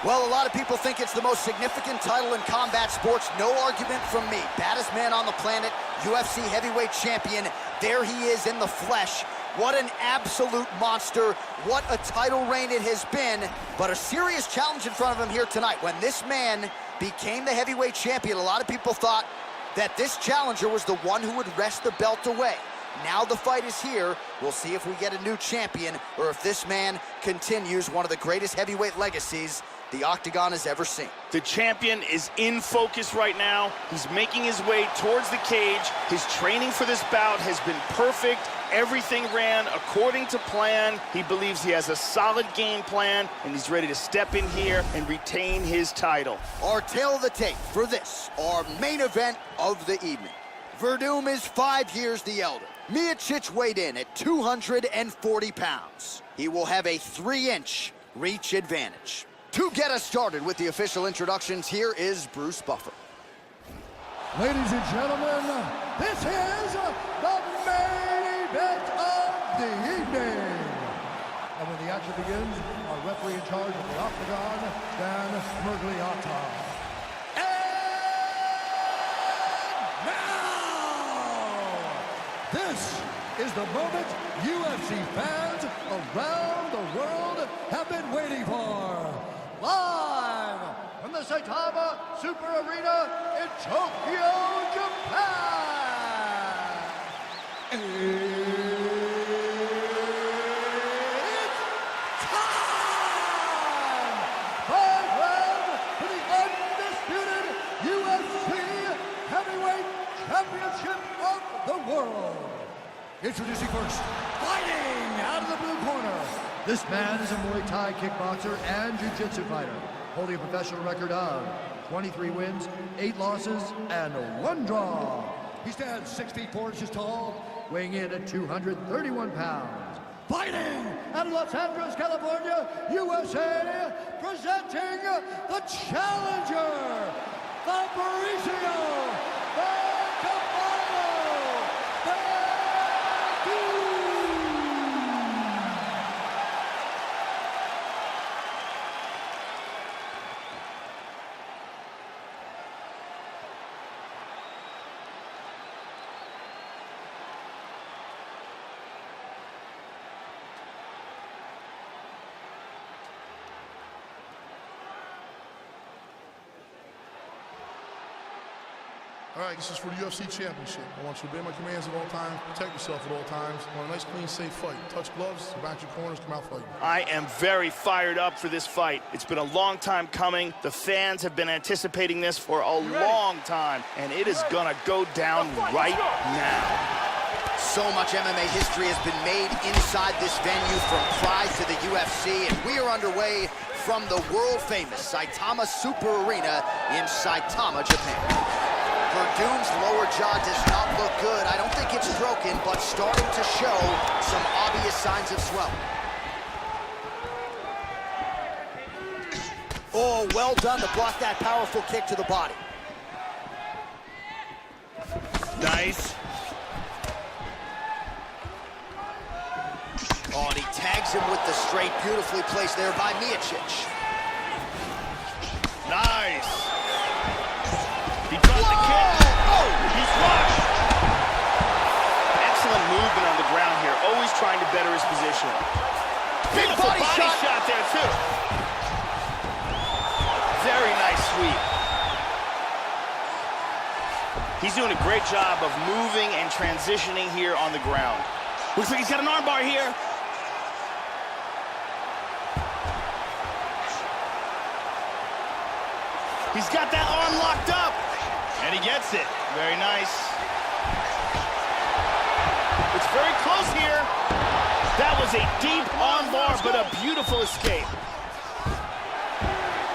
Well, a lot of people think it's the most significant title in combat sports. No argument from me. Baddest man on the planet, UFC heavyweight champion. There he is in the flesh. What an absolute monster. What a title reign it has been. But a serious challenge in front of him here tonight. When this man became the heavyweight champion, a lot of people thought that this challenger was the one who would wrest the belt away. Now the fight is here. We'll see if we get a new champion or if this man continues one of the greatest heavyweight legacies the Octagon has ever seen. The champion is in focus right now. He's making his way towards the cage. His training for this bout has been perfect. Everything ran according to plan. He believes he has a solid game plan, and he's ready to step in here and retain his title. Our tail of the tape for this, our main event of the evening. Werdum is 5 years the elder. Miocic weighed in at 240 pounds. He will have a 3-inch reach advantage. To get us started with the official introductions, here is Bruce Buffer. Ladies and gentlemen, this is the main event of the evening. And when the action begins, our referee in charge of the Octagon, Dan Mergliata. And now, this is the moment UFC fans around the world have been waiting for. Live from the Saitama Super Arena in Tokyo, Japan. It's time! 5 rounds for the undisputed UFC Heavyweight Championship of the world. Introducing first, fighting out of the blue corner. This man is a Muay Thai kickboxer and jiu-jitsu fighter, holding a professional record of 23 wins, 8 losses, and 1 draw. He stands 6 feet 4 inches tall, weighing in at 231 pounds. Fighting out of Los Angeles, California, USA, presenting the challenger, Fabricio Werdum. All right, this is for the UFC Championship. I want you to obey my commands at all times, protect yourself at all times. I want a nice, clean, safe fight. Touch gloves, back your corners, come out fighting. I am very fired up for this fight. It's been a long time coming. The fans have been anticipating this for a long time, and it is gonna go down right now. So much MMA history has been made inside this venue from Pride to the UFC, and we are underway from the world-famous Saitama Super Arena in Saitama, Japan. Werdum's lower jaw does not look good. I don't think it's broken, but starting to show some obvious signs of swelling. Oh, well done to block that powerful kick to the body. Nice. Oh, and he tags him with the straight, beautifully placed there by Miocic. Nice. He dropped the kick. Oh, he's rushed. Excellent movement on the ground here. Always trying to better his position. Big Beautiful body shot there, too. Very nice sweep. He's doing a great job of moving and transitioning here on the ground. Looks like he's got an armbar here. He's got that arm locked up. And he gets it. Very nice. It's very close here. That was a deep arm bar, but a beautiful escape.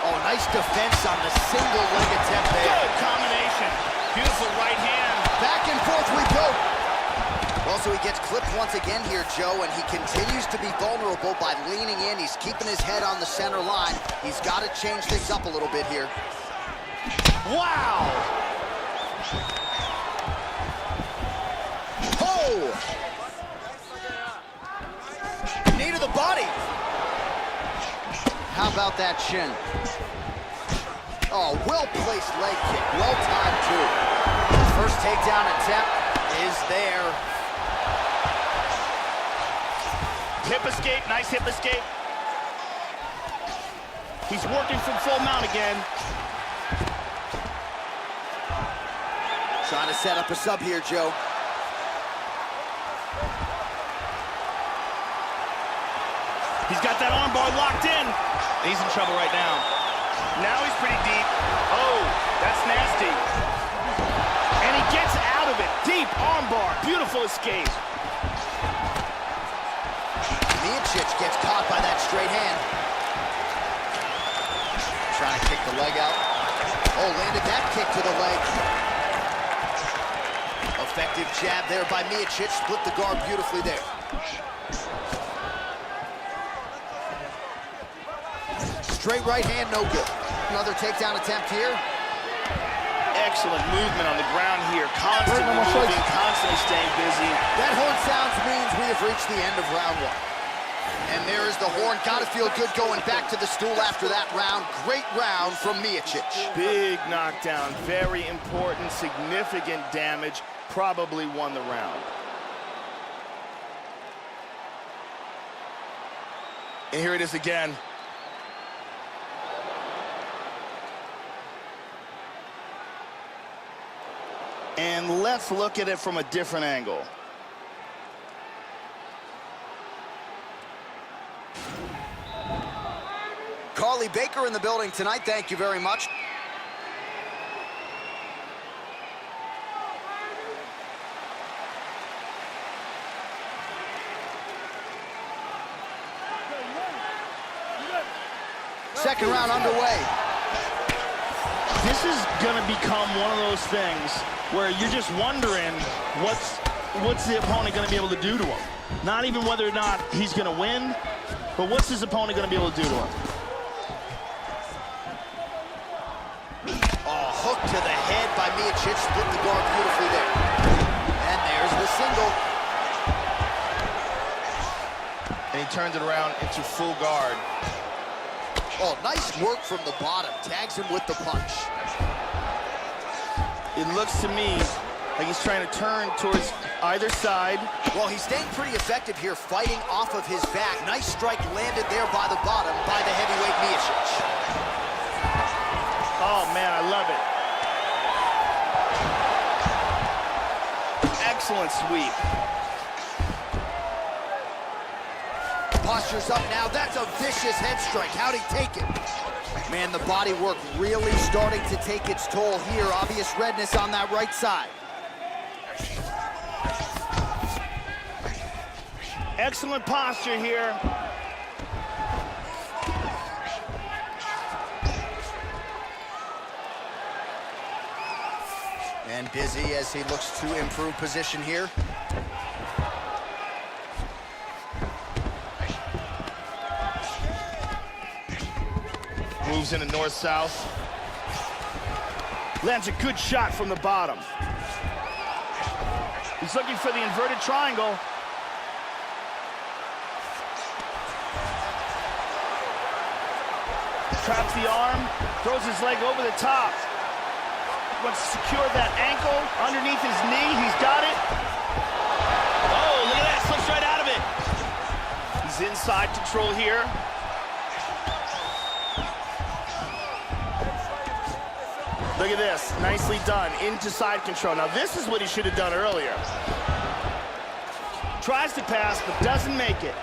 Oh, nice defense on the single leg attempt there. Good combination. Beautiful right hand. Back and forth we go. Also, he gets clipped once again here, Joe, and he continues to be vulnerable by leaning in. He's keeping his head on the center line. He's got to change things up a little bit here. Wow! Oh! Knee to the body. How about that shin? Oh, well-placed leg kick. Well-timed, too. First takedown attempt is there. Hip escape, nice hip escape. He's working from full mount again. Trying to set up a sub here, Joe. He's got that armbar locked in. He's in trouble right now. Now he's pretty deep. Oh, that's nasty. And he gets out of it. Deep armbar. Beautiful escape. Miocic gets caught by that straight hand. Trying to kick the leg out. Oh, landed that kick to the leg. Effective jab there by Miocic. Split the guard beautifully there. Straight right hand, no good. Another takedown attempt here. Excellent movement on the ground here. Constantly moving, constantly staying busy. That horn sounds means we have reached the end of round one. And there is the horn. Gotta feel good going back to the stool after that round. Great round from Miocic. Big knockdown, very important, significant damage. Probably won the round. And here it is again. And let's look at it from a different angle. Carly Baker in the building tonight. Thank you very much. Second round underway. This is going to become one of those things where you're just wondering what's the opponent going to be able to do to him. Not even whether or not he's going to win, but what's his opponent going to be able to do to him. Oh, hook to the head by Miocic. Split the guard beautifully there. And there's the single. And he turns it around into full guard. Oh, nice work from the bottom. Tags him with the punch. It looks to me like he's trying to turn towards either side. Well, he's staying pretty effective here, fighting off of his back. Nice strike landed there by the bottom by the heavyweight Miocic. Oh, man, I love it. Excellent sweep. Posture's up now. That's a vicious head strike. How'd he take it? Man, the body work really starting to take its toll here. Obvious redness on that right side. Excellent posture here. And busy as he looks to improve position here. Moves into north-south. Lands a good shot from the bottom. He's looking for the inverted triangle. Traps the arm, throws his leg over the top. Wants to secure that ankle underneath his knee. He's got it. Oh, look at that, slips right out of it. He's inside control here. Look at this, nicely done, into side control. Now this is what he should have done earlier. Tries to pass, but doesn't make it.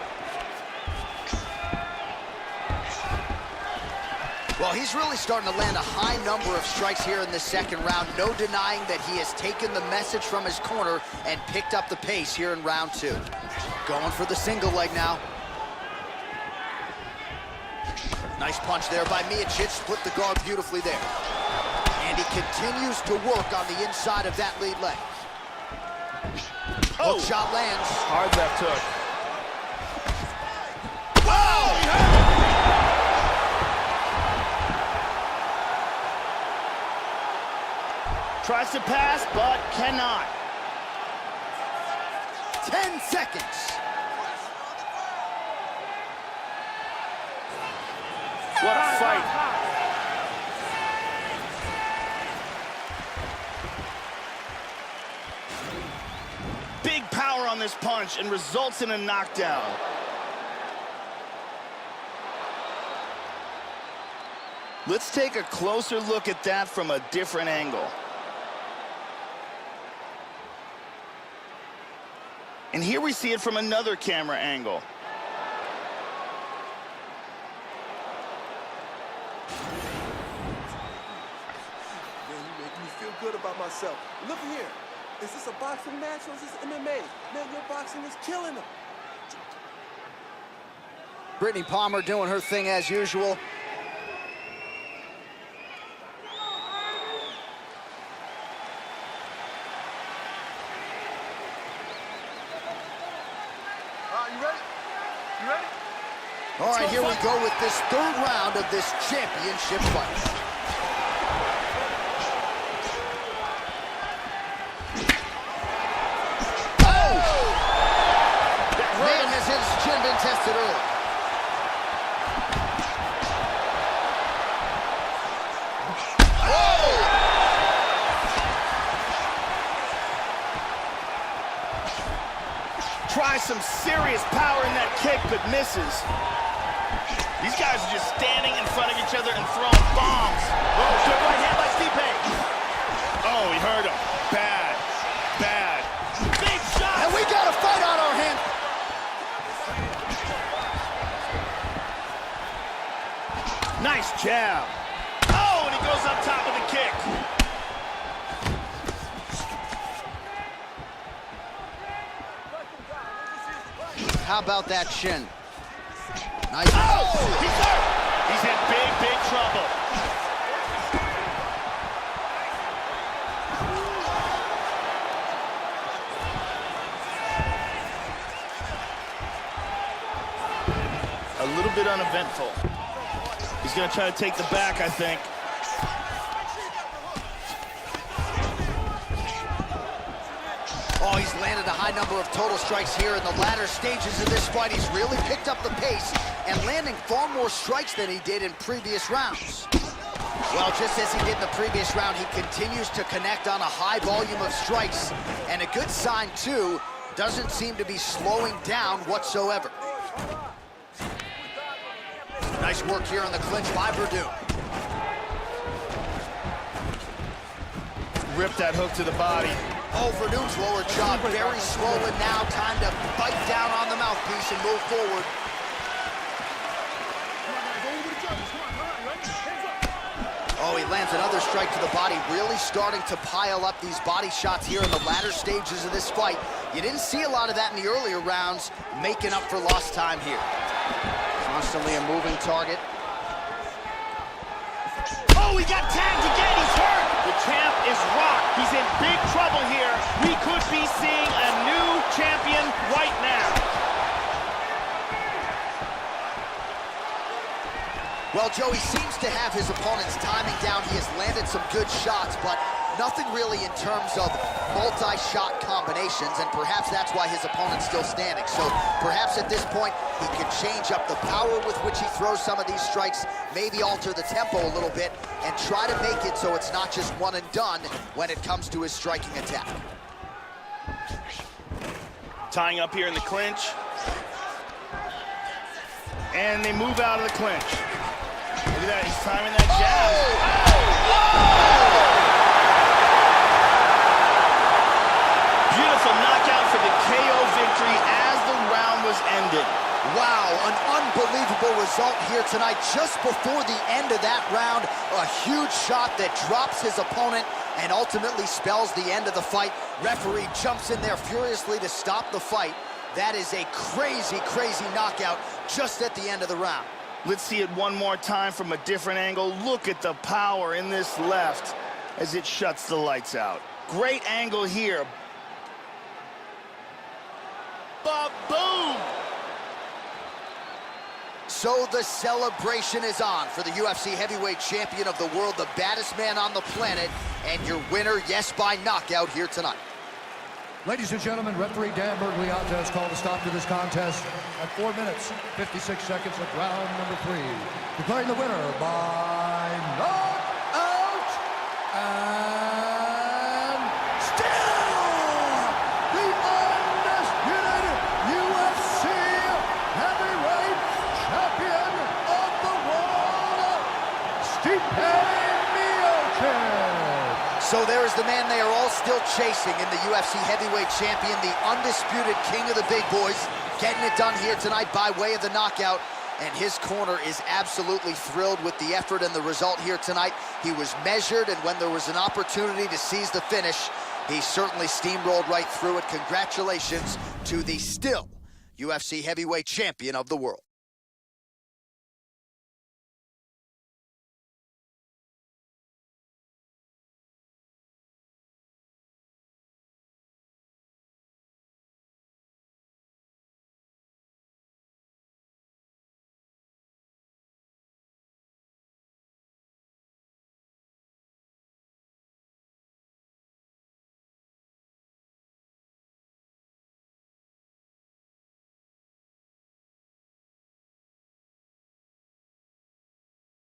Well, he's really starting to land a high number of strikes here in the second round. No denying that he has taken the message from his corner and picked up the pace here in round two. Going for the single leg now. Nice punch there by Miocic, split the guard beautifully there. And he continues to work on the inside of that lead leg. Oh, hook shot lands. Hard left hook. Whoa! Tries to pass, but cannot. 10 seconds. What a fight. Big power on this punch and results in a knockdown. Let's take a closer look at that from a different angle. And here we see it from another camera angle. Man, you make me feel good about myself. Look here. Is this a boxing match or is this MMA? Man, your boxing is killing them. Brittany Palmer doing her thing as usual. You ready? You ready? All right, here we go with this third round of this championship fight. Man, has his chin been tested early. Oh! Tries some serious power in that kick, but misses. These guys are just standing in front of each other and throwing bombs. Oh, good right hand by Stipe. Oh, he hurt him. Bad, bad. Big shot! And we got a fight on our hands. Nice jab. Oh, and he goes up top of the kick. How about that shin? Nice. Oh, he's hurt. He's in big, big trouble. A little bit uneventful. He's going to try to take the back, I think. Oh, he's landed a high number of total strikes here in the latter stages of this fight. He's really picked up the pace and landing far more strikes than he did in previous rounds. Well, just as he did in the previous round, he continues to connect on a high volume of strikes. And a good sign, too, doesn't seem to be slowing down whatsoever. Nice work here on the clinch by Werdum. Ripped that hook to the body. Oh, Verdum's lower jaw very swollen now. Time to bite down on the mouthpiece and move forward. Oh, he lands another strike to the body, really starting to pile up these body shots here in the latter stages of this fight. You didn't see a lot of that in the earlier rounds, making up for lost time here. Constantly a moving target. Oh, he got tagged again. He's hurt. The champ is rocked. He's in big trouble here. We could be seeing a new champion right now. Well, Joe, he seems to have his opponent's timing down. He has landed some good shots, but nothing really in terms of multi-shot combinations, and perhaps that's why his opponent's still standing. So perhaps at this point, he could change up the power with which he throws some of these strikes, maybe alter the tempo a little bit, and try to make it so it's not just one and done when it comes to his striking attack. Tying up here in the clinch. And they move out of the clinch. Look at that, he's timing that jab. Beautiful knockout for the KO victory as the round was ended. Wow, an unbelievable result here tonight. Just before the end of that round, a huge shot that drops his opponent and ultimately spells the end of the fight. Referee jumps in there furiously to stop the fight. That is a crazy, crazy knockout just at the end of the round. Let's see it one more time from a different angle. Look at the power in this left as it shuts the lights out. Great angle here. Ba-boom! So the celebration is on for the UFC heavyweight champion of the world, the baddest man on the planet, and your winner, yes, by knockout here tonight. Ladies and gentlemen, referee Dan Bergliata has called a stop to this contest at 4 minutes, 56 seconds of round number 3. Declaring the winner by knockout and still the undisputed UFC heavyweight champion of the world, Stipe. So there is the man they are all still chasing in the UFC heavyweight champion, the undisputed king of the big boys, getting it done here tonight by way of the knockout. And his corner is absolutely thrilled with the effort and the result here tonight. He was measured, and when there was an opportunity to seize the finish, he certainly steamrolled right through it. Congratulations to the still UFC heavyweight champion of the world.